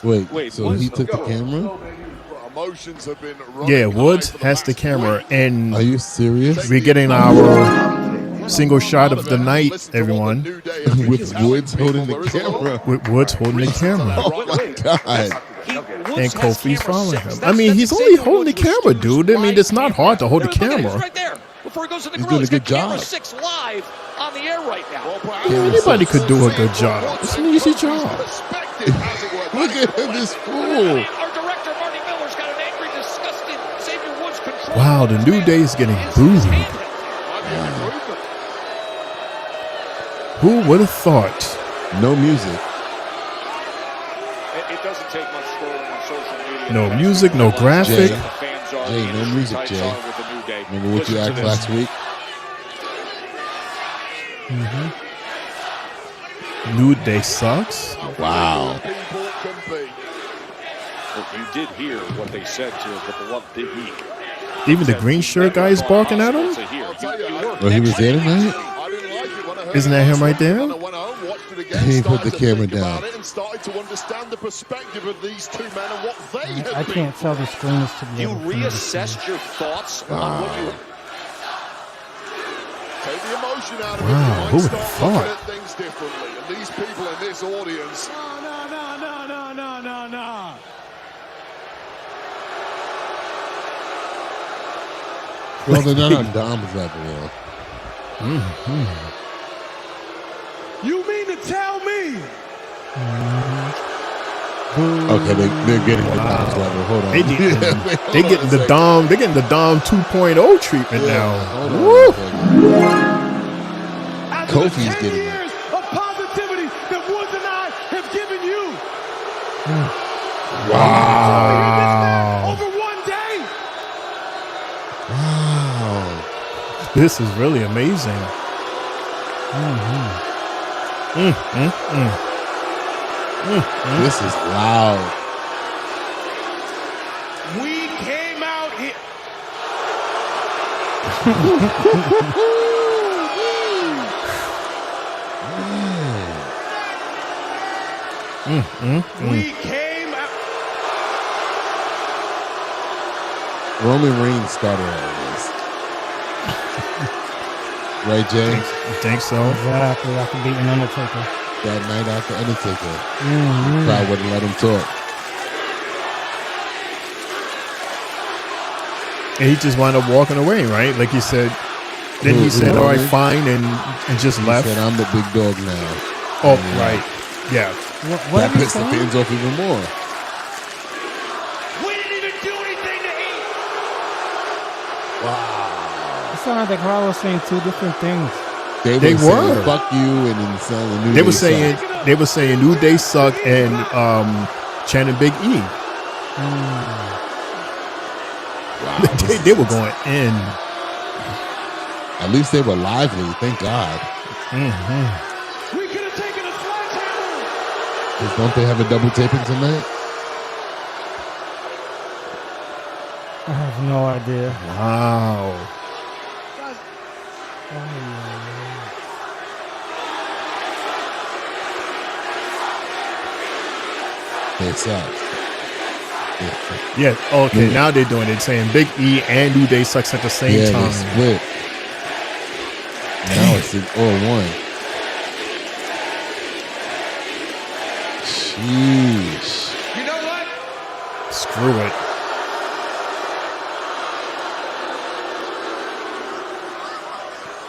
Wait, so he took the camera? Emotions have been Yeah, Woods has the camera, and are you serious? We're getting our single shot of the night, everyone. With Woods holding the camera. With Woods holding the camera. Oh my God. And Kofi's following him. I mean, he's only holding the camera, dude. I mean, it's not hard to hold the camera. Right there. Before he goes to the He's doing a good job. 6 live on the air right now. Anybody could do a good job. It's an easy job. Look at him, this fool. Our director, Marty Miller's got an angry, disgusted Xavier Woods control. Wow, the New Day is getting booed. Who would have thought? No music. It doesn't take much scrolling on social media. No music, no graphic. Jay, no music, Jay. Remember what you asked last week? New Day sucks. Wow. You did hear what they said to the beloved Big E. Even the green shirt guy is barking at him? Oh, he was there tonight? Isn't that him right there? He put the camera down. I can't tell the screen is together. You reassessed your thoughts on what you... Take the emotion out of Wow, it. who would have thought? Look at things differently. And these people in this audience. No. Well, they're not on Dom's level, You mean to tell me? Okay, they're getting the Dom's level. Hold on. They getting the Dom 2.0 treatment now. Hold on. Kofi's getting it. Years of positivity that Woods and I have given you. Wow. Over one day. Wow. This is really amazing. This is loud. We came out here. We came out. Roman Reigns started all this. Right, Jay? You think so? Exactly, after beating Undertaker. That night after Undertaker. Crowd wouldn't let him talk. And he just wound up walking away, right? Like you said. Then he said, all right, fine, and just left. He said, I'm the big dog now. Oh, right. Yeah. That pissed the fans off even more. We didn't even do anything to eat. Wow. It sounded like the crowd was saying two different things. They were saying, fuck you, and then saying the New Day suck. They were saying New Day suck and chanting Big E. Wow, they were going in. At least they were lively, thank God. We could have taken a sledgehammer. 'Cause don't they have a double taping tonight? I have no idea. Wow. They suck. Yeah. Okay. Now they're doing it, saying Big E and New Day sucks at the same time. They split. Now it's all one. Sheesh. You know what? Screw it.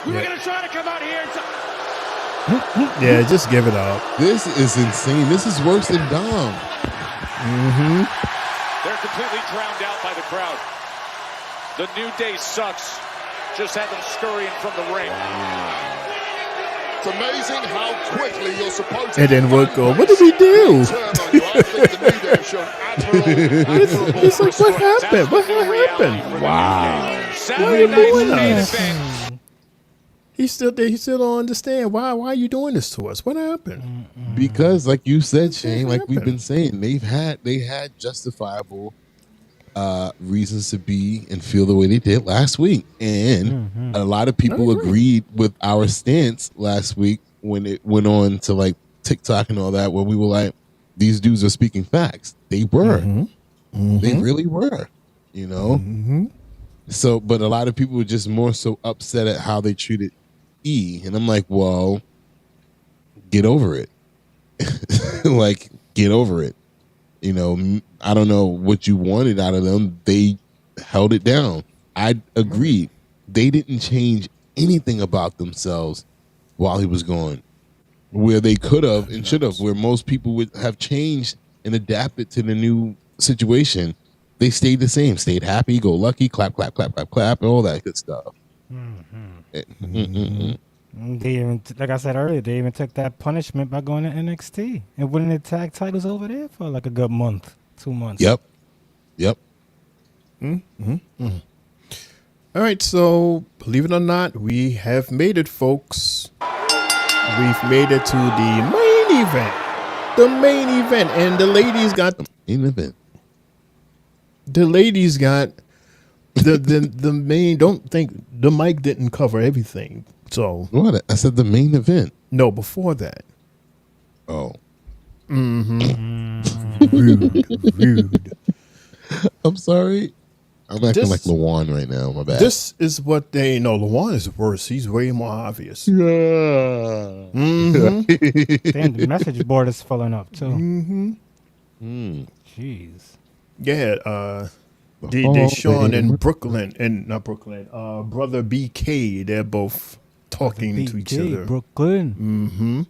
We were going to try to come out here and Yeah, just give it up. This is insane. This is worse than Dom. They're completely drowned out by the crowd. The New Day sucks. Just had them scurrying from the ring. It's amazing how quickly you're supposed to. And then we'll go, what did we do? It's like, what happened? What happened? Wow. Why are you doing us? He's still there. He still don't understand. Why are you doing this to us? What happened? Because, like you said, Shane, like we've been saying, they had justifiable reasons to be and feel the way they did last week, and a lot of people agreed with our stance last week when it went on to like TikTok and all that, where we were like, these dudes are speaking facts. They were, they really were, you know. So, but a lot of people were just more so upset at how they treated E, and I'm like, well, get over it. Like, get over it. You know, I don't know what you wanted out of them. They held it down. I agreed. They didn't change anything about themselves while he was gone, where they could have and should have, where most people would have changed and adapted to the new situation. They stayed the same, stayed happy, go lucky, clap, clap, clap, clap, clap, and all that good stuff. They even, like I said earlier, they even took that punishment by going to NXT and winning the tag titles over there for like a good month, 2 months. Yep. All right, so believe it or not, we have made it, folks. We've made it to the main event. The main event, and the ladies got the main event. The ladies got the main. Don't think the mic didn't cover everything. So what? I said the main event. No, before that. Oh. Rude. I'm sorry. I'm acting like Lawan right now. My bad. This is what they know. Lawan is worse. He's way more obvious. Damn, the message board is filling up too. Jeez. Yeah, Deshaun and Brooklyn, and not Brooklyn, brother BK, they're both talking to each other. Brooklyn.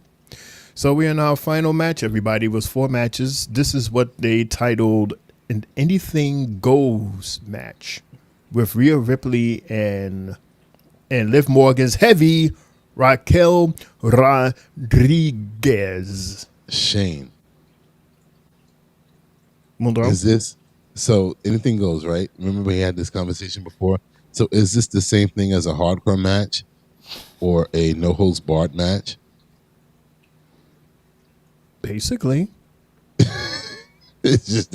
So we're in our final match, everybody. It was 4 matches. This is what they titled an Anything Goes match with Rhea Ripley and Liv Morgan's heavy Raquel Rodriguez. Shane. Mundo? Is this so? Anything goes, right? Remember we had this conversation before. So is this the same thing as a hardcore match or a no holds barred match? Basically, it's just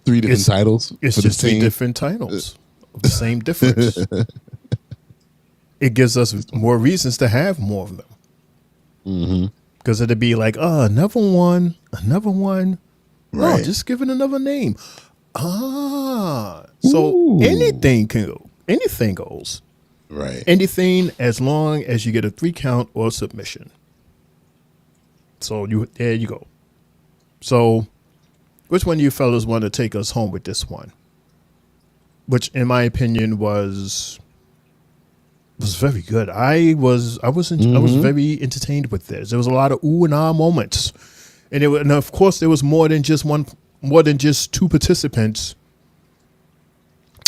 three different titles. It's just 3 different titles of the same difference. It gives us more reasons to have more of them. Because it'd be like, another one. Right. No, just give it another name. So anything goes. Right. Anything as long as you get a 3 count or submission. So there you go. So which one of you fellas want to take us home with this one? Which in my opinion was very good. I was very entertained with this. There was a lot of ooh and ah moments. And of course, there was more than just 2 participants,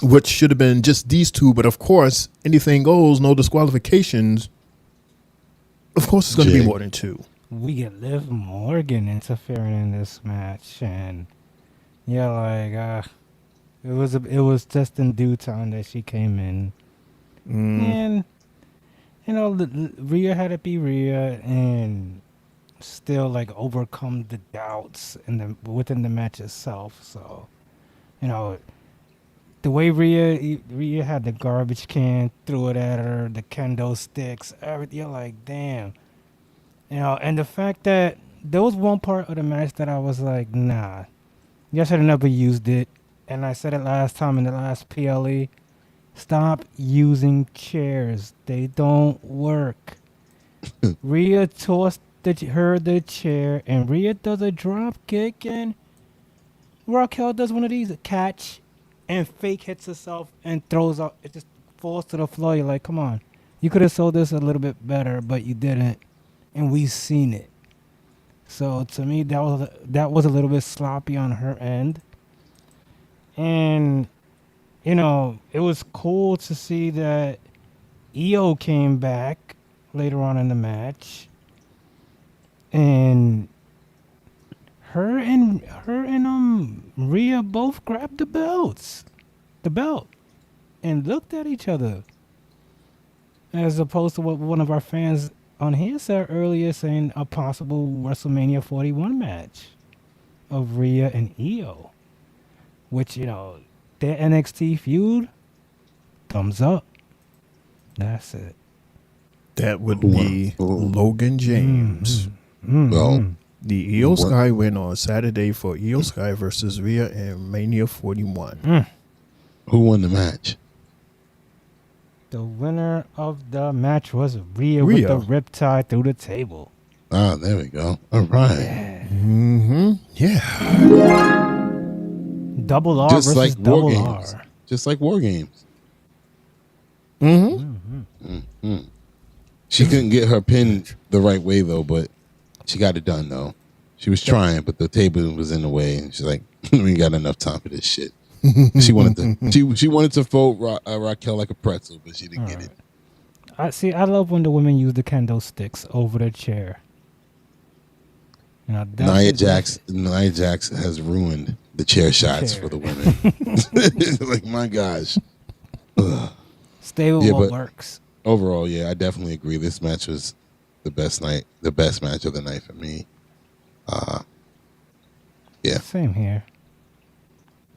which should have been just these 2. But of course, anything goes, no disqualifications. Of course, it's going to be more than 2. We get Liv Morgan interfering in this match, and it was just in due time that she came in, and Rhea had to be Rhea, and still overcome the doubts within the match itself. So, the way Rhea had the garbage can, threw it at her, the kendo sticks, everything. You're like, damn. And the fact that there was one part of the match that I was like, nah, you should have never used it. And I said it last time in the last PLE, stop using chairs. They don't work. Rhea tossed the chair, and Rhea does a drop kick, and Raquel does one of these, a catch, and fake hits herself and throws out. It just falls to the floor. You're like, come on. You could have sold this a little bit better, but you didn't, and we seen it. So to me, that was a little bit sloppy on her end, and it was cool to see that EO came back later on in the match, and her and Rhea both grabbed the belt, and looked at each other, as opposed to what one of our fans on here said earlier, saying a possible WrestleMania 41 match of Rhea and EO, which their NXT feud, thumbs up. That's it. That would be Logan James. Well, the Io Sky win on Saturday for Io Sky versus Rhea in Mania 41. Who won the match? The winner of the match was Rhea with the riptide through the table. Ah, there we go. All right. Yeah. Double R Just versus like double War R. Games. Just like War Games. She couldn't get her pin the right way, though, but she got it done, though. She was trying, but the table was in the way, and she's like, "We ain't got enough time for this shit." She wanted to fold Raquel like a pretzel, but she didn't get it. I love when the women use the kendo sticks over the chair. Nia Jax has ruined the chair shots for the women. Like, my gosh. Ugh. Stay with what works. Overall, I definitely agree. This match was the best match of the night for me. Same here.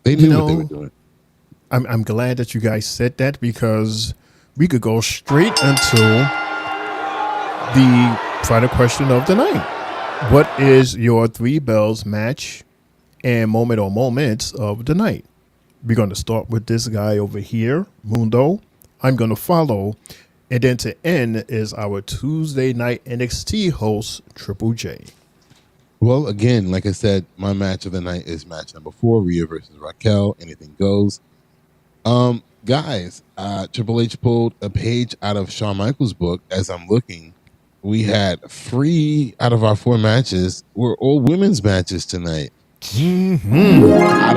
They knew what they were doing. I'm glad that you guys said that, because we could go straight into the final question of the night. What is your 3 bells match and moment or moments of the night? We're going to start with this guy over here, Mundo. I'm going to follow. And then to end is our Tuesday night NXT host, Triple J. Well, again, like I said, my match of the night is match number 4, Rhea versus Raquel. Anything goes. Guys, Triple H pulled a page out of Shawn Michaels' book. As I'm looking, we had 3 out of our 4 matches were all women's matches tonight. I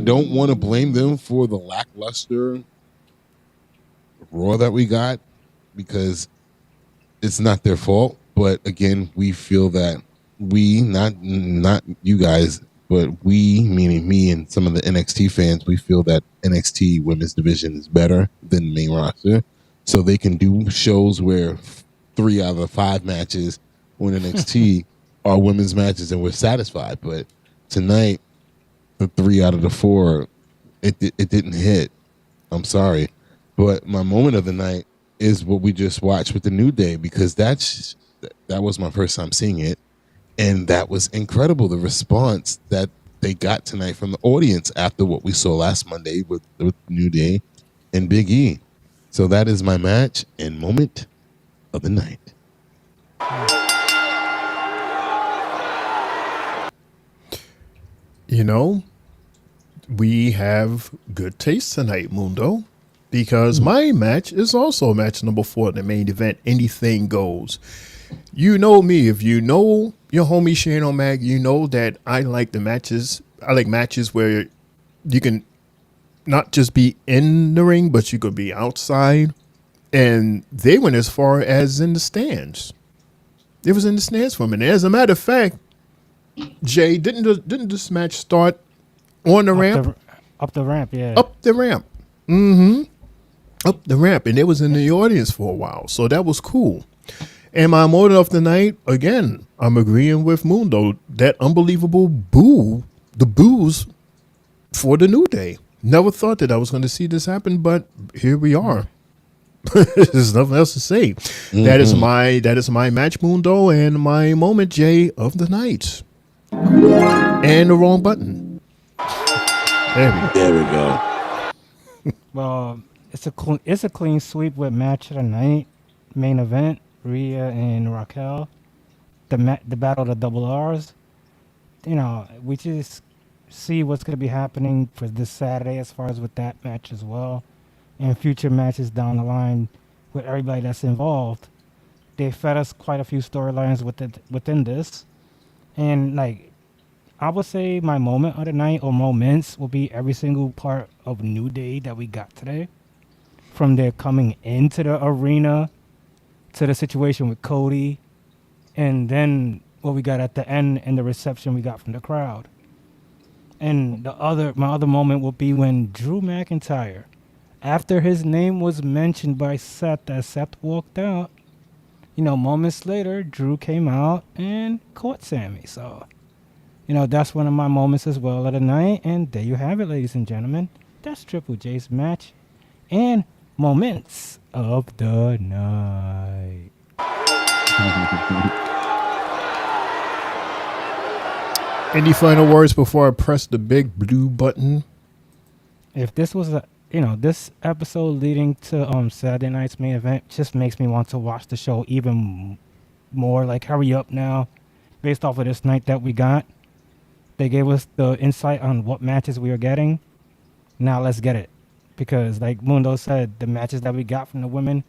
don't want to blame them for the lackluster Raw that we got, because it's not their fault. But again, we feel that we, not you guys, but we, meaning me and some of the NXT fans, we feel that NXT women's division is better than the main roster. So they can do shows where 3 out of the 5 matches on NXT are women's matches, and we're satisfied. But tonight, the 3 out of the 4, it didn't hit. I'm sorry. But my moment of the night is what we just watched with the New Day, because that was my first time seeing it. And that was incredible, the response that they got tonight from the audience after what we saw last Monday with New Day and Big E. So that is my match and moment of the night. We have good taste tonight, Mundo, because my match is also match number 4 in the main event. Anything goes. You know me. If you know your homie Shane O'Mac, you know that I like the matches. I like matches where you can not just be in the ring, but you could be outside. And they went as far as in the stands. It was in the stands for a minute. As a matter of fact, Jay, didn't this match start on the ramp? Up the ramp, yeah. Up the ramp. Up the ramp. And it was in the audience for a while. So that was cool. And my moment of the night, again, I'm agreeing with Mundo. That unbelievable the boos for the New Day. Never thought that I was going to see this happen, but here we are. There's nothing else to say. That is my match, Mundo, and my moment, Jay, of the night. And the wrong button. There we go. Well, it's a clean sweep with match of the night, main event. Rhea and Raquel, the battle of the double R's. We just see what's going to be happening for this Saturday as far as with that match as well, and future matches down the line. with everybody that's involved. They fed us quite a few storylines within this. And, like, I would say my moment of the night or moments will be every single part of New Day that we got today. From their coming into the arena to the situation with Cody, and then what we got at the end and the reception we got from the crowd. And my other moment will be when Drew McIntyre, after his name was mentioned by Seth, as Seth walked out, moments later, Drew came out and caught Sami. So, that's one of my moments as well of the night. And there you have it, ladies and gentlemen. That's Triple J's match and moments of the night. Any final words before I press the big blue button? If this was this episode leading to Saturday night's main event just makes me want to watch the show even more. Like, hurry up now, based off of this night that we got. They gave us the insight on what matches we are getting. Now let's get it. Because like Mundo said, the matches that we got from the women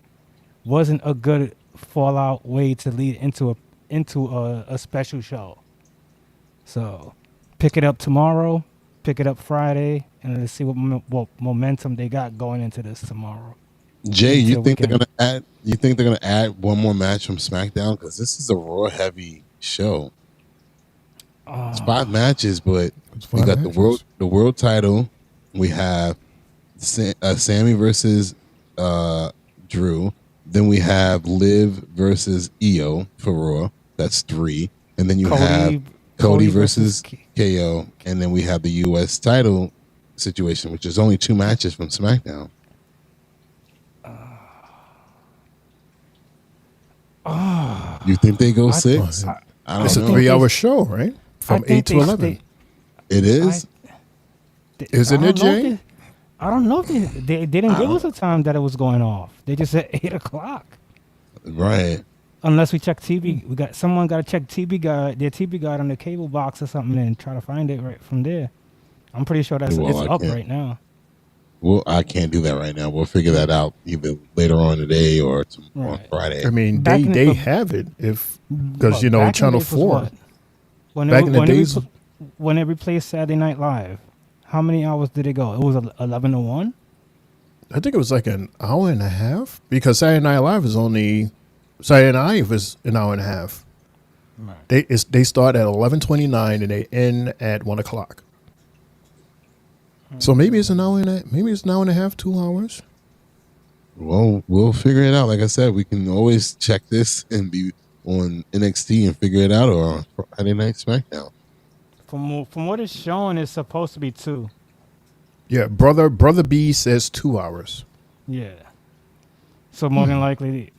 wasn't a good fallout way to lead into a special show. So pick it up tomorrow, pick it up Friday, and let's see what momentum they got going into this tomorrow. Jay, you think they're gonna add one more match from SmackDown? Because this is a Raw heavy show. It's 5 matches, but we got the world title. We have Sami versus Drew. Then we have Liv versus Io for Raw. That's 3. And then you have Cody versus KO. And then we have the U.S. title situation, which is only 2 matches from SmackDown. You think they go 6? I don't it's know. a 3-hour show, right? From 8 to 11. It is? Isn't it, Jay? I don't know if they didn't give us a time that it was going off. They just said 8 o'clock. Right. Unless we check TV. Someone got to check their TV guide on the cable box or something and try to find it right from there. I'm pretty sure it's up right now. Well, I can't do that right now. We'll figure that out either later on today or on Friday. I mean, they have it because Channel 4. When they replaced Saturday Night Live, how many hours did it go? It was 11 to 1? I think it was like an hour and a half because Saturday Night Live is Saturday Night Live is an hour and a half. Right. They start at 11:29 and they end at 1 o'clock. So maybe it's an hour and a half, 2 hours. Well, we'll figure it out. Like I said, we can always check this and be on NXT and figure it out, or on Friday Night SmackDown. From what it's showing, it's supposed to be 2. Yeah, brother B says 2 hours. Yeah. So more than likely,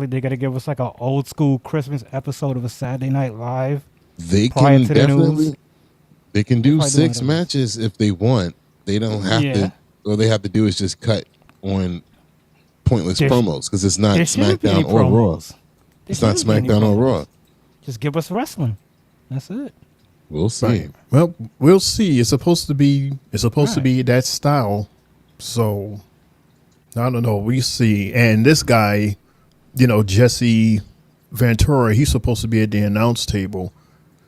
they got to give us like an old school Christmas episode of a Saturday Night Live. They can definitely. They can do 6 matches if they want. They don't have to. All they have to do is just cut on pointless promos because it's not SmackDown or Raw. It's not SmackDown or Raw. Just give us wrestling. That's it. We'll see. Right. Well, we'll see. It's supposed to be that style. So I don't know. We see. And this guy, Jesse Ventura, he's supposed to be at the announce table.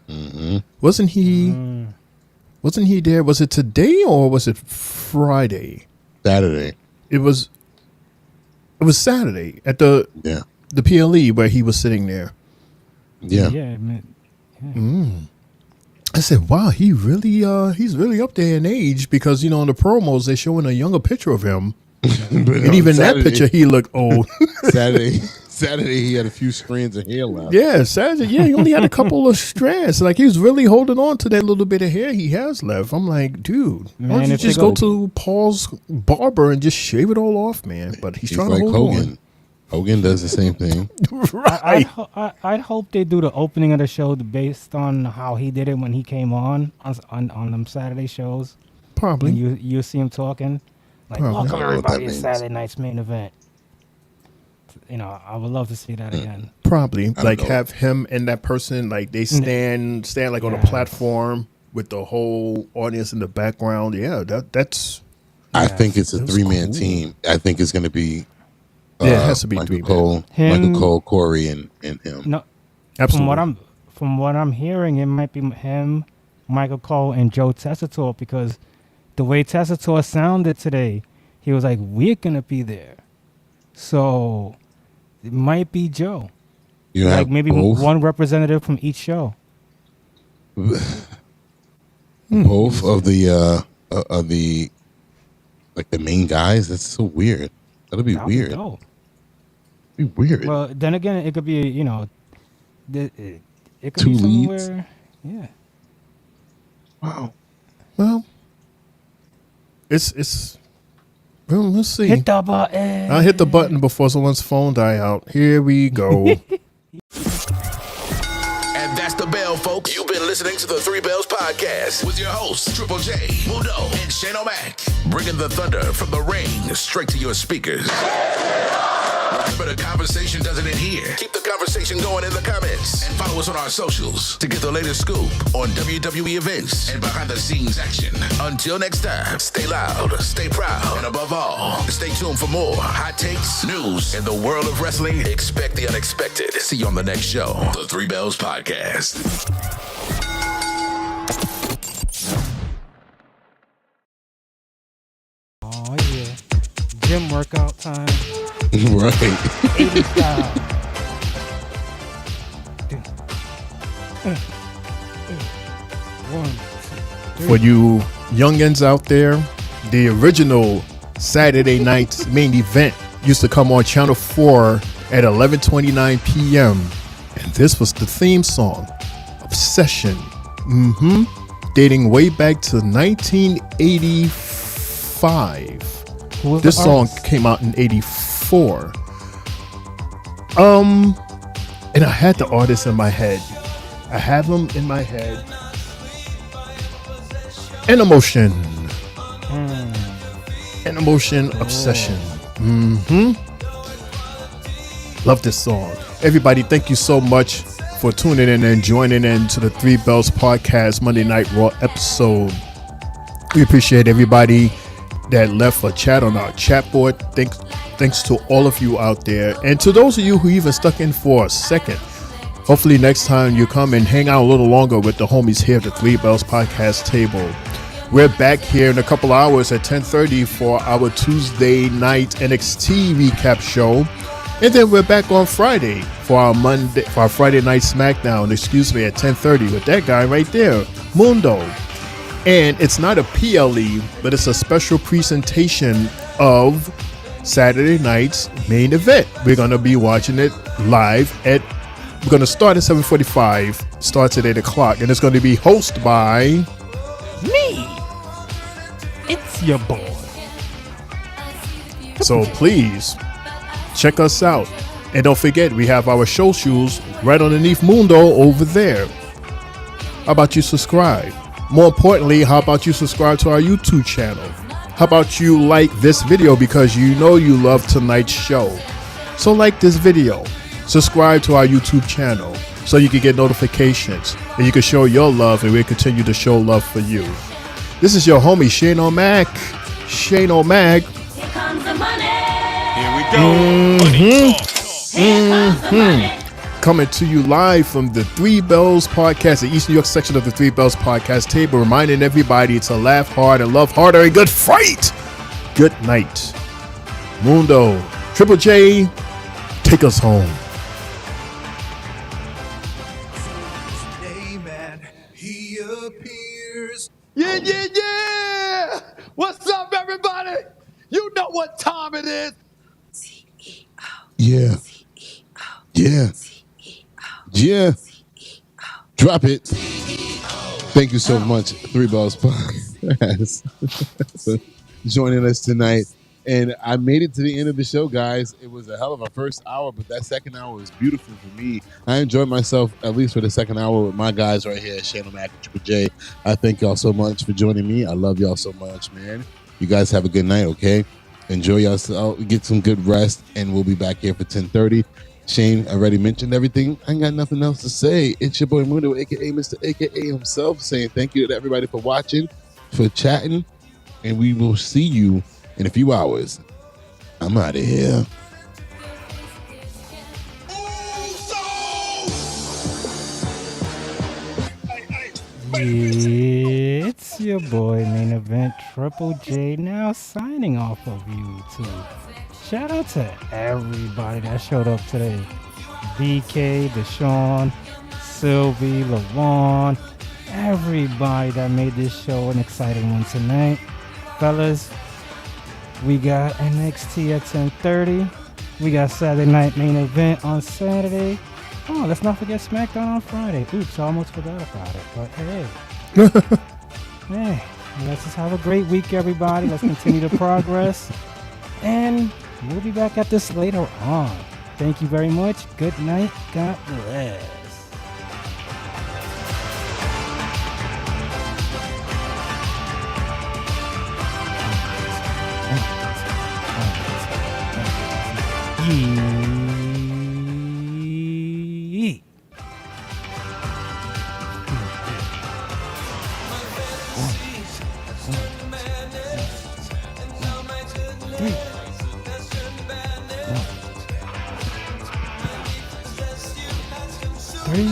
Mm-hmm. Wasn't he there? Was it today or was it Friday? Saturday. It was Saturday at the PLE where he was sitting there. Yeah. Yeah, man. I said, wow, he's really up there in age because, in the promos, they're showing a younger picture of him. And even Saturday, that picture, he looked old. Saturday, he had a few strands of hair left. Yeah, Saturday, he only had a couple of strands. Like, he was really holding on to that little bit of hair he has left. I'm like, dude, why don't you just go to Paul's barber and just shave it all off, man? But he's trying to hold on. Hogan does the same thing. Right. I'd hope they do the opening of the show based on how he did it when he came on them Saturday shows. Probably. And you see him talking. Like, welcome everybody to Saturday night's main event. I would love to see that again. Probably. Like have him and that person, like they stand like on a platform with the whole audience in the background. Yeah, that's. I think it's a 3-man team. I think it's going to be Yeah, it has to be Michael 3-man. Cole, Michael Cole, Corey, and him. No, Absolutely. From what I'm hearing, it might be him, Michael Cole, and Joe Tessitore, because the way Tessitore sounded today, he was like, "We're gonna be there," so it might be Joe. You like have maybe both? one representative from each show. Both of the like the main guys. That's so weird. That'll be weird. dope. Be weird. Well, then again, it could be it could Two be leads? somewhere. Yeah. Wow. Well, it's. Well, let's see. Hit the button. I'll hit the button before someone's phone die out. Here we go. And that's the bell, folks. You've been listening to the Three Bells Podcast with your hosts, Triple J, Mundo, and Shane O'Mac. Bringing the thunder from the ring straight to your speakers. But the conversation doesn't end here. Keep the conversation going in the comments. And follow us on our socials to get the latest scoop on WWE events and behind-the-scenes action. Until next time, stay loud, stay proud, and above all, stay tuned for more hot takes, news, in the world of wrestling. Expect the unexpected. See you on the next show, the Three Bells Podcast. Oh yeah, gym workout time. Right. 80 style. One, two, For you youngins out there, the original Saturday night main event used to come on Channel 4 at 11:29 p.m. And this was the theme song, Obsession. Dating way back to 1985. This song came out in 84. And I had the artist in my head. I have him in my head. An Emotion. An Emotion, Obsession. Love this song. Everybody, thank you so much for tuning in and joining in to the Three Bells Podcast Monday Night Raw episode. We appreciate everybody that left a chat on our chat board. Thanks to all of you out there. And to those of you who even stuck in for a second, hopefully next time you come and hang out a little longer with the homies here at the Three Bells Podcast table. We're back here in a couple hours at 10:30 for our Tuesday night NXT recap show. And then we're back on Friday for our Friday night SmackDown, at 10:30 with that guy right there, Mundo. And it's not a PLE, but it's a special presentation of Saturday night's main event. We're going to be watching it live we're going to start at 7:45, starts at 8 o'clock, and it's going to be hosted by me. It's your boy. So please check us out. And don't forget, we have our show shoes right underneath Mundo over there. How about you subscribe? More importantly, how about you subscribe to our YouTube channel? How about you like this video because you know you love tonight's show? So like this video, subscribe to our YouTube channel so you can get notifications and you can show your love and we'll continue to show love for you. This is your homie Shane O'Mac. Shane O'Mac. Here comes the money. Here we go. Coming to you live from the Three Bells Podcast, the East New York section of the Three Bells Podcast table, reminding everybody to laugh hard and love harder and good fight. Good night. Mundo, Triple J, take us home. He appears. Yeah! What's up, everybody? You know what time it is. Yeah. Yeah. Yeah. Drop it. Thank you so much, Three Bells Podcast, for joining us tonight. And I made it to the end of the show, guys. It was a hell of a first hour, but that second hour was beautiful for me. I enjoyed myself, at least for the second hour, with my guys right here, Shane O'Mac and Triple J. I thank y'all so much for joining me. I love y'all so much, man. You guys have a good night, okay? Enjoy yourself, get some good rest, and we'll be back here for 10:30. Shane already mentioned everything. I ain't got nothing else to say. It's your boy Mundo, a.k.a. Mr. A.k.a. himself, saying thank you to everybody for watching, for chatting, and we will see you in a few hours. I'm out of here. It's your boy, Main Event Triple J, now signing off of YouTube. Shout out to everybody that showed up today. BK, Deshaun, Sylvie, LaVon, everybody that made this show an exciting one tonight. Fellas, we got NXT at 10:30. We got Saturday Night Main Event on Saturday. Oh, let's not forget SmackDown on Friday. Oops, I almost forgot about it. But hey. Hey, let's just have a great week, everybody. Let's continue the progress. And we'll be back at this later on. Thank you very much. Good night. God bless. Yeet. 3.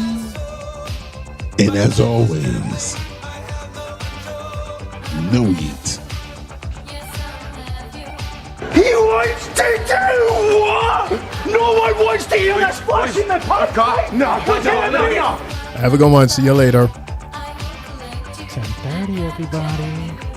And as always, no Yeet. He wants to do what? No one wants to hear that splash in the pot. No. Have a good one. See you later. 10:30, everybody.